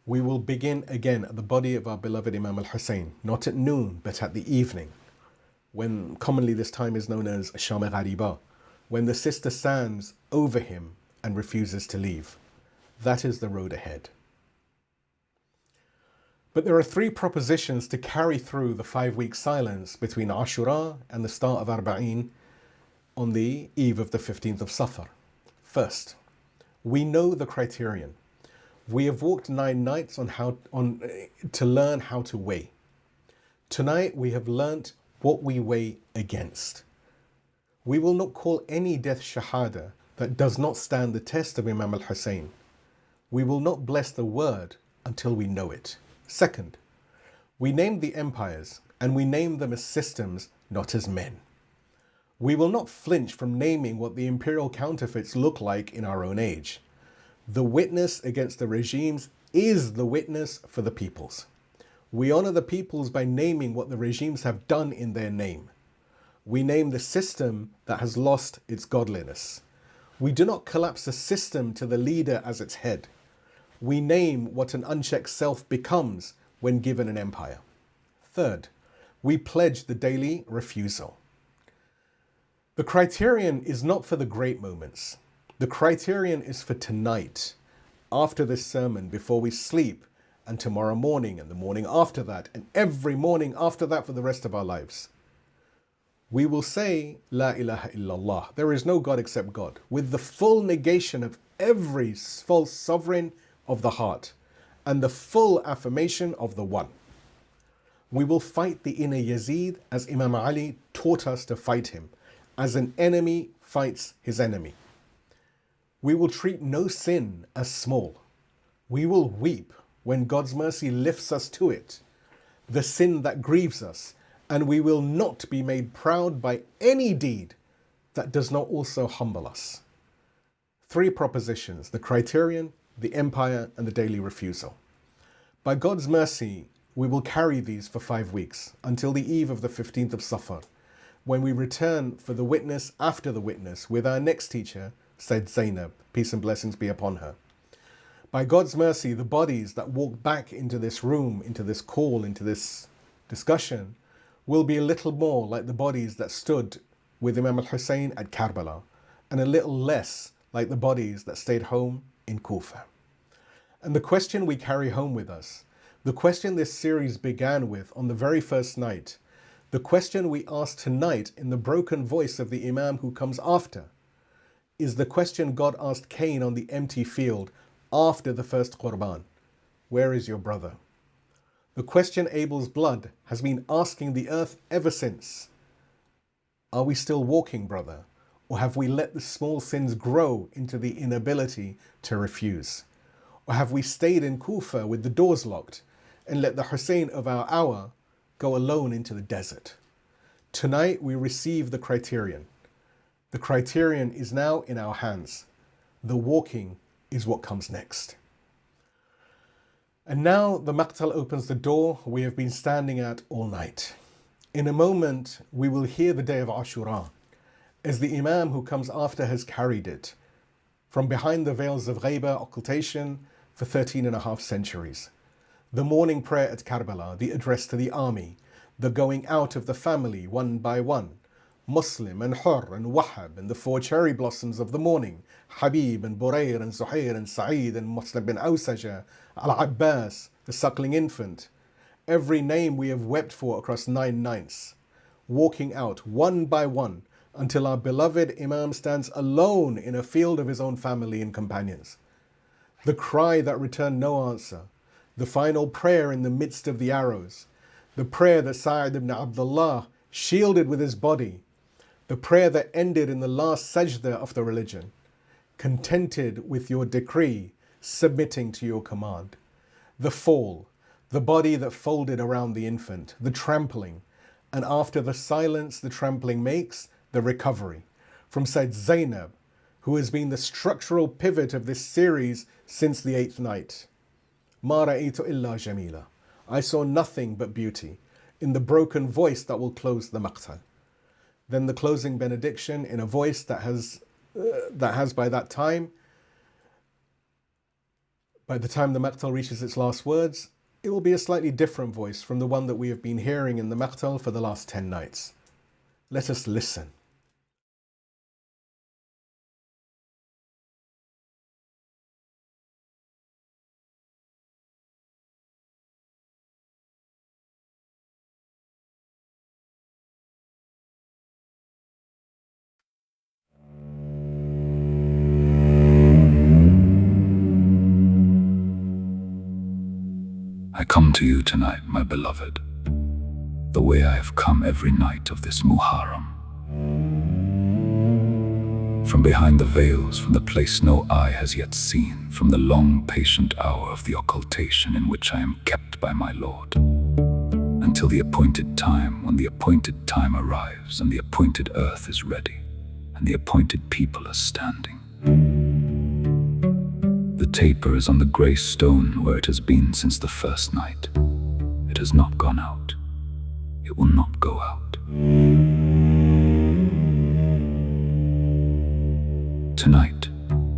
we will begin again at the body of our beloved Imam al-Husayn, not at noon, but at the evening, when commonly this time is known as Sham Ghariba, when the sister stands over him and refuses to leave. That is the road ahead. But there are 3 propositions to carry through the 5-week silence between Ashura and the start of Arba'een on the eve of the 15th of Safar. First, we know the Criterion. We have walked 9 nights to learn how to weigh. Tonight we have learnt what we weigh against. We will not call any death Shahada that does not stand the test of Imam al-Husayn. We will not bless the word until we know it. Second, we name the empires and we name them as systems, not as men. We will not flinch from naming what the imperial counterfeits look like in our own age. The witness against the regimes is the witness for the peoples. We honor the peoples by naming what the regimes have done in their name. We name the system that has lost its godliness. We do not collapse a system to the leader as its head. We name what an unchecked self becomes when given an empire. Third, we pledge the daily refusal. The Criterion is not for the great moments. The Criterion is for tonight, after this sermon, before we sleep, and tomorrow morning, and the morning after that, and every morning after that for the rest of our lives. We will say, La ilaha illallah, there is no God except God, with the full negation of every false sovereign of the heart, and the full affirmation of the one. We will fight the inner Yazid as Imam Ali taught us to fight him, as an enemy fights his enemy. We will treat no sin as small. We will weep when God's mercy lifts us to it, the sin that grieves us, and we will not be made proud by any deed that does not also humble us. 3 propositions: the criterion, the empire, and the daily refusal. By God's mercy, we will carry these for 5 weeks until the eve of the 15th of Safar, when we return for the witness after the witness with our next teacher, Sayyid Zainab, peace and blessings be upon her. By God's mercy, the bodies that walk back into this room, into this call, into this discussion, will be a little more like the bodies that stood with Imam Husayn at Karbala, and a little less like the bodies that stayed home in Kufa. And the question we carry home with us, the question this series began with on the very first night, the question we ask tonight in the broken voice of the Imam who comes after, is the question God asked Cain on the empty field after the first Qurban: where is your brother? The question Abel's blood has been asking the earth ever since: are we still walking, brother? Or have we let the small sins grow into the inability to refuse? Or have we stayed in Kufa with the doors locked and let the Hussein of our hour go alone into the desert? Tonight we receive the criterion. The criterion is now in our hands. The walking is what comes next. And now the Maqtal opens the door we have been standing at all night. In a moment, we will hear the day of Ashura, as the Imam who comes after has carried it, from behind the veils of ghaiba, occultation, for 13.5 centuries. The morning prayer at Karbala, the address to the army, the going out of the family one by one, Muslim and Hur and Wahab and the 4 cherry blossoms of the morning, Habib and Burayr and Zuhair and Sa'id and Muslim bin Awsaja, Al-Abbas, the suckling infant, every name we have wept for across 9 nights, walking out one by one until our beloved Imam stands alone in a field of his own family and companions. The cry that returned no answer, the final prayer in the midst of the arrows, the prayer that Sa'id ibn Abdullah shielded with his body, the prayer that ended in the last sajda of the religion, contented with your decree, submitting to your command. The fall, the body that folded around the infant, the trampling, and after the silence the trampling makes, the recovery. From Sayyid Zainab, who has been the structural pivot of this series since the 8th night. Ma ra'aytu illa jamila. I saw nothing but beauty, in the broken voice that will close the Maqtal. Then the closing benediction in a voice that has by the time the Maqtal reaches its last words, it will be a slightly different voice from the one that we have been hearing in the Maqtal for the last 10 nights. Let us listen. I come to you tonight, my beloved, the way I have come every night of this Muharram. From behind the veils, from the place no eye has yet seen, from the long patient hour of the occultation in which I am kept by my Lord, until the appointed time, when the appointed time arrives and the appointed earth is ready and the appointed people are standing. The taper is on the grey stone where it has been since the first night. It has not gone out. It will not go out. Tonight,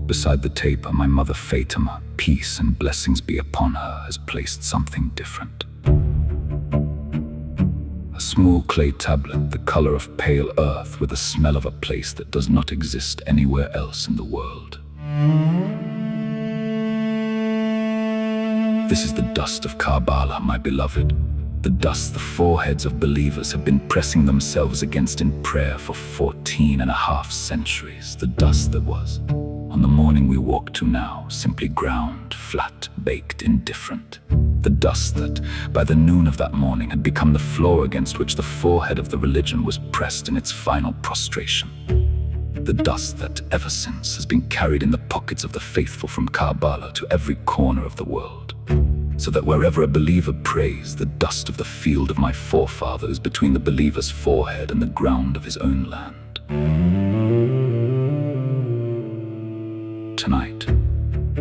beside the taper, my mother Fatima, peace and blessings be upon her, has placed something different. A small clay tablet, the color of pale earth, with the smell of a place that does not exist anywhere else in the world. This is the dust of Karbala, my beloved. The dust the foreheads of believers have been pressing themselves against in prayer for 14.5 centuries. The dust that was, on the morning we walk to now, simply ground, flat, baked, indifferent. The dust that, by the noon of that morning, had become the floor against which the forehead of the religion was pressed in its final prostration. the dust that ever since has been carried in the pockets of the faithful from Karbala to every corner of the world, so that wherever a believer prays, the dust of the field of my forefathers between the believer's forehead and the ground of his own land. Tonight,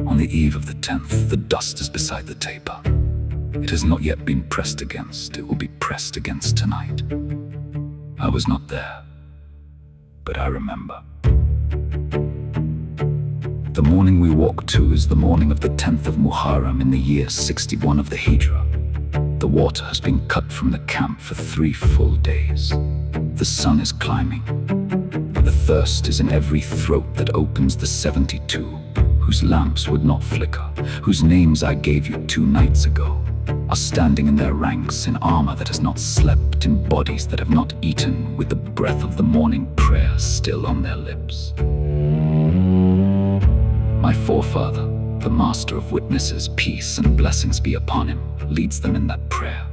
on the eve of the 10th, the dust is beside the taper. It has not yet been pressed against. It will be pressed against tonight. I was not there, but I remember. The morning we walk to is the morning of the 10th of Muharram in the year 61 of the Hijrah. The water has been cut from the camp for 3 full days. The sun is climbing. The thirst is in every throat that opens the 72, whose lamps would not flicker, whose names I gave you 2 nights ago, are standing in their ranks in armor that has not slept, in bodies that have not eaten, with the breath of the morning prayer still on their lips. My forefather, the master of witnesses, peace and blessings be upon him, leads them in that prayer.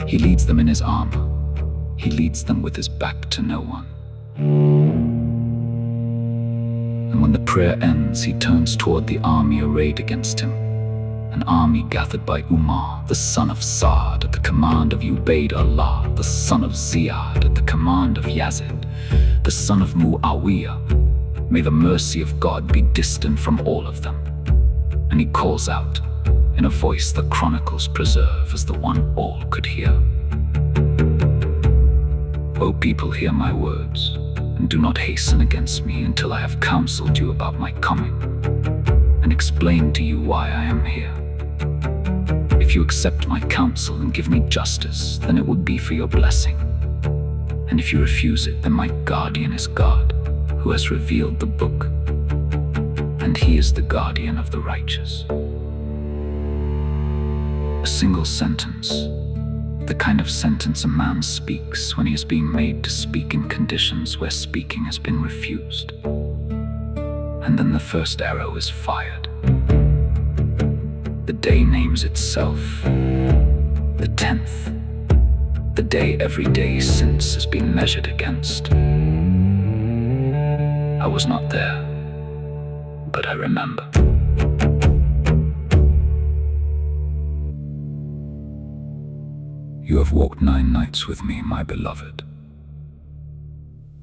He leads them in his armor. He leads them with his back to no one. And when the prayer ends, he turns toward the army arrayed against him. An army gathered by Umar, the son of Saad, at the command of Ubaydullah, the son of Ziyad, at the command of Yazid, the son of Muawiyah. May the mercy of God be distant from all of them. And he calls out, in a voice the chronicles preserve as the one all could hear. O people, hear my words, and do not hasten against me until I have counseled you about my coming, and explained to you why I am here. If you accept my counsel and give me justice, then it would be for your blessing. And if you refuse it, then my guardian is God, who has revealed the book, and he is the guardian of the righteous. A single sentence, the kind of sentence a man speaks when he is being made to speak in conditions where speaking has been refused. And then the first arrow is fired. The day names itself, the 10th, the day every day since has been measured against. I was not there, but I remember. You have walked 9 nights with me, my beloved.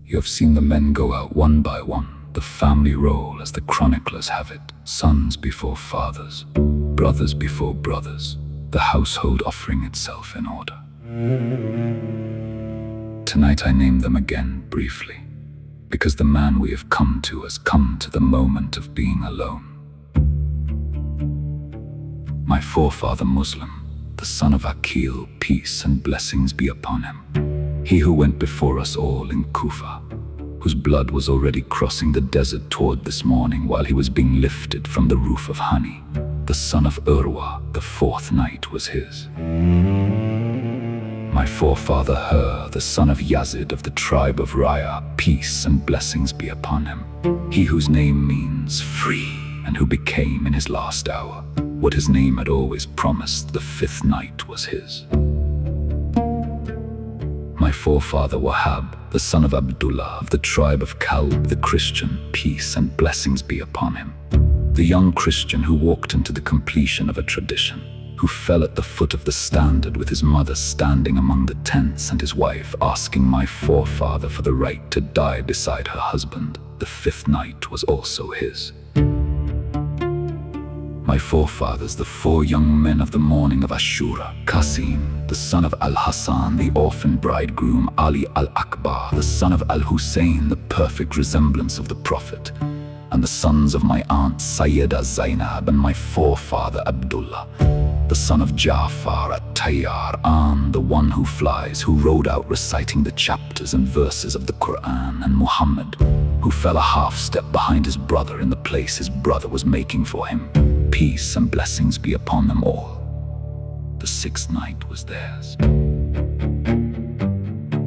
You have seen the men go out one by one, the family roll as the chroniclers have it, sons before fathers, brothers before brothers, the household offering itself in order. Tonight I name them again briefly, because the man we have come to has come to the moment of being alone. My forefather Muslim, the son of Aqil, peace and blessings be upon him, he who went before us all in Kufa, whose blood was already crossing the desert toward this morning while he was being lifted from the roof of honey. The son of Urwa, the 4th night was his. My forefather Hur, the son of Yazid of the tribe of Raya, peace and blessings be upon him, he whose name means free, and who became in his last hour what his name had always promised. The 5th night was his. My forefather Wahab, the son of Abdullah of the tribe of Kalb, the Christian, peace and blessings be upon him, the young Christian who walked into the completion of a tradition, who fell at the foot of the standard with his mother standing among the tents and his wife asking my forefather for the right to die beside her husband. The 5th night was also his. My forefathers, the 4 young men of the morning of Ashura, Qasim, the son of Al-Hassan, the orphan bridegroom, Ali al-Akbar, the son of Al-Husayn, the perfect resemblance of the Prophet, and the sons of my aunt Sayyida Zainab and my forefather Abdullah, the son of Ja'far at-Tayyar, and the one who flies, who rode out reciting the chapters and verses of the Quran, and Muhammad, who fell a half step behind his brother in the place his brother was making for him. Peace and blessings be upon them all. The 6th night was theirs.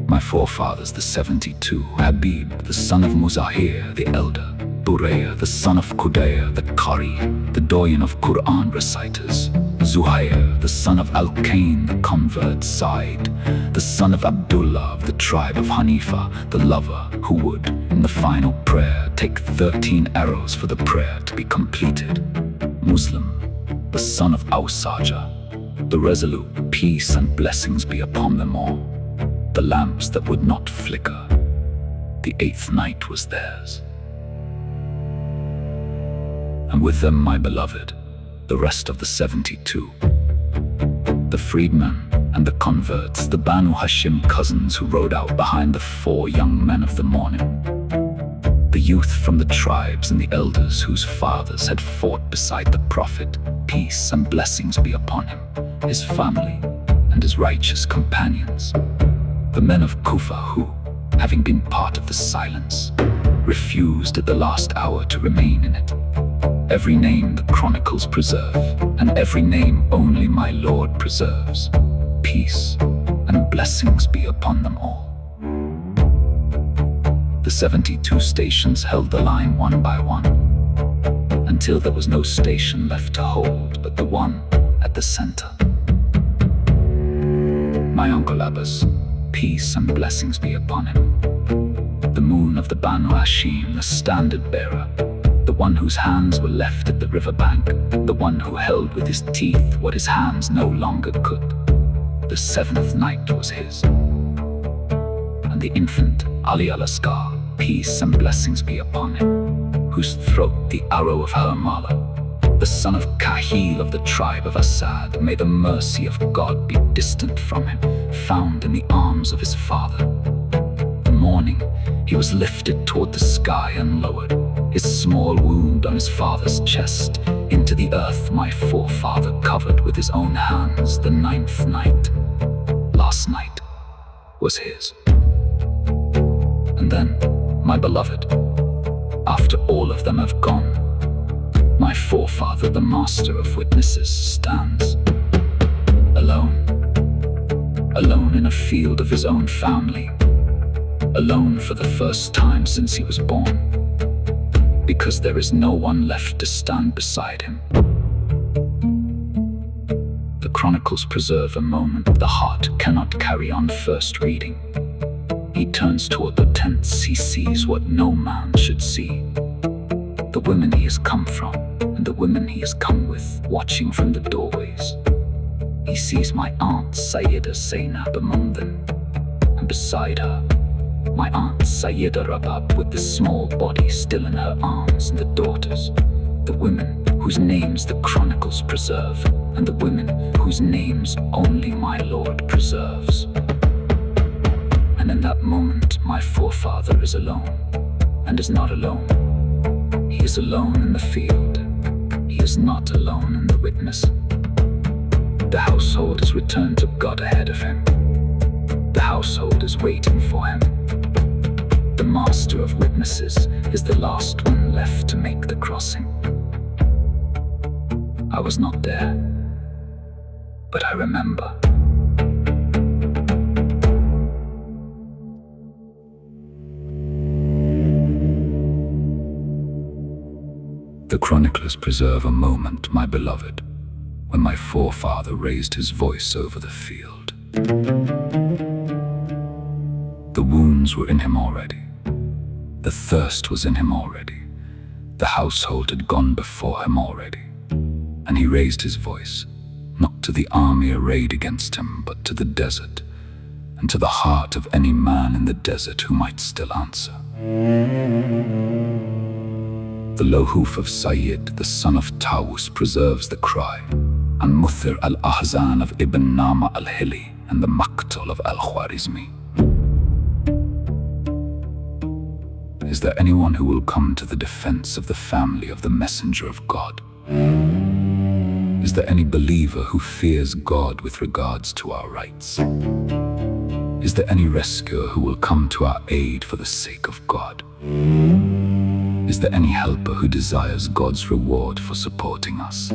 My forefathers, the 72, Habib, the son of Muzahir, the elder, Buraya, the son of Qudaya, the Qari, the doyen of Quran reciters, Zuhair, the son of Al-Kain, the convert, sighed, the son of Abdullah of the tribe of Hanifa, the lover who would, in the final prayer, take 13 arrows for the prayer to be completed. Muslim, the son of Awsaja, the resolute, peace and blessings be upon them all, the lamps that would not flicker. The 8th night was theirs. And with them, my beloved, the rest of the 72, the freedmen and the converts, the Banu Hashim cousins who rode out behind the 4 young men of the morning, the youth from the tribes and the elders whose fathers had fought beside the Prophet, peace and blessings be upon him, his family and his righteous companions, the men of Kufa who, having been part of the silence, refused at the last hour to remain in it. Every name the chronicles preserve, and every name only my Lord preserves. Peace and blessings be upon them all. The 72 stations held the line one by one, until there was no station left to hold but the one at the center. My Uncle Abbas, peace and blessings be upon him. The moon of the Banu Hashim, the standard bearer, the one whose hands were left at the riverbank, the one who held with his teeth what his hands no longer could. The 7th night was his. And the infant, Ali al-Asghar, peace and blessings be upon him, whose throat the arrow of Harmala, the son of Kahil of the tribe of Asad, may the mercy of God be distant from him, found in the arms of his father. The morning, he was lifted toward the sky and lowered, his small wound on his father's chest, into the earth my forefather covered with his own hands. The 9th night, last night, was his. And then, my beloved, after all of them have gone, my forefather, the master of witnesses, stands alone, alone in a field of his own family, alone for the first time since he was born, because there is no one left to stand beside him. The chronicles preserve a moment the heart cannot carry on first reading. He turns toward the tents, he sees what no man should see. The women he has come from, and the women he has come with, watching from the doorways. He sees my aunt Sayyida Zainab among them, and beside her, my aunt Sayyida Rabab with the small body still in her arms, and the daughters, the women whose names the chronicles preserve, and the women whose names only my Lord preserves. And in that moment, my forefather is alone, and is not alone. He is alone in the field. He is not alone in the witness. The household is returned to God ahead of him. The household is waiting for him. The master of witnesses is the last one left to make the crossing. I was not there, but I remember. The chroniclers preserve a moment, my beloved, when my forefather raised his voice over the field. The wounds were in him already. The thirst was in him already. The household had gone before him already. And he raised his voice, not to the army arrayed against him, but to the desert, and to the heart of any man in the desert who might still answer. The low hoof of Sayyid, the son of Tawus, preserves the cry, and Muthir al-Ahzan of Ibn Nama al-Hili, and the Maqtal of al-Khwarizmi. Is there anyone who will come to the defense of the family of the Messenger of God? Is there any believer who fears God with regards to our rights? Is there any rescuer who will come to our aid for the sake of God? Is there any helper who desires God's reward for supporting us?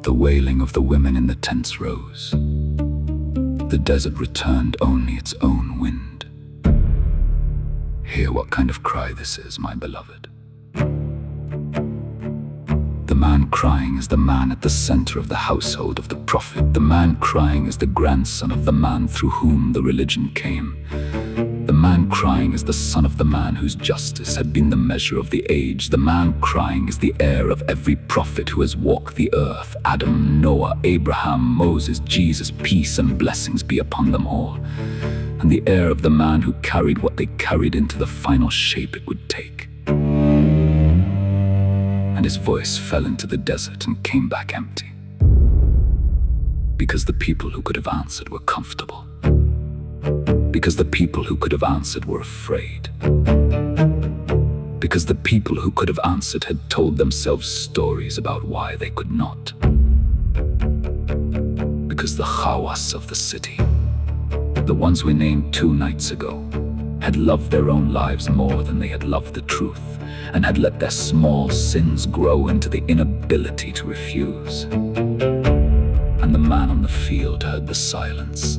The wailing of the women in the tents rose. The desert returned only its own wind. Hear what kind of cry this is, my beloved. The man man crying is the man at the center of the household of the Prophet. The man crying is the grandson of the man through whom the religion came. The man crying is the son of the man whose justice had been the measure of the age. The man crying is the heir of every prophet who has walked the earth: Adam, Noah, Abraham, Moses, Jesus, peace and blessings be upon them all. And the heir of the man who carried what they carried into the final shape it would take. And his voice fell into the desert and came back empty. Because the people who could have answered were comfortable. Because the people who could have answered were afraid. Because the people who could have answered had told themselves stories about why they could not. Because the khawas of the city, the ones we named 2 nights ago, had loved their own lives more than they had loved the truth, and had let their small sins grow into the inability to refuse. And the man on the field heard the silence.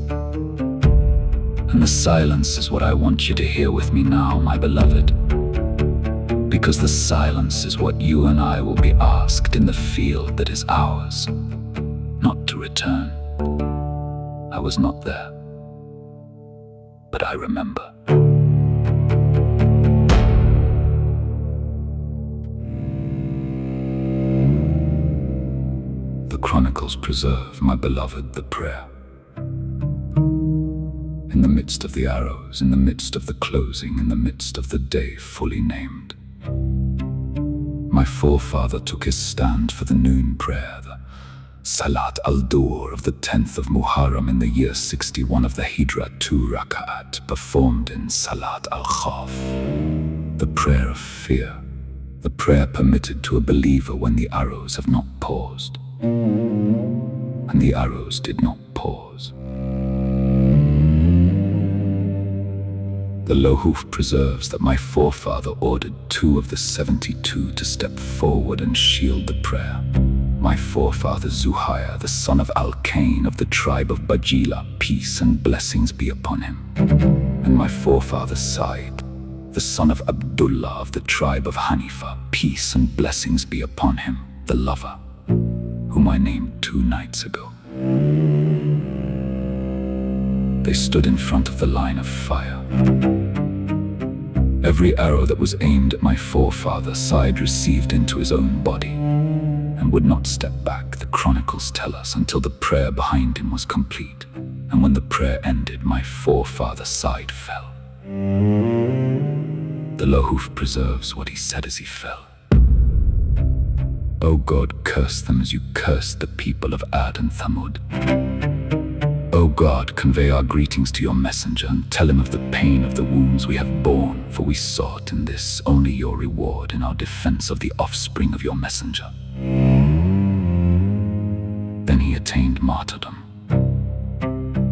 And the silence is what I want you to hear with me now, my beloved. Because the silence is what you and I will be asked in the field that is ours, not to return. I was not there, but I remember. The chronicles preserve, my beloved, the prayer. In the midst of the arrows, in the midst of the closing, in the midst of the day fully named, my forefather took his stand for the noon prayer, the Salat al-Dur of the 10th of Muharram in the year 61 of the Hijra, 2 raka'at, performed in Salat al-Khawf, the prayer of fear, the prayer permitted to a believer when the arrows have not paused. And the arrows did not pause. The Lohuf preserves that my forefather ordered 2 of the 72 to step forward and shield the prayer. My forefather Zuhair, the son of Al-Kain of the tribe of Bajila, peace and blessings be upon him. And my forefather Said, the son of Abdullah of the tribe of Hanifa, peace and blessings be upon him, the lover, whom I named 2 nights ago. They stood in front of the line of fire. Every arrow that was aimed at my forefather Said received into his own body, and would not step back, the chronicles tell us, until the prayer behind him was complete. And when the prayer ended, my forefather Said fell. The Lohuf preserves what he said as he fell. O God, curse them as you cursed the people of Ad and Thamud. O God, convey our greetings to your messenger and tell him of the pain of the wounds we have borne, for we sought in this only your reward in our defense of the offspring of your messenger. Then he attained martyrdom.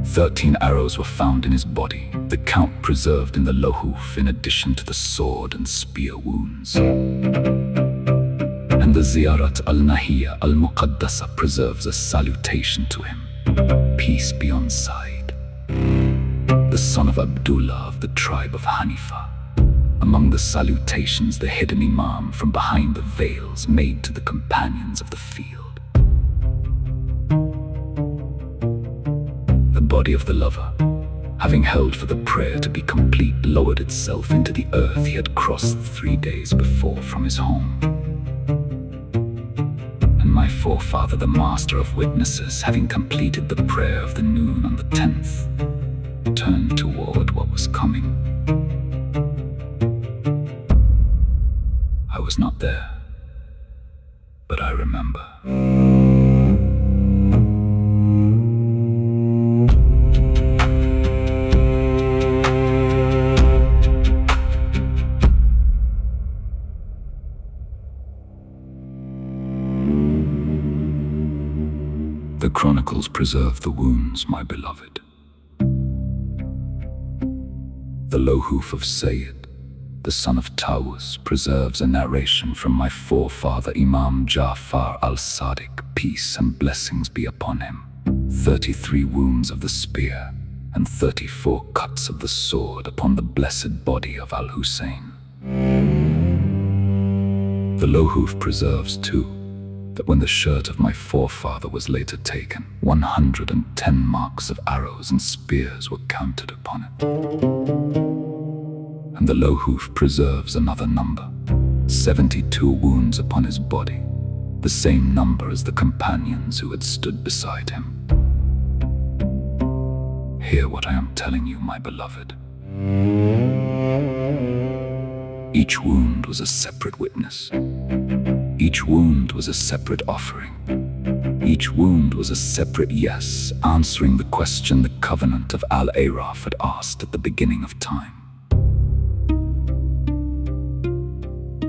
13 arrows were found in his body, the count preserved in the Lohuf in addition to the sword and spear wounds. And the Ziyarat al-Nahiyya al-Muqaddasa preserves a salutation to him. Peace be on Said, the son of Abdullah of the tribe of Hanifa. Among the salutations, the hidden Imam from behind the veils made to the companions of the field. The body of the lover, having held for the prayer to be complete, lowered itself into the earth he had crossed 3 days before from his home. And my forefather, the master of witnesses, having completed the prayer of the noon on the 10th, turned toward what was coming. I was not there, but I remember. The chronicles preserve the wounds, my beloved. The Lohuf of Sayyid, the son of Tawus, preserves a narration from my forefather Imam Ja'far al-Sadiq, peace and blessings be upon him. 33 wounds of the spear and 34 cuts of the sword upon the blessed body of Al-Husayn. The Lohuf preserves too that when the shirt of my forefather was later taken, 110 marks of arrows and spears were counted upon it. And the low hoof preserves another number, 72 wounds upon his body, the same number as the companions who had stood beside him. Hear what I am telling you, my beloved. Each wound was a separate witness. Each wound was a separate offering. Each wound was a separate yes, answering the question the covenant of Al-Araf had asked at the beginning of time.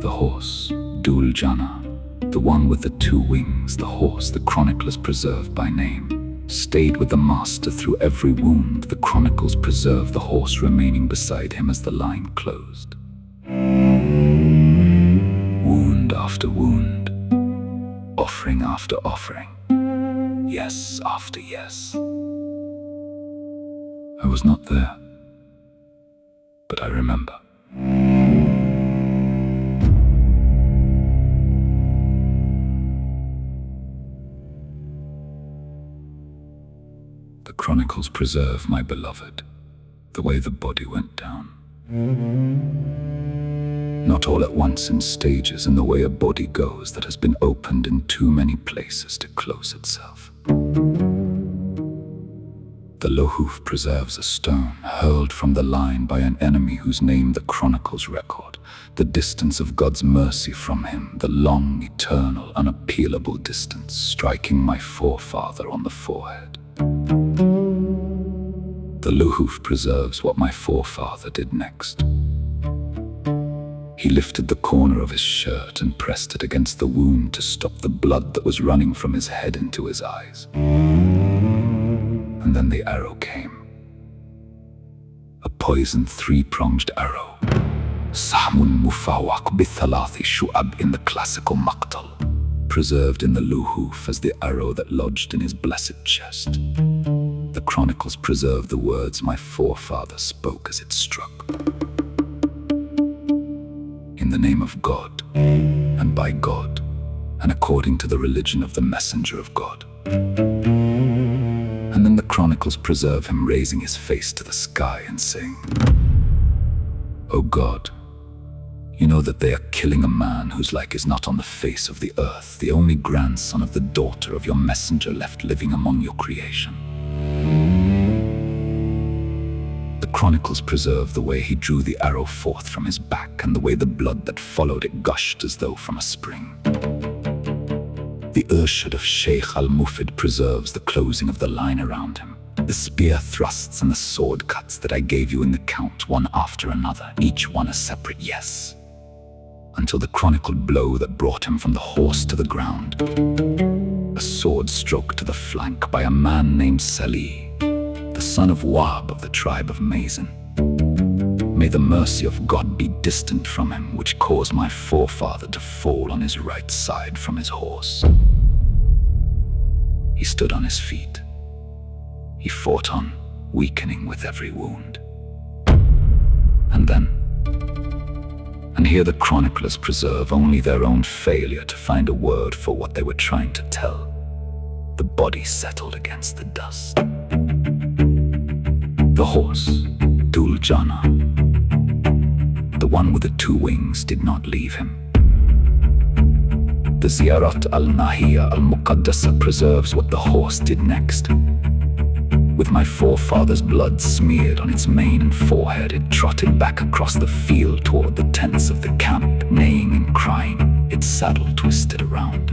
The horse, Dul Jana, the one with the 2 wings, the horse the chroniclers preserve by name, stayed with the master through every wound. The chronicles preserve the horse remaining beside him as the line closed. Wound after wound, offering after offering, yes after yes. I was not there, but I remember. The chronicles preserve, my beloved, the way the body went down. Not all at once in stages, in the way a body goes that has been opened in too many places to close itself. The low hoof preserves a stone hurled from the line by an enemy whose name the chronicles record, the distance of God's mercy from him, the long, eternal, unappealable distance, striking my forefather on the forehead. The low hoof preserves what my forefather did next. He lifted the corner of his shirt and pressed it against the wound to stop the blood that was running from his head into his eyes. And then the arrow came. A poisoned 3-pronged arrow. Sahmun mufawaq bithalathi shu'ab in the classical Maqtal, preserved in the low hoof as the arrow that lodged in his blessed chest. The chronicles preserve the words my forefather spoke as it struck. In the name of God, and by God, and according to the religion of the messenger of God. And then the chronicles preserve him raising his face to the sky and saying, O God, you know that they are killing a man whose like is not on the face of the earth, the only grandson of the daughter of your messenger left living among your creation. The chronicles preserve the way he drew the arrow forth from his back and the way the blood that followed it gushed as though from a spring. The Irshad of Shaykh al-Mufid preserves the closing of the line around him, the spear thrusts and the sword cuts that I gave you in the count, one after another, each one a separate yes, until the chronicled blow that brought him from the horse to the ground, a sword stroke to the flank by a man named Salih, the son of Wahb of the tribe of Mazin. May the mercy of God be distant from him, which caused my forefather to fall on his right side from his horse. He stood on his feet. He fought on, weakening with every wound. And here the chroniclers preserve only their own failure to find a word for what they were trying to tell. The body settled against the dust. The horse, Dul Jana, the one with the 2 wings, did not leave him. The Ziyarat al-Nahiya al-Muqaddasa preserves what the horse did next. With my forefather's blood smeared on its mane and forehead, it trotted back across the field toward the tents of the camp, neighing and crying, its saddle twisted around,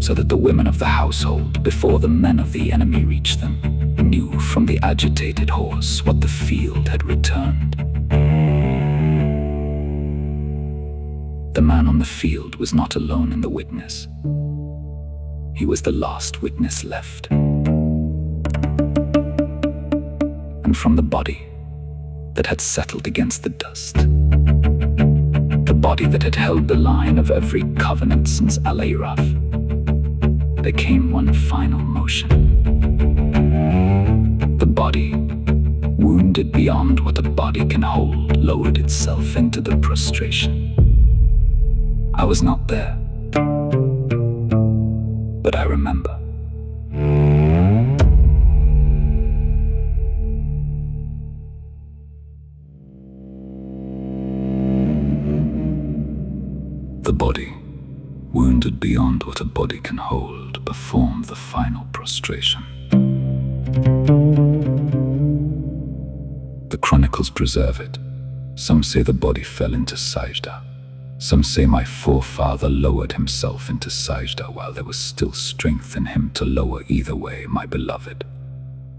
so that the women of the household, before the men of the enemy reached them, knew from the agitated horse what the field had returned. The man on the field was not alone in the witness. He was the last witness left. And from the body that had settled against the dust, the body that had held the line of every covenant since Al-Araf, there came one final motion. The body, wounded beyond what a body can hold, lowered itself into the prostration. I was not there, but I remember. The body, wounded beyond what a body can hold, performed the final prostration. The chronicles preserve it. Some say the body fell into sajda. Some say my forefather lowered himself into sajda while there was still strength in him to lower. Either way, my beloved,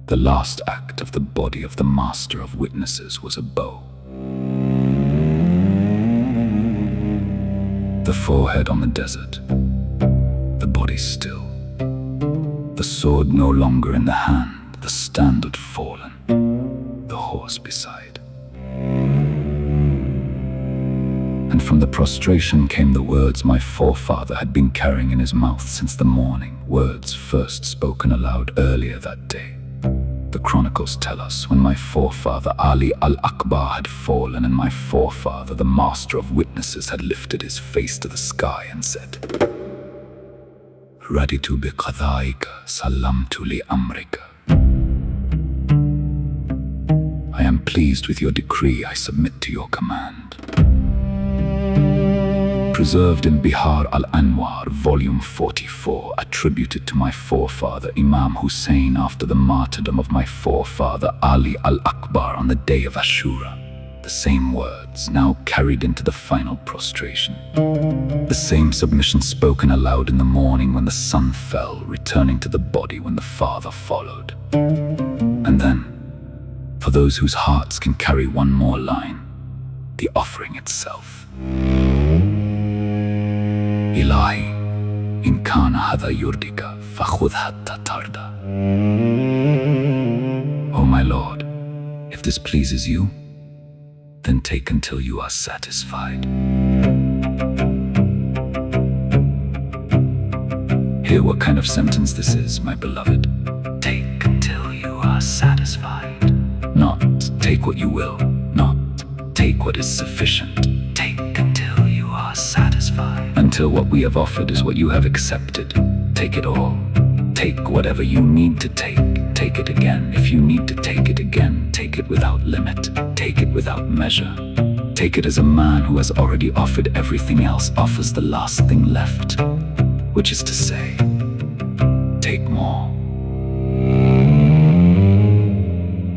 the last act of the body of the master of witnesses was a bow. The forehead on the desert, the body still, the sword no longer in the hand, the standard fallen, the horse beside. And from the prostration came the words my forefather had been carrying in his mouth since the morning, words first spoken aloud earlier that day. The chronicles tell us when my forefather Ali al-Akbar had fallen and my forefather, the master of witnesses, had lifted his face to the sky and said, Raditu bi qada'ika, salamtu li amrika. I am pleased with your decree, I submit to your command. Preserved in Bihar al-Anwar, volume 44, attributed to my forefather Imam Husayn after the martyrdom of my forefather Ali al-Akbar on the day of Ashura. The same words now carried into the final prostration. The same submission spoken aloud in the morning when the sun fell, returning to the body when the father followed. And then, for those whose hearts can carry one more line, the offering itself. Ilahi, in kana hadha yurdika, fakhudh hatta tarda. O my Lord, if this pleases you, then take until you are satisfied. Hear what kind of sentence this is, my beloved. Take until you are satisfied. Not take what you will, not take what is sufficient. Take until you are satisfied. Until what we have offered is what you have accepted. Take it all. Take whatever you need to take. Take it again. If you need to take it again, take it without limit. Take it without measure. Take it as a man who has already offered everything else offers the last thing left, which is to say, take more.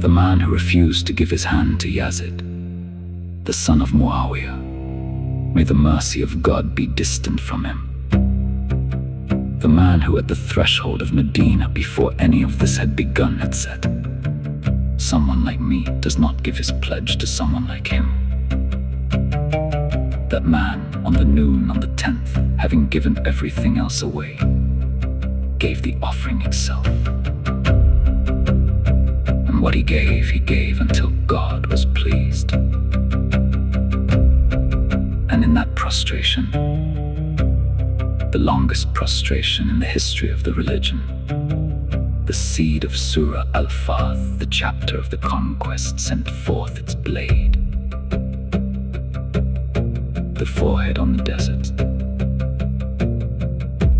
The man who refused to give his hand to Yazid, the son of Muawiyah, may the mercy of God be distant from him. The man who at the threshold of Medina, before any of this had begun, had said, someone like me does not give his pledge to someone like him. That man, on the noon on the 10th, having given everything else away, gave the offering itself. And what he gave until God was pleased. And in that prostration, the longest prostration in the history of the religion, the seed of Surah Al-Fath, the chapter of the conquest, sent forth its blade. The forehead on the desert,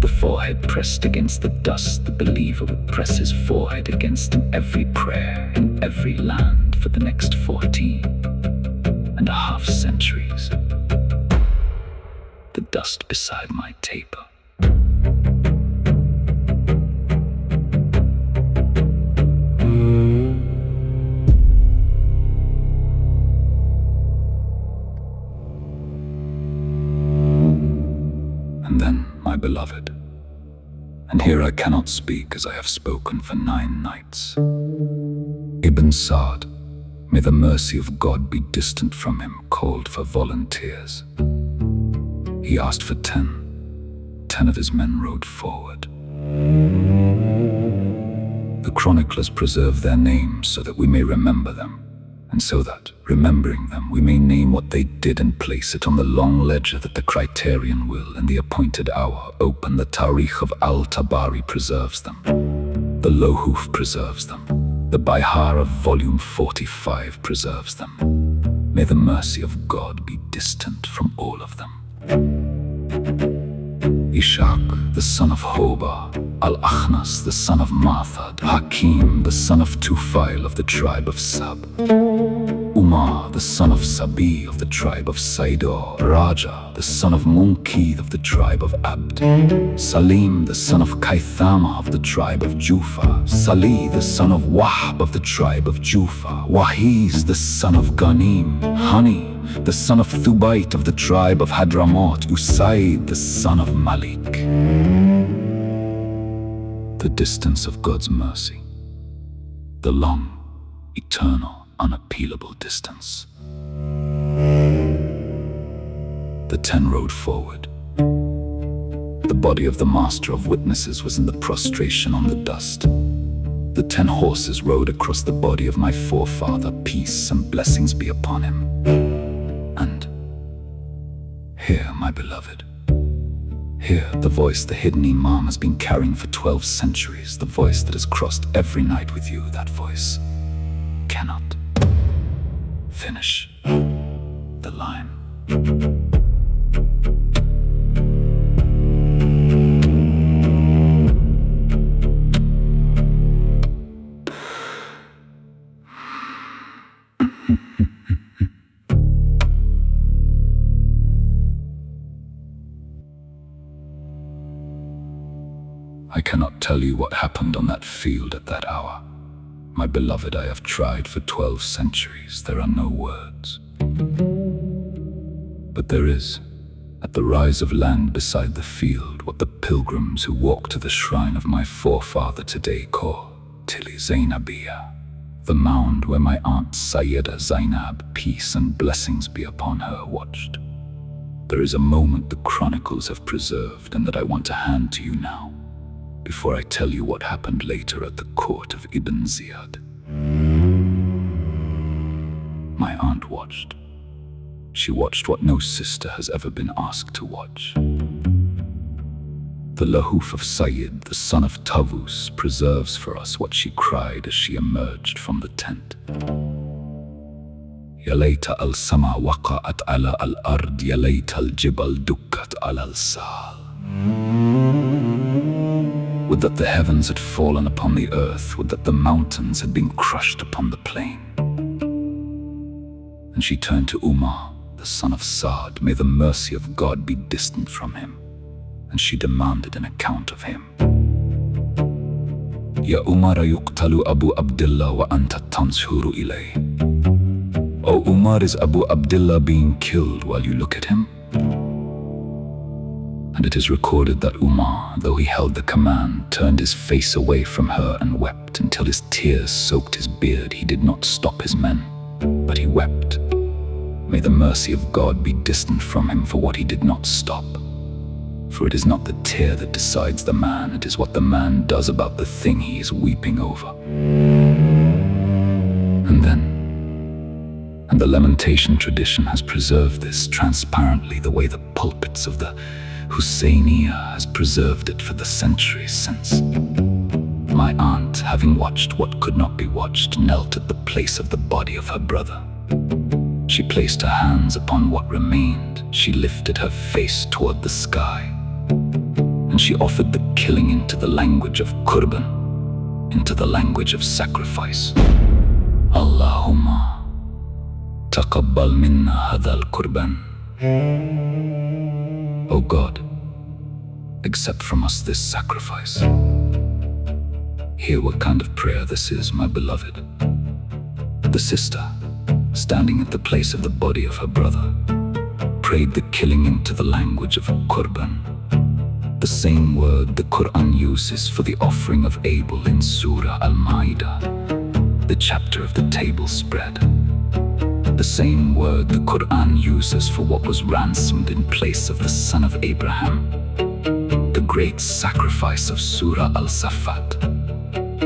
the forehead pressed against the dust, the believer would press his forehead against in every prayer, in every land for the next 14.5 centuries. The dust beside my taper. And then, my beloved, and here I cannot speak as I have spoken for 9 nights. Ibn Sa'd, may the mercy of God be distant from him, called for volunteers. He asked for 10. 10 of his men rode forward. The chroniclers preserve their names so that we may remember them, and so that, remembering them, we may name what they did and place it on the long ledger that the Criterion will, in the appointed hour, open. The Tarikh of Al-Tabari preserves them. The Lohuf preserves them. The Bihar of volume 45 preserves them. May the mercy of God be distant from all of them. Ishaq, the son of Hoba, Al-Akhnas, the son of Mathad, Hakim, the son of Tufail of the tribe of Sab, Umar, the son of Sabi of the tribe of Saidor, Raja, the son of Munkith of the tribe of Abd, Salim, the son of Kaithama of the tribe of Jufa, Salih, the son of Wahb of the tribe of Jufa, Wahiz, the son of Ghanim, Hani, the son of Thubait of the tribe of Hadramot, Usaid, the son of Malik. The distance of God's mercy, the long, eternal, unappealable distance. The 10 rode forward. The body of the master of witnesses was in the prostration on the dust. The 10 horses rode across the body of my forefather, peace and blessings be upon him. And here, my beloved, here, the voice the hidden Imam has been carrying for 12 centuries, the voice that has crossed every night with you, that voice cannot finish the line. I cannot tell you what happened on that field at that hour. My beloved, I have tried for 12 centuries. There are no words. But there is, at the rise of land beside the field, what the pilgrims who walk to the shrine of my forefather today call Tili Zainabiyya, the mound where my aunt Sayyida Zainab, peace and blessings be upon her, watched. There is a moment the chronicles have preserved and that I want to hand to you now, before I tell you what happened later at the court of Ibn Ziyad. My aunt watched. She watched what no sister has ever been asked to watch. The Lahuf of Sayyid, the son of Tavus, preserves for us what she cried as she emerged from the tent. Ya layta al-sama waqa'at ala al-ard, ya layta al-jibal dukkat ala al-sal. Would that the heavens had fallen upon the earth, would that the mountains had been crushed upon the plain. And she turned to Umar, the son of Saad, may the mercy of God be distant from him, and she demanded an account of him. Ya Umar yuqtalu Aba Abdillah wa anta tanshuru ilay. O Umar, is Aba Abdillah being killed while you look at him? And it is recorded that Umar, though he held the command, turned his face away from her and wept until his tears soaked his beard. He did not stop his men, but he wept. May the mercy of God be distant from him for what he did not stop. For it is not the tear that decides the man, it is what the man does about the thing he is weeping over. And the lamentation tradition has preserved this transparently the way the pulpits of the Husayniyah has preserved it for the centuries since. My aunt, having watched what could not be watched, knelt at the place of the body of her brother. She placed her hands upon what remained. She lifted her face toward the sky, and she offered the killing into the language of Qurban, into the language of sacrifice. Allahumma taqabbal minna hadha al-Qurban. O God, accept from us this sacrifice. Hear what kind of prayer this is, my beloved. The sister, standing at the place of the body of her brother, prayed the killing into the language of Qurban, the same word the Quran uses for the offering of Abel in Surah Al-Ma'idah, the chapter of the table spread. The same word the Quran uses for what was ransomed in place of the son of Abraham, the great sacrifice of Surah Al-Safat,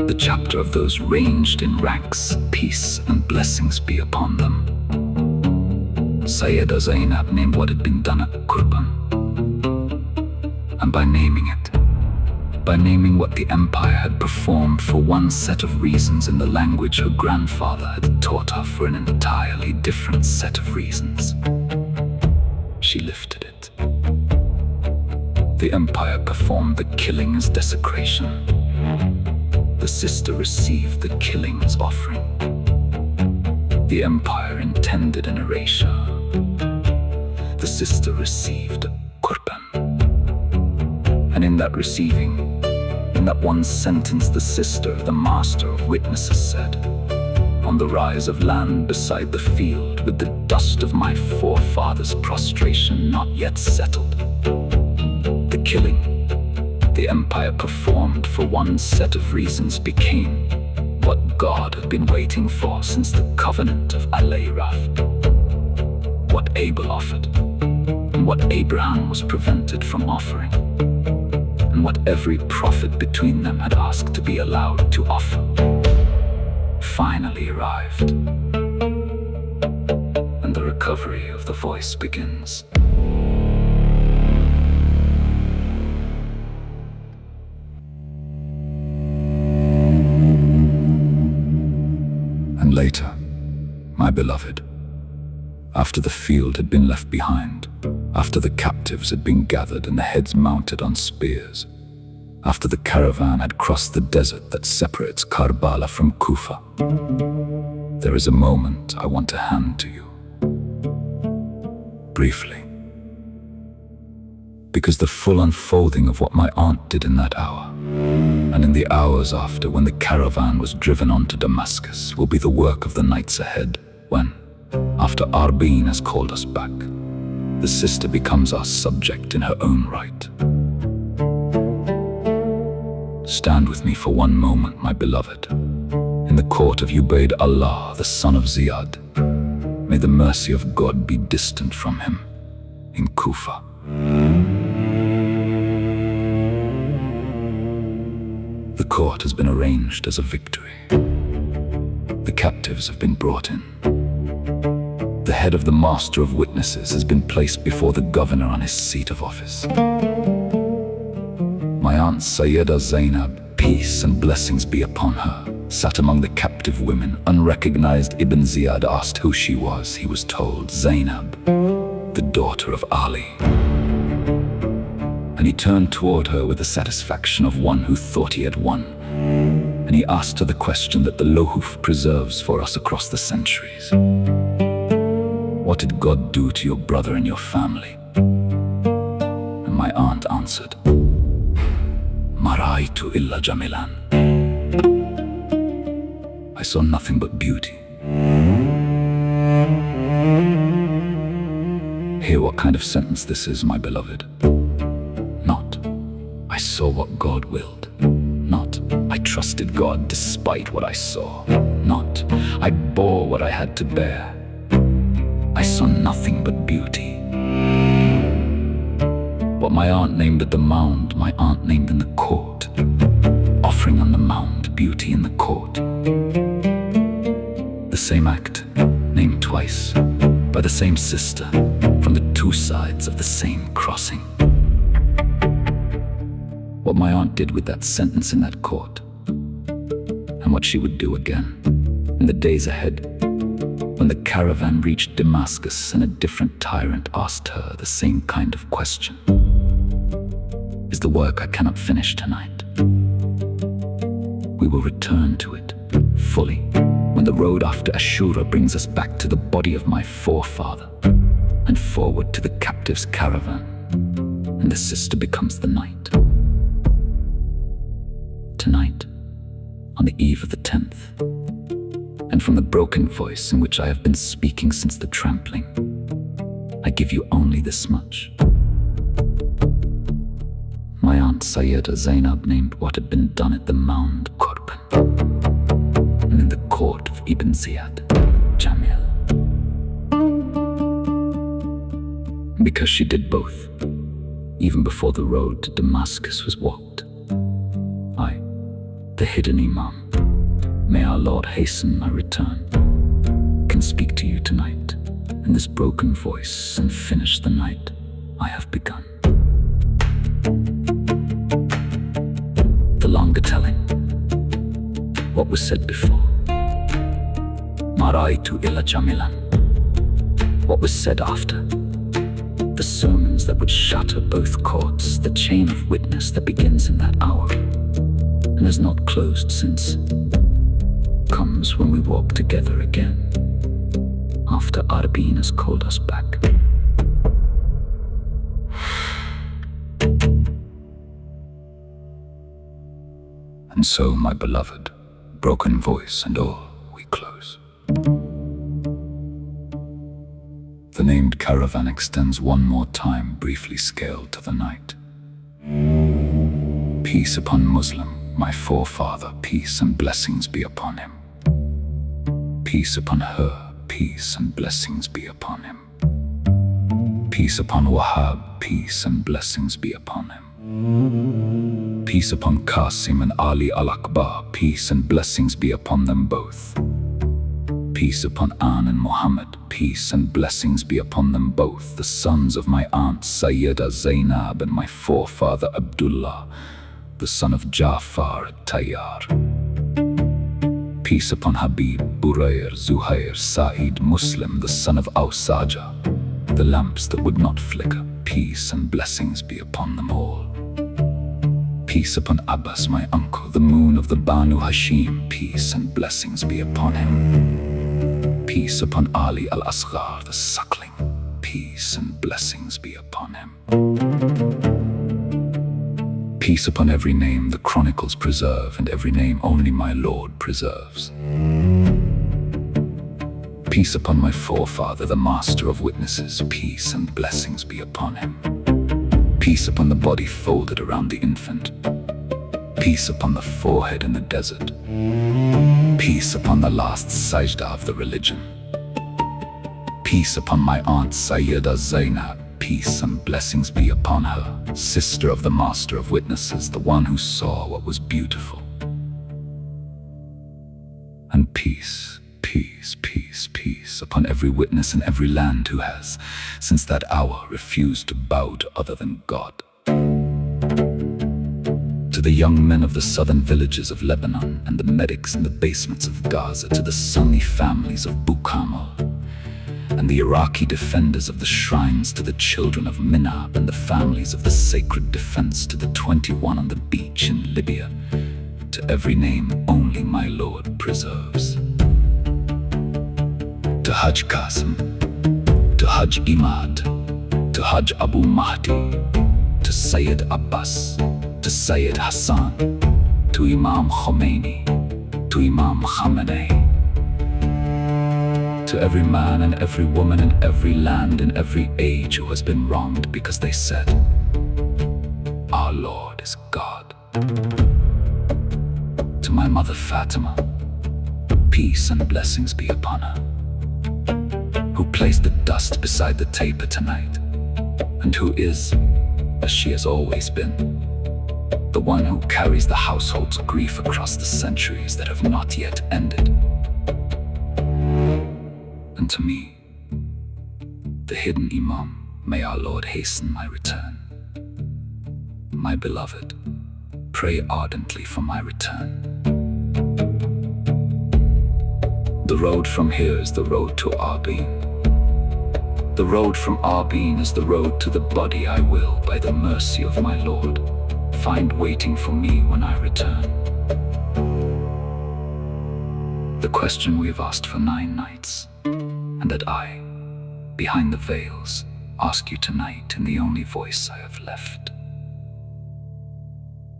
the chapter of those ranged in ranks, peace and blessings be upon them. Sayyida Zainab named what had been done at Qurban, and by naming it, by naming what the empire had performed for one set of reasons in the language her grandfather had taught her for an entirely different set of reasons, she lifted it. The empire performed the killing as desecration. The sister received the killing as offering. The empire intended an erasure. The sister received a qurban. And in that receiving, in that one sentence, the sister, the master of witnesses, said, "On the rise of land beside the field, with the dust of my forefathers' prostration not yet settled." The killing the empire performed for one set of reasons became what God had been waiting for since the covenant of Al-Raf. What Abel offered, and what Abraham was prevented from offering, and what every prophet between them had asked to be allowed to offer, finally arrived. And the recovery of the voice begins. And later, my beloved, after the field had been left behind, after the captives had been gathered and the heads mounted on spears, after the caravan had crossed the desert that separates Karbala from Kufa, there is a moment I want to hand to you. Briefly. Because the full unfolding of what my aunt did in that hour, and in the hours after, when the caravan was driven on to Damascus, will be the work of the nights ahead, when, after Arbin has called us back, the sister becomes our subject in her own right. Stand with me for one moment, my beloved, in the court of Ubayd Allah, the son of Ziyad. May the mercy of God be distant from him, in Kufa. The court has been arranged as a victory. The captives have been brought in. The head of the master of witnesses has been placed before the governor on his seat of office. My aunt Sayyida Zainab, peace and blessings be upon her, sat among the captive women. Unrecognized Ibn Ziyad asked who she was. He was told, Zainab, the daughter of Ali. And he turned toward her with the satisfaction of one who thought he had won. And he asked her the question that the Lohuf preserves for us across the centuries. What did God do to your brother and your family? And my aunt answered, Maraitu illa jamilan. I saw nothing but beauty. Hear what kind of sentence this is, my beloved. Not, I saw what God willed. Not, I trusted God despite what I saw. Not, I bore what I had to bear. I saw nothing but beauty. What my aunt named at the mound, my aunt named in the court. Offering on the mound, beauty in the court. The same act, named twice, by the same sister, from the two sides of the same crossing. What my aunt did with that sentence in that court, and what she would do again in the days ahead, when the caravan reached Damascus and a different tyrant asked her the same kind of question, is the work I cannot finish tonight. We will return to it fully when the road after Ashura brings us back to the body of my forefather and forward to the captive's caravan, and the sister becomes the night. Tonight, on the eve of the 10th, and from the broken voice in which I have been speaking since the trampling, I give you only this much. My aunt Sayyida Zainab named what had been done at the mound Qurban, and in the court of Ibn Ziyad, Jamil. Because she did both, even before the road to Damascus was walked, I, the hidden Imam, may our Lord hasten my return, can speak to you tonight in this broken voice and finish the night I have begun. The longer telling, what was said before. Maraitu illa jamilan. What was said after. The sermons that would shatter both courts, the chain of witness that begins in that hour and has not closed since, comes when we walk together again, after Arbeen has called us back. And so, my beloved, broken voice and all, we close. The named caravan extends one more time, briefly scaled to the night. Peace upon Muslim, my forefather, peace and blessings be upon him. Peace upon her, peace and blessings be upon him. Peace upon Wahhab, peace and blessings be upon him. Peace upon Qasim and Ali al-Akbar, peace and blessings be upon them both. Peace upon An and Muhammad, peace and blessings be upon them both, the sons of my aunt Sayyida Zainab and my forefather Abdullah, the son of Ja'far at-Tayyar. Peace upon Habib, Burayr, Zuhair, Sa'id, Muslim, the son of Awsaja, the lamps that would not flicker, peace and blessings be upon them all. Peace upon Abbas, my uncle, the moon of the Banu Hashim, peace and blessings be upon him. Peace upon Ali al-Asghar, the suckling, peace and blessings be upon him. Peace upon every name the chronicles preserve, and every name only my Lord preserves. Peace upon my forefather, the master of witnesses, peace and blessings be upon him. Peace upon the body folded around the infant. Peace upon the forehead in the desert. Peace upon the last sajda of the religion. Peace upon my aunt Sayyida Zainab, peace and blessings be upon her, sister of the master of witnesses, the one who saw what was beautiful. And peace, peace, peace, peace upon every witness in every land who has, since that hour, refused to bow to other than God. To the young men of the southern villages of Lebanon and the medics in the basements of Gaza, to the Sunni families of Bukamal and the Iraqi defenders of the shrines, to the children of Minab and the families of the sacred defense, to the 21 on the beach in Libya, to every name only my Lord preserves. To Hajj Qasim, to Hajj Imad, to Hajj Abu Mahdi, to Sayyid Abbas, to Sayyid Hassan, to Imam Khomeini, to Imam Khamenei, to every man and every woman in every land in every age who has been wronged because they said, our Lord is God. To my mother Fatima, peace and blessings be upon her, who placed the dust beside the taper tonight, and who is, as she has always been, the one who carries the household's grief across the centuries that have not yet ended. And to me, the hidden Imam, may our Lord hasten my return. My beloved, pray ardently for my return. The road from here is the road to Arbeen. The road from Arbeen is the road to the body I will, by the mercy of my Lord, find waiting for me when I return. The question we've asked for 9 nights, and that I, behind the veils, ask you tonight in the only voice I have left.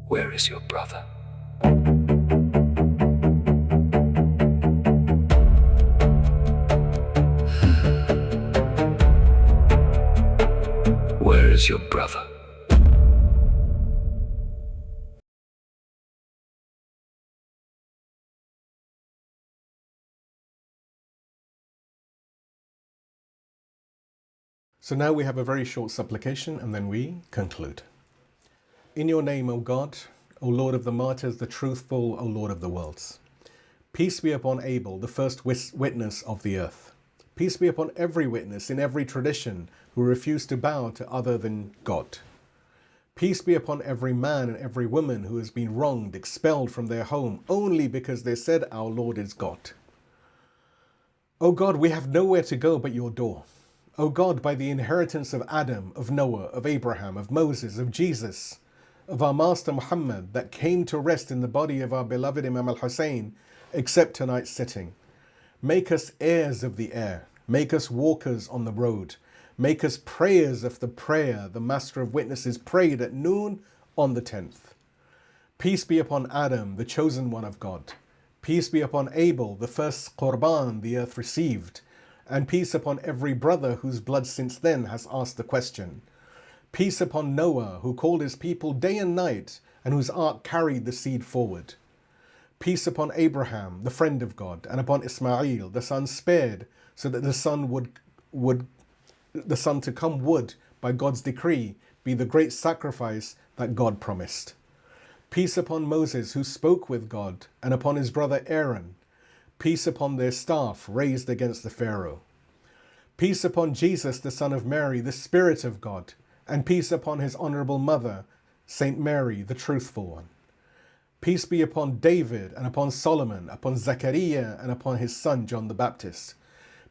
Where is your brother? Where is your brother? So now we have a very short supplication and then we conclude. In your name, O God, O Lord of the martyrs, the truthful, O Lord of the worlds. Peace be upon Abel, the first witness of the earth. Peace be upon every witness in every tradition who refused to bow to other than God. Peace be upon every man and every woman who has been wronged, expelled from their home, only because they said our Lord is God. O God, we have nowhere to go but your door. O God, by the inheritance of Adam, of Noah, of Abraham, of Moses, of Jesus, of our Master Muhammad, that came to rest in the body of our beloved Imam Husayn, accept tonight's sitting. Make us heirs of the air. Make us walkers on the road. Make us prayers of the prayer the Master of Witnesses prayed at noon on the 10th. Peace be upon Adam, the chosen one of God. Peace be upon Abel, the first Qurban the earth received. And peace upon every brother whose blood since then has asked the question. Peace upon Noah, who called his people day and night, and whose ark carried the seed forward. Peace upon Abraham, the friend of God, and upon Ismail, the son spared, so that the son to come would, by God's decree, be the great sacrifice that God promised. Peace upon Moses, who spoke with God, and upon his brother Aaron. Peace upon their staff raised against the Pharaoh. Peace upon Jesus, the son of Mary, the Spirit of God, and peace upon his honourable mother, Saint Mary, the truthful one. Peace be upon David, and upon Solomon, upon Zechariah, and upon his son John the Baptist.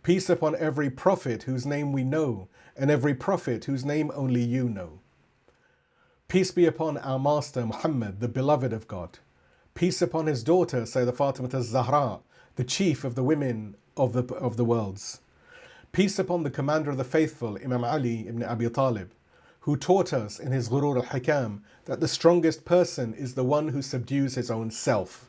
Peace upon every prophet whose name we know, and every prophet whose name only you know. Peace be upon our Master Muhammad, the beloved of God. Peace upon his daughter, Sayyidah Fatima al-Zahra, the chief of the women of the worlds. Peace upon the commander of the faithful, Imam Ali ibn Abi Talib, who taught us in his Ghurur al-Hikam that the strongest person is the one who subdues his own self,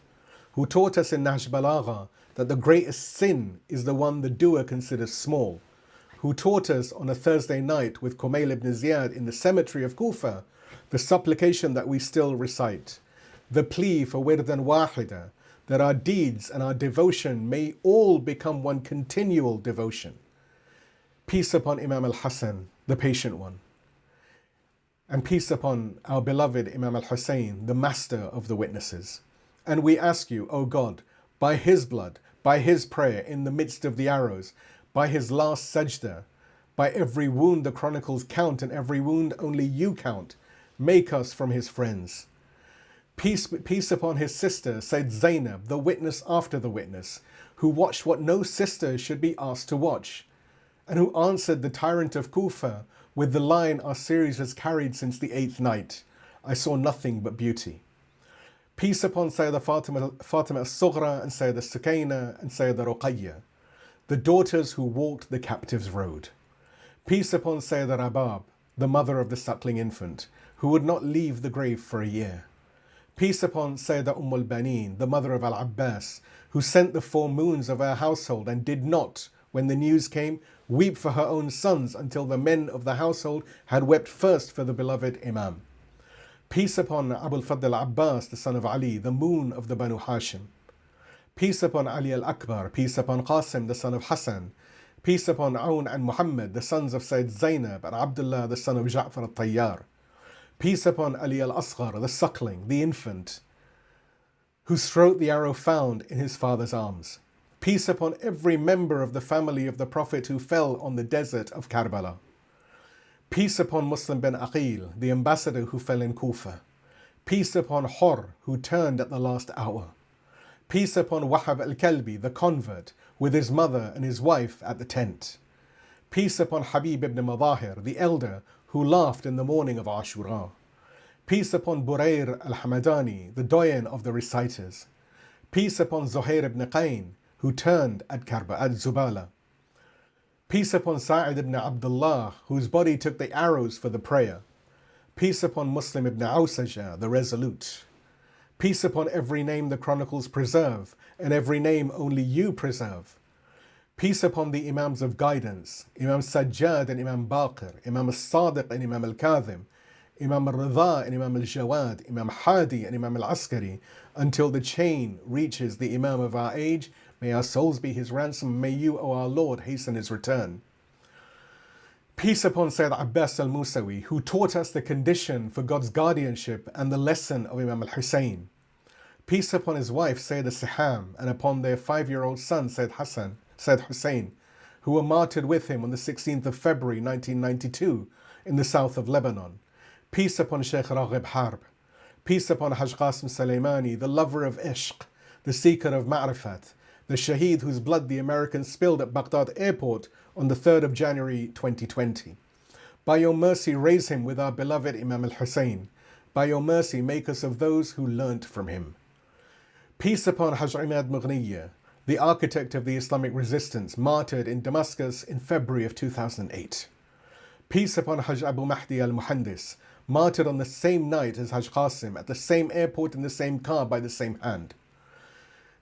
who taught us in Nahj Balagha that the greatest sin is the one the doer considers small, who taught us on a Thursday night with Kumail ibn Ziyad in the cemetery of Kufa the supplication that we still recite, the plea for wirdan wahida, that our deeds and our devotion may all become one continual devotion. Peace upon Imam al-Hasan, the patient one. And peace upon our beloved Imam al-Husayn, the master of the witnesses. And we ask you, O God, by his blood, by his prayer in the midst of the arrows, by his last sajda, by every wound the chronicles count and every wound only you count, make us from his friends. Peace upon his sister, Sayyid Zainab, the witness after the witness, who watched what no sister should be asked to watch, and who answered the tyrant of Kufa with the line our series has carried since the 8th night, I saw nothing but beauty. Peace upon Sayyidah Fatima al-Sughra and Sayyidah Sukaina and Sayyidah Ruqayya, the daughters who walked the captive's road. Peace upon Sayyidah Rabab, the mother of the suckling infant, who would not leave the grave for a year. Peace upon Sayyidah al-Baneen, the mother of Al-Abbas, who sent the 4 moons of her household and did not, when the news came, weep for her own sons until the men of the household had wept first for the beloved Imam. Peace upon Abu al-Fadl al-Abbas, the son of Ali, the moon of the Banu Hashim. Peace upon Ali al-Akbar, peace upon Qasim, the son of Hassan. Peace upon Aoun and Muhammad, the sons of Sayyid Zainab, and Abdullah, the son of Ja'far al-Tayyar. Peace upon Ali al-Asghar, the suckling, the infant, whose throat the arrow found in his father's arms. Peace upon every member of the family of the Prophet who fell on the desert of Karbala. Peace upon Muslim bin Aqil, the ambassador who fell in Kufa. Peace upon Hor, who turned at the last hour. Peace upon Wahab al-Kalbi, the convert, with his mother and his wife at the tent. Peace upon Habib ibn Madahir, the elder, who laughed in the morning of Ashura. Peace upon Burair al-Hamadani, the doyen of the reciters. Peace upon Zuhair ibn Qayn, who turned at Zubala. Peace upon Sa'id ibn Abdullah, whose body took the arrows for the prayer. Peace upon Muslim ibn Awsaja, the resolute. Peace upon every name the chronicles preserve, and every name only you preserve. Peace upon the Imams of guidance, Imam Sajjad and Imam Baqir, Imam al-Sadiq and Imam al-Kadhim, Imam al-Ridha and Imam al-Jawad, Imam Hadi and Imam al-Askari, until the chain reaches the Imam of our age. May our souls be his ransom. May you, O our Lord, hasten his return. Peace upon Sayyid Abbas al-Musawi, who taught us the condition for God's guardianship and the lesson of Imam al-Husayn. Peace upon his wife, Sayyidah Siham, and upon their 5-year-old son, Sayyid Hussein, who were martyred with him on the 16th of February 1992 in the south of Lebanon. Peace upon Shaykh Raghib Harb. Peace upon Haj Qasim Sulaymani, the lover of Ishq, the seeker of Ma'rifat, the Shaheed whose blood the Americans spilled at Baghdad airport on the 3rd of January 2020. By your mercy, raise him with our beloved Imam Husayn. By your mercy, make us of those who learnt from him. Peace upon Haj Imad Mughniya, the architect of the Islamic resistance, martyred in Damascus in February of 2008. Peace upon Haj Abu Mahdi al-Muhandis, martyred on the same night as Haj Qasim, at the same airport in the same car by the same hand.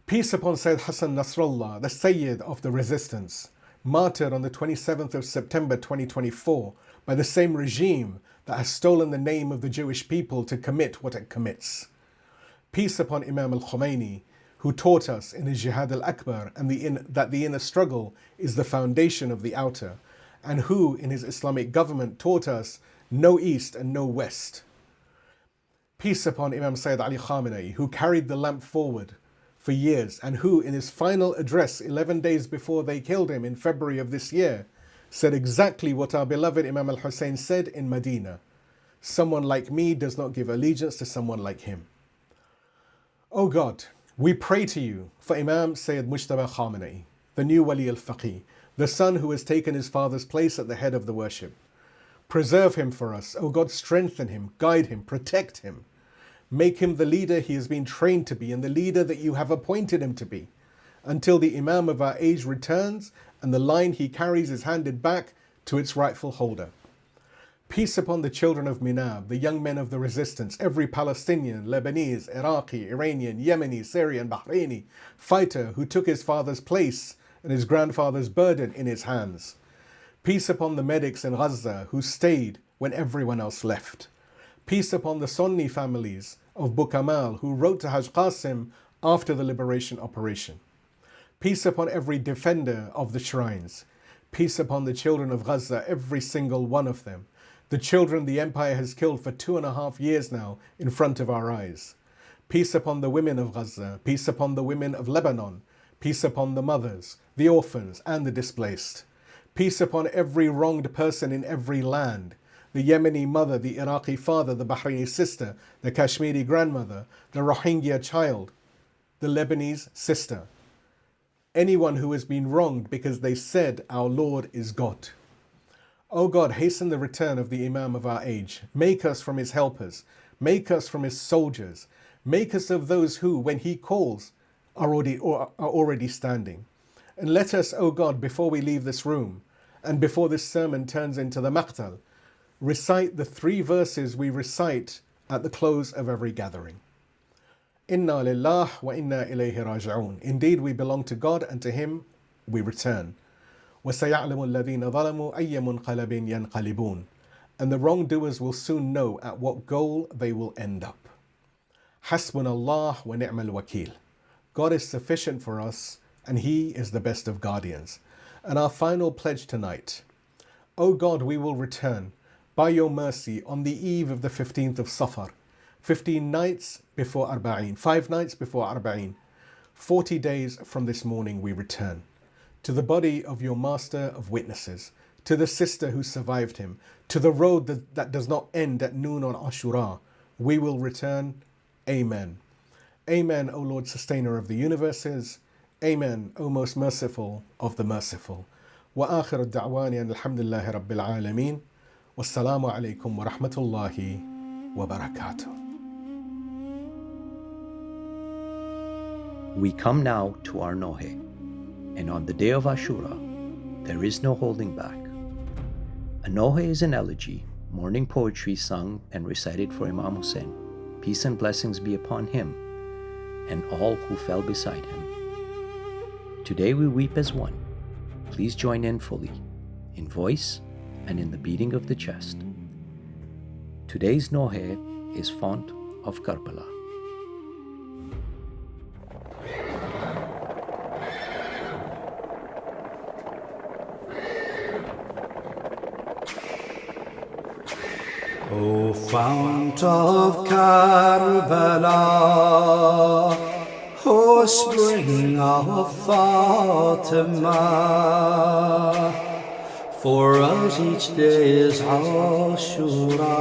Peace upon Sayyid Hassan Nasrallah, the Sayyid of the resistance, martyred on the 27th of September 2024 by the same regime that has stolen the name of the Jewish people to commit what it commits. Peace upon Imam al-Khomeini, who taught us in his Jihad al-Akbar that the inner struggle is the foundation of the outer, and who in his Islamic government taught us no east and no west. Peace upon Imam Sayyid Ali Khamenei, who carried the lamp forward for years, and who in his final address 11 days before they killed him in February of this year said exactly what our beloved Imam al-Husayn said in Medina: someone like me does not give allegiance to someone like him. O God, we pray to you for Imam Sayyid Mujtaba Khamenei, the new Wali al-Faqih, the son who has taken his father's place at the head of the worship. Preserve him for us, O God, strengthen him, guide him, protect him. Make him the leader he has been trained to be and the leader that you have appointed him to be, until the Imam of our age returns and the line he carries is handed back to its rightful holder. Peace upon the children of Minab, the young men of the resistance, every Palestinian, Lebanese, Iraqi, Iranian, Yemeni, Syrian, Bahraini fighter who took his father's place and his grandfather's burden in his hands. Peace upon the medics in Gaza who stayed when everyone else left. Peace upon the Sunni families of Bukamal who wrote to Haj Qasim after the liberation operation. Peace upon every defender of the shrines. Peace upon the children of Gaza, every single one of them. The children the empire has killed for 2.5 years now in front of our eyes. Peace upon the women of Gaza. Peace upon the women of Lebanon. Peace upon the mothers, the orphans and the displaced. Peace upon every wronged person in every land. The Yemeni mother, the Iraqi father, the Bahraini sister, the Kashmiri grandmother, the Rohingya child, the Lebanese sister. Anyone who has been wronged because they said our Lord is God. O God, hasten the return of the Imam of our age. Make us from his helpers. Make us from his soldiers. Make us of those who, when he calls, are already standing. And let us, O God, before we leave this room, and before this sermon turns into the Maqtal, recite the 3 verses we recite at the close of every gathering. Inna lillah wa inna ilayhi raji'un. Indeed, we belong to God and to him we return. وَسَيَعْلَمُ الَّذِينَ ظَلَمُوا أَيَّ مُنْقَلَبٍ يَنْقَلِبُونَ. And the wrongdoers will soon know at what goal they will end up. حَسْبُنَ اللَّهُ وَنِعْمَ الْوَكِيلُ. God is sufficient for us and he is the best of guardians. And our final pledge tonight: O God, we will return by your mercy on the eve of the 15th of Safar, 15 nights before Arba'een, 5 nights before Arba'een. 40 days from this morning we return to the body of your master of witnesses, to the sister who survived him, to the road that does not end at noon on Ashura. We will return. Amen. Amen, O Lord, sustainer of the universes. Amen, O most merciful of the merciful. Wa akhiru da'wani an alhamdulillahi rabbil alameen. Wassalamu alaikum wa rahmatullahi wa barakatuh. We come now to our Nohe, and on the day of Ashura, there is no holding back. A Nohe is an elegy, mourning poetry sung and recited for Imam Husayn. Peace and blessings be upon him and all who fell beside him. Today we weep as one. Please join in fully, in voice and in the beating of the chest. Today's Nohe is Fount of Karbala. O Fount of Karbala, O spring of Fatima, for us each day is Ashura,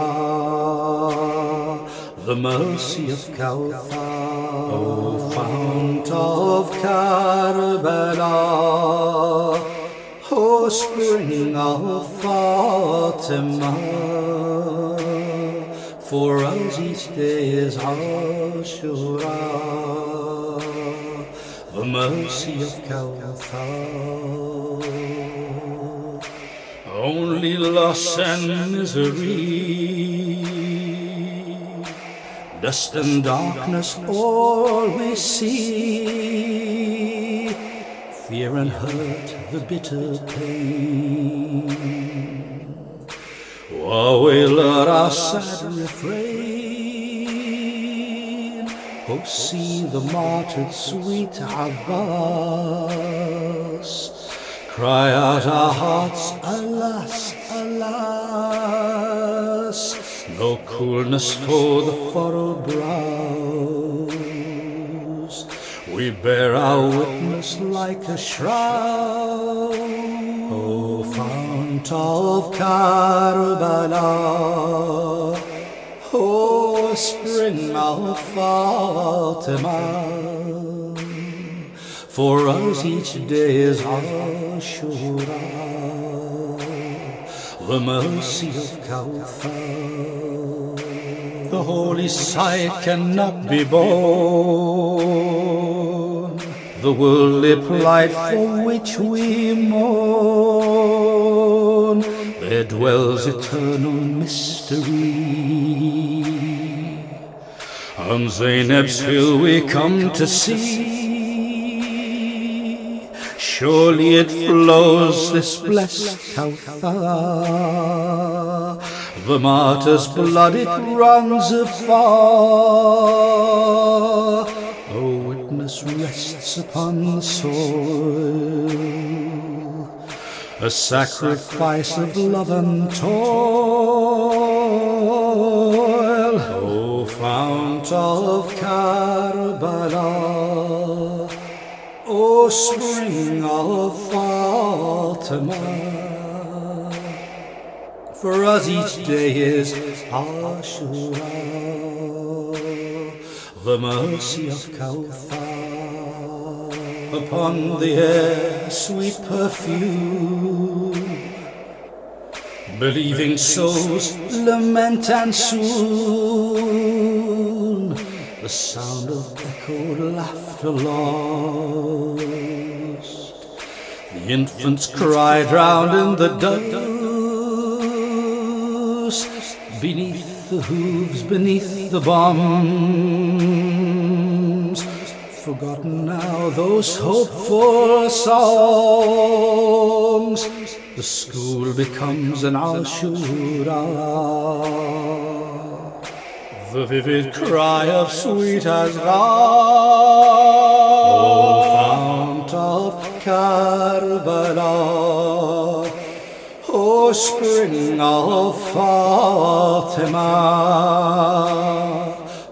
the mercy of Kawthar. O Fount of Karbala, O O spring of Fatima, for us each day is Ashura, the mercy of Kawthar. Only loss and misery, dust and darkness all we see, fear and hurt, the bitter pain. While we learn our sad refrain, oh see the martyred sweet Abbas, cry out our hearts, alas, alas, no coolness for the furrowed brows. We bear our witness like a shroud. O Fount of Karbala, O spring of Fatima, for us each day is Ashura, the mercy of Kawthar. The holy sight cannot be borne, the worldly plight for which we mourn. There dwells eternal mystery. On Zainab's hill we come to see. Surely it flows, this blessed Kawthar. The martyr's blood, it runs afar. O witness rests upon the soil, a sacrifice of love and toil. O Fount of Karbala, O spring of Fatima, for us each day is Ashura, the mercy of Kawthar. Upon the air sweet perfume, believing souls lament, and soon the sound of echoed laughter lost. The infants cry drowned in the dust, beneath the hooves, beneath the bombs. Forgotten now those hopeful songs. The school becomes an Ashura, the vivid cry of sweet Azadari. O Fount of Karbala, O spring of Fatima,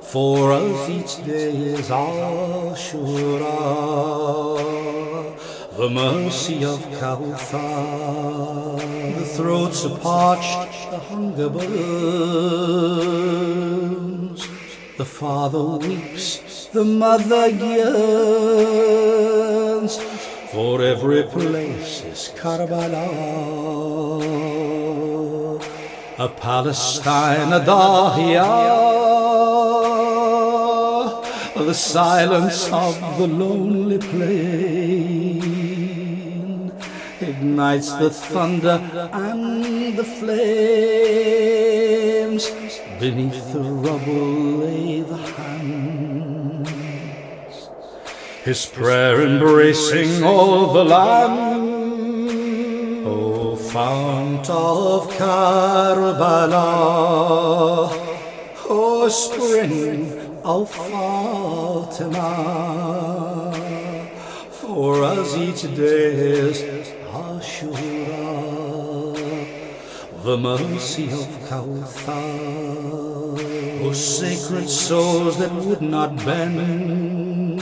for us each day is Ashura, the mercy of Kawthar. The throats are parched, the hunger burns, the father weeps, the mother yearns. For every place is Karbala, a Palestine, a Dahiyah. The silence of the lonely plain ignites the thunder and the flames. Beneath the rubble lay the hands, his prayer embracing all the land. O Fount of Karbala, O spring of Fatima, for us each day is Ashura, the mercy of Kawthar. O sacred souls that would not bend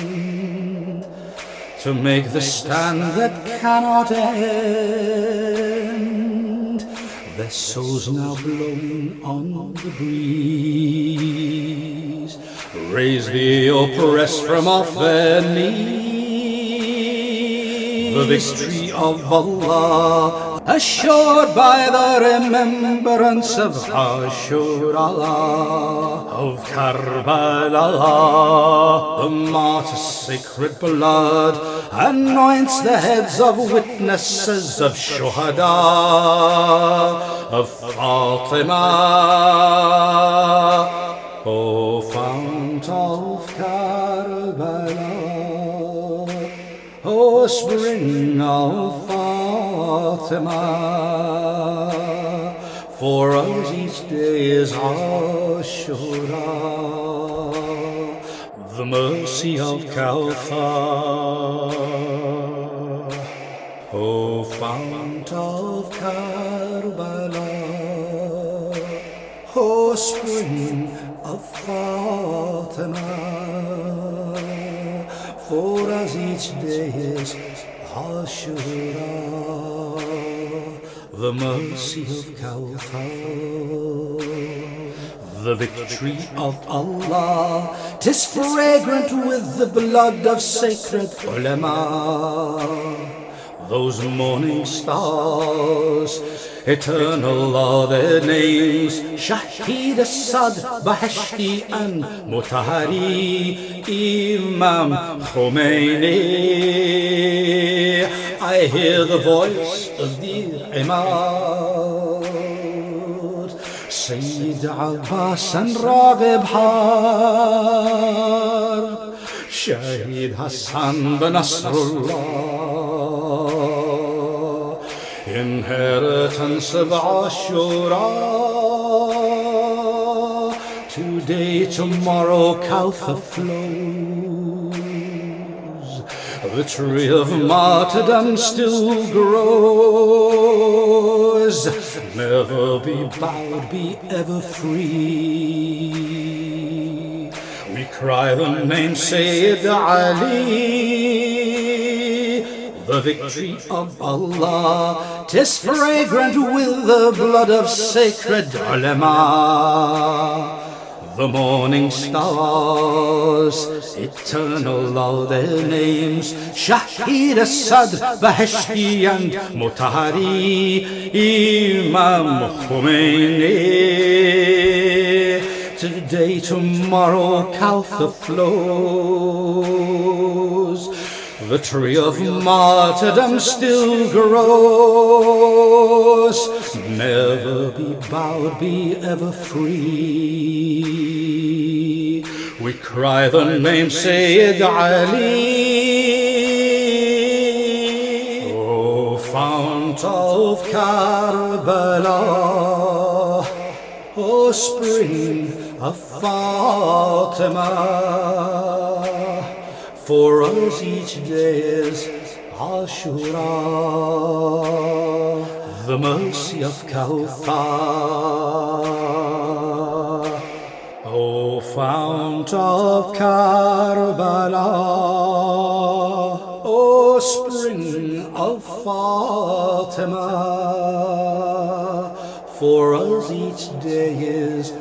to make the stand that cannot end, their souls now blowing on the breeze, raise the oppressed from off their knees. the victory of Allah, assured by the remembrance of Ashura, of Karbala. The martyr's sacred blood anoints the heads of witnesses of Shahada, of Fatima. O Fount of Karbala, O spring of Fatima, for us each day is Ashura, the mercy of Kawthar. O Fount of Karbala, O spring of Fatima, for us each day is Ashura, the mercy of Kawthar. The victory of Allah, 'tis fragrant with the blood of sacred ulama. Those morning stars, eternal are their names, Shahid, Sad, Bahashti and Mutahari, Imam Husayn. I hear the voice of the Imad, Sayyid Abbas and Raghib Har, Shahid Hassan bin Nasrullah, inheritance of Ashura. Today, tomorrow, Kawthar flows. The tree of martyrdom still grows. Never be bowed, be ever free. We cry the name Sayyid Ali, the victory of Allah, 'tis fragrant with the blood of sacred ulama. The morning stars, eternal are their names, Shahid, Asad, Bahashti and Mutahari, Imam Husayn. Today, tomorrow, Kawthar flows. The tree of martyrdom still grows. Never be bowed, be ever free. We cry the name Sayyid Ali, O Fount of Karbala, O spring of Fatima. For us each day is Ashura, the mercy of Kawthar. O Fount of Karbala, O spring of Fatima, for us each day is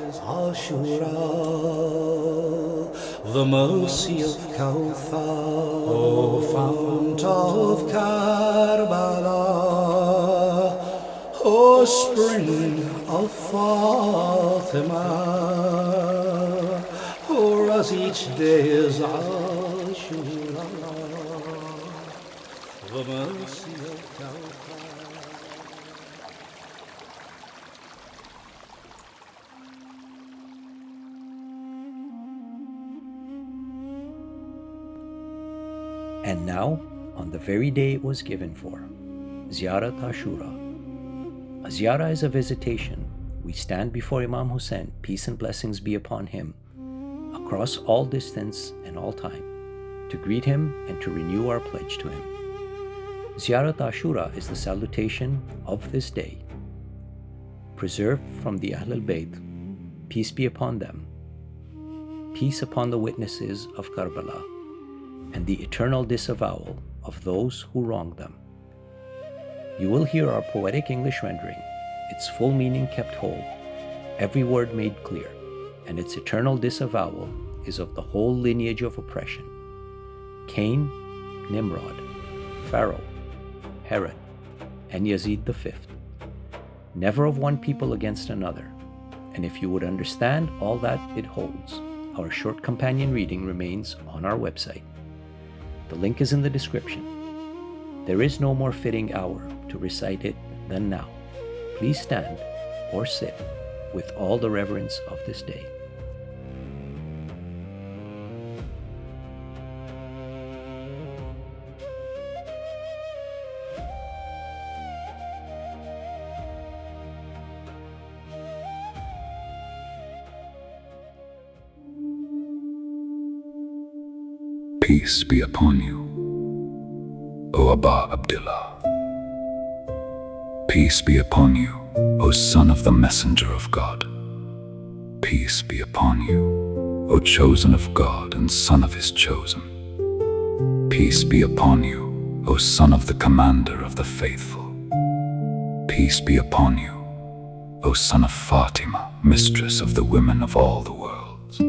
Ashura, the mercy of Kawthar. O Fount of Karbala, O spring of Fatima, for us each day is Ashura, the mercy of Kawthar. And now, on the very day it was given for, Ziyarat Ashura. A ziyarah is a visitation. We stand before Imam Husayn, peace and blessings be upon him, across all distance and all time, to greet him and to renew our pledge to him. Ziyarat Ashura is the salutation of this day, preserved from the Ahlul Bayt, peace be upon them, peace upon the witnesses of Karbala, and the eternal disavowal of those who wronged them. You will hear our poetic English rendering, its full meaning kept whole, every word made clear, and its eternal disavowal is of the whole lineage of oppression: Cain, Nimrod, Pharaoh, Herod, and Yazid V. Never of one people against another. And if you would understand all that it holds, our short companion reading remains on our website. The link is in the description. There is no more fitting hour to recite it than now. Please stand or sit with all the reverence of this day. Peace be upon you, O Aba Abdillah. Peace be upon you, O son of the messenger of God. Peace be upon you, O chosen of God and son of his chosen. Peace be upon you, O son of the commander of the faithful. Peace be upon you, O son of Fatima, mistress of the women of all the worlds.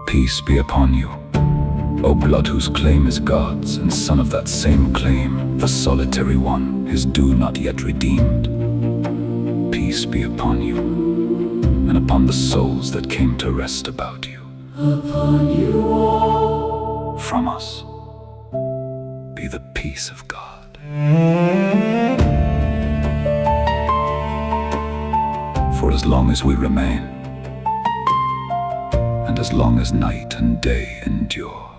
Peace be upon you, O blood whose claim is God's, and son of that same claim, the solitary one, his due not yet redeemed. Peace be upon you, and upon the souls that came to rest about you. Upon you all. From us be the peace of God. For as long as we remain, and as long as night and day endure.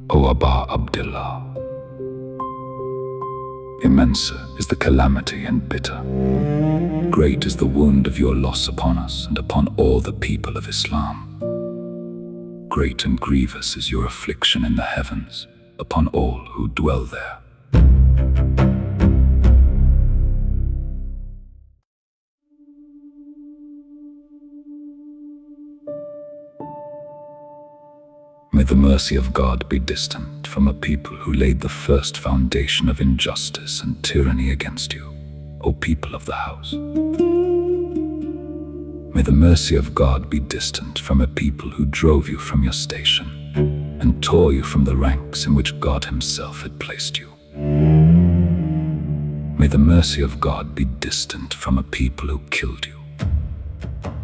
O Aba Abdillah, immense is the calamity and bitter. Great is the wound of your loss upon us and upon all the people of Islam. Great and grievous is your affliction in the heavens upon all who dwell there. May the mercy of God be distant from a people who laid the first foundation of injustice and tyranny against you, O people of the house. May the mercy of God be distant from a people who drove you from your station and tore you from the ranks in which God himself had placed you. May the mercy of God be distant from a people who killed you,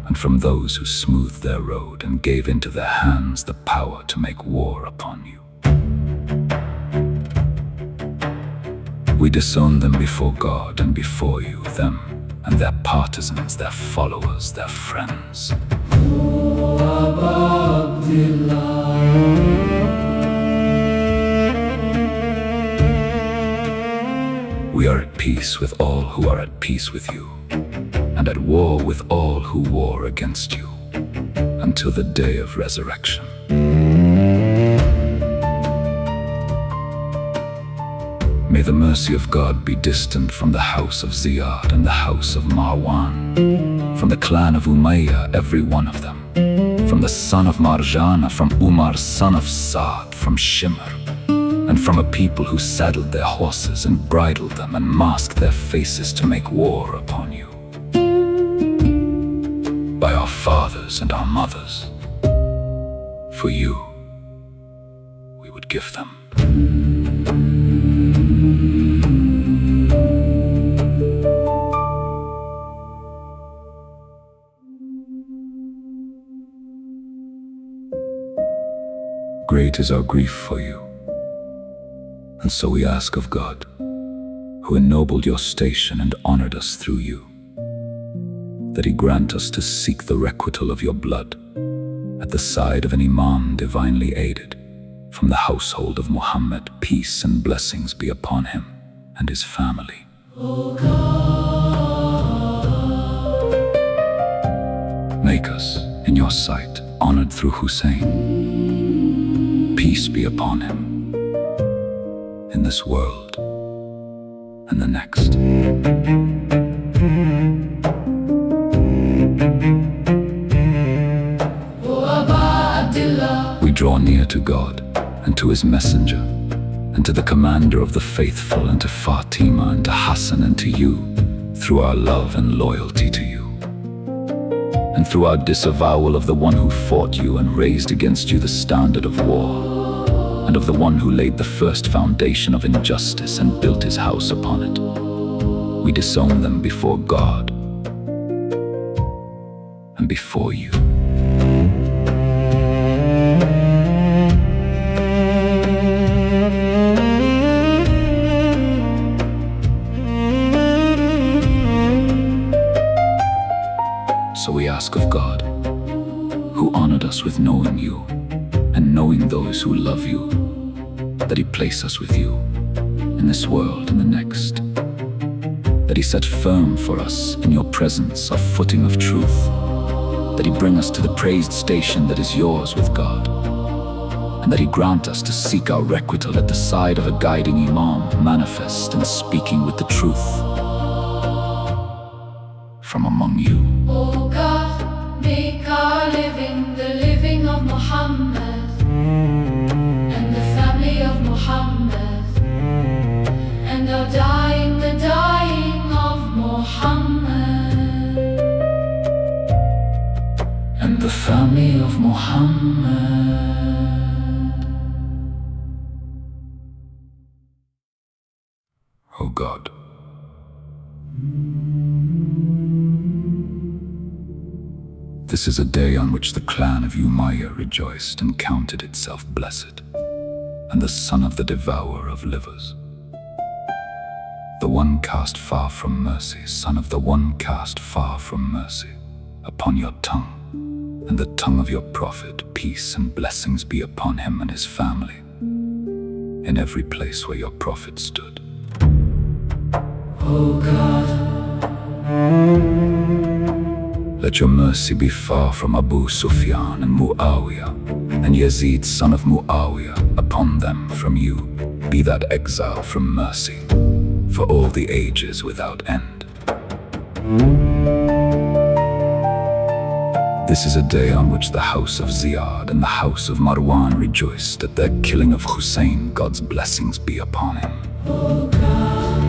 and from those who smoothed their road and gave into their hands the power to make war upon you. We disown them before God and before you, them and their partisans, their followers, their friends. O Aba Abdillah. We are at peace with all who are at peace with you, and at war with all who war against you, until the day of resurrection. May the mercy of God be distant from the house of Ziyad and the house of Marwan, from the clan of Umayyah, every one of them, from the son of Marjana, from Umar, son of Saad, from Shimr, and from a people who saddled their horses and bridled them and masked their faces to make war upon you. By our fathers and our mothers, for you, we would give them. Great is our grief for you, and so we ask of God, who ennobled your station and honored us through you, that he grant us to seek the requital of your blood at the side of an Imam divinely aided, from the household of Muhammad, peace and blessings be upon him and his family. O God, make us, in your sight, honored through Husayn. Peace be upon him, in this world and the next. O Aba Abdillah. We draw near to God and to his messenger, and to the commander of the faithful, and to Fatima, and to Hassan, and to you, through our love and loyalty to you, and through our disavowal of the one who fought you and raised against you the standard of war, and of the one who laid the first foundation of injustice and built his house upon it. We disown them before God and before you. So we ask of God, who honored us with knowing you and knowing those who love you, that he place us with you in this world and the next, that he set firm for us in your presence a footing of truth, that he bring us to the praised station that is yours with God, and that he grant us to seek our requital at the side of a guiding Imam, manifest and speaking with the truth from among you. O God, make our living the living of Muhammad and the family of Muhammad, and our dying the dying of Muhammad and the family of Muhammad. O God, this is a day on which the clan of Umayyah rejoiced and counted itself blessed, and the son of the devourer of livers, the one cast far from mercy, son of the one cast far from mercy, upon your tongue and the tongue of your prophet, peace and blessings be upon him and his family, in every place where your prophet stood. O God, let your mercy be far from Abu Sufyan and Muawiyah and Yazid son of Muawiyah upon them from you. Be that exile from mercy for all the ages without end. This is a day on which the house of Ziyad and the house of Marwan rejoiced at their killing of Husayn. God's blessings be upon him. O God,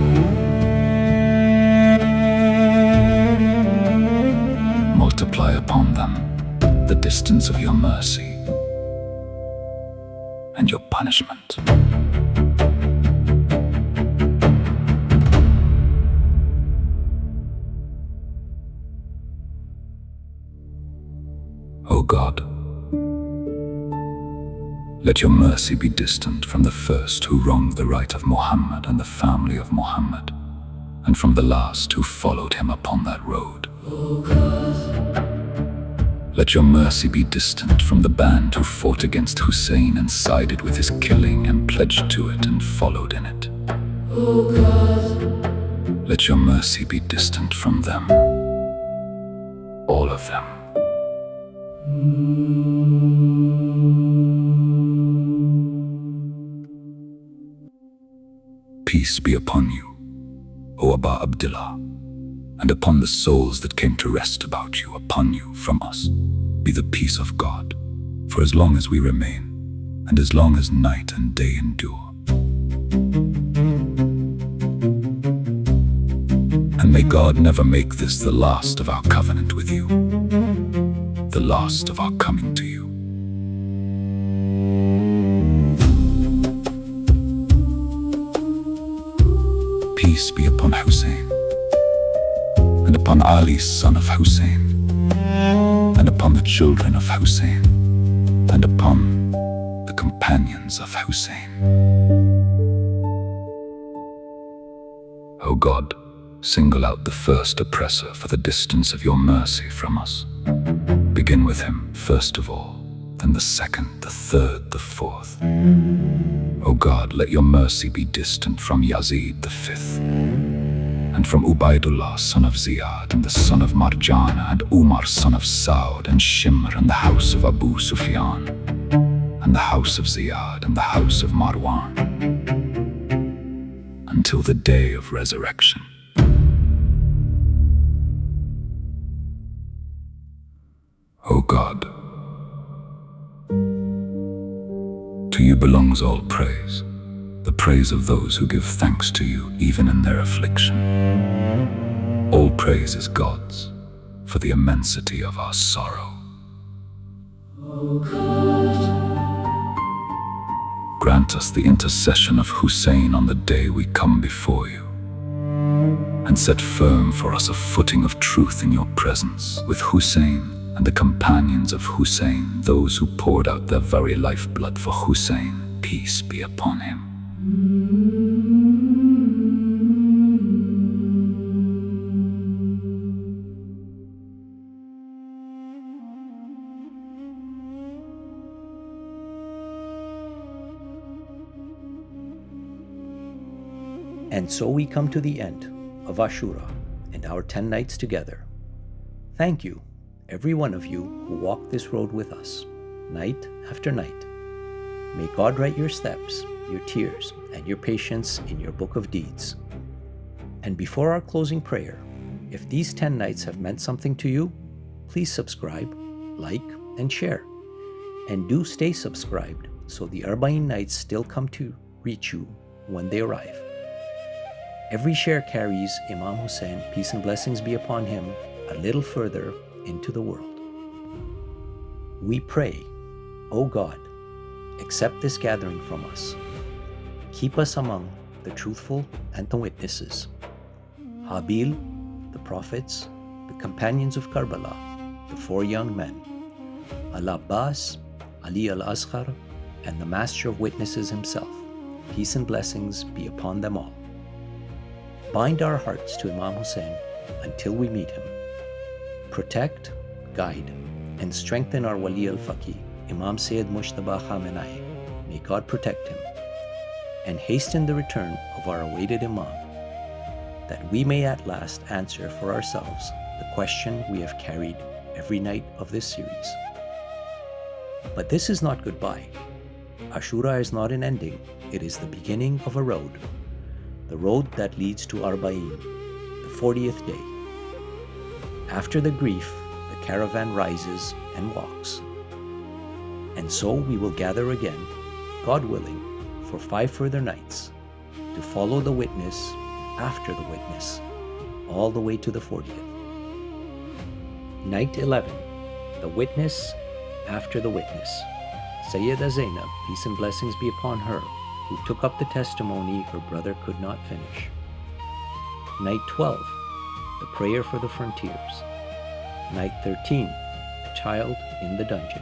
multiply upon them the distance of your mercy and your punishment. O God, let your mercy be distant from the first who wronged the right of Muhammad and the family of Muhammad, and from the last who followed him upon that road. O God, let your mercy be distant from the band who fought against Husayn and sided with his killing and pledged to it and followed in it. O God, let your mercy be distant from them, all of them. Peace be upon you, O Aba Abdillah, and upon the souls that came to rest about you. Upon you from us be the peace of God, for as long as we remain, and as long as night and day endure. And may God never make this the last of our covenant with you, the last of our coming to you. Peace be upon Husayn, and upon Ali son of Husayn, and upon the children of Husayn, and upon the companions of Husayn. O God, single out the first oppressor for the distance of your mercy from us. Begin with him first of all, then the second, the third, the fourth. O God, let your mercy be distant from Yazid the fifth, and from Ubaidullah son of Ziyad, and the son of Marjana, and Umar son of Saud, and Shimr, and the house of Abu Sufyan, and the house of Ziyad, and the house of Marwan, until the day of resurrection. O God, to you belongs all praise, the praise of those who give thanks to you even in their affliction. All praise is God's for the immensity of our sorrow. Grant us the intercession of Husayn on the day we come before you, and set firm for us a footing of truth in your presence with Husayn and the companions of Husayn, those who poured out their very lifeblood for Husayn, peace be upon him. And so we come to the end of Ashura and our 10 nights together. Thank you, every one of you who walked this road with us, night after night. May God write your steps, your tears, and your patience in your book of deeds. And before our closing prayer, if these 10 nights have meant something to you, please subscribe, like, and share. And do stay subscribed so the Arba'in nights still come to reach you when they arrive. Every share carries Imam Husayn, peace and blessings be upon him, a little further into the world. We pray, O God, accept this gathering from us. Keep us among the truthful and the witnesses. Habil, the prophets, the companions of Karbala, the 4 young men, Al-Abbas, Ali al-Asghar, and the master of witnesses himself. Peace and blessings be upon them all. Bind our hearts to Imam Husayn until we meet him. Protect, guide, and strengthen our Wali al-Faqih, Imam Sayyid Mushtaba Khamenei. May God protect him. And hasten the return of our awaited Imam, that we may at last answer for ourselves the question we have carried every night of this series. But this is not goodbye. Ashura is not an ending, it is the beginning of a road. The road that leads to Arba'in, the 40th day. After the grief, the caravan rises and walks. And so we will gather again, God willing, for 5 further nights, to follow the witness after the witness, all the way to the 40th. Night 11, the witness after the witness. Sayyida Zainab, peace and blessings be upon her, who took up the testimony her brother could not finish. Night 12, the prayer for the frontiers. Night 13, the child in the dungeon.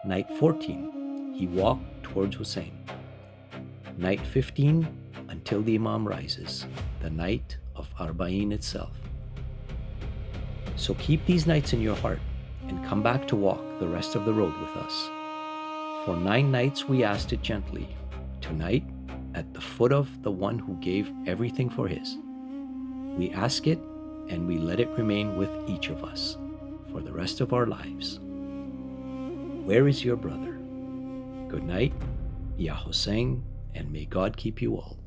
Night 14, he walked towards Husayn. Night 15, until the Imam rises, the night of Arba'in itself. So keep these nights in your heart and come back to walk the rest of the road with us. For 9 nights we asked it gently, tonight at the foot of the one who gave everything for his. We ask it and we let it remain with each of us for the rest of our lives. Where is your brother? Good night, Ya Husayn, and may God keep you all.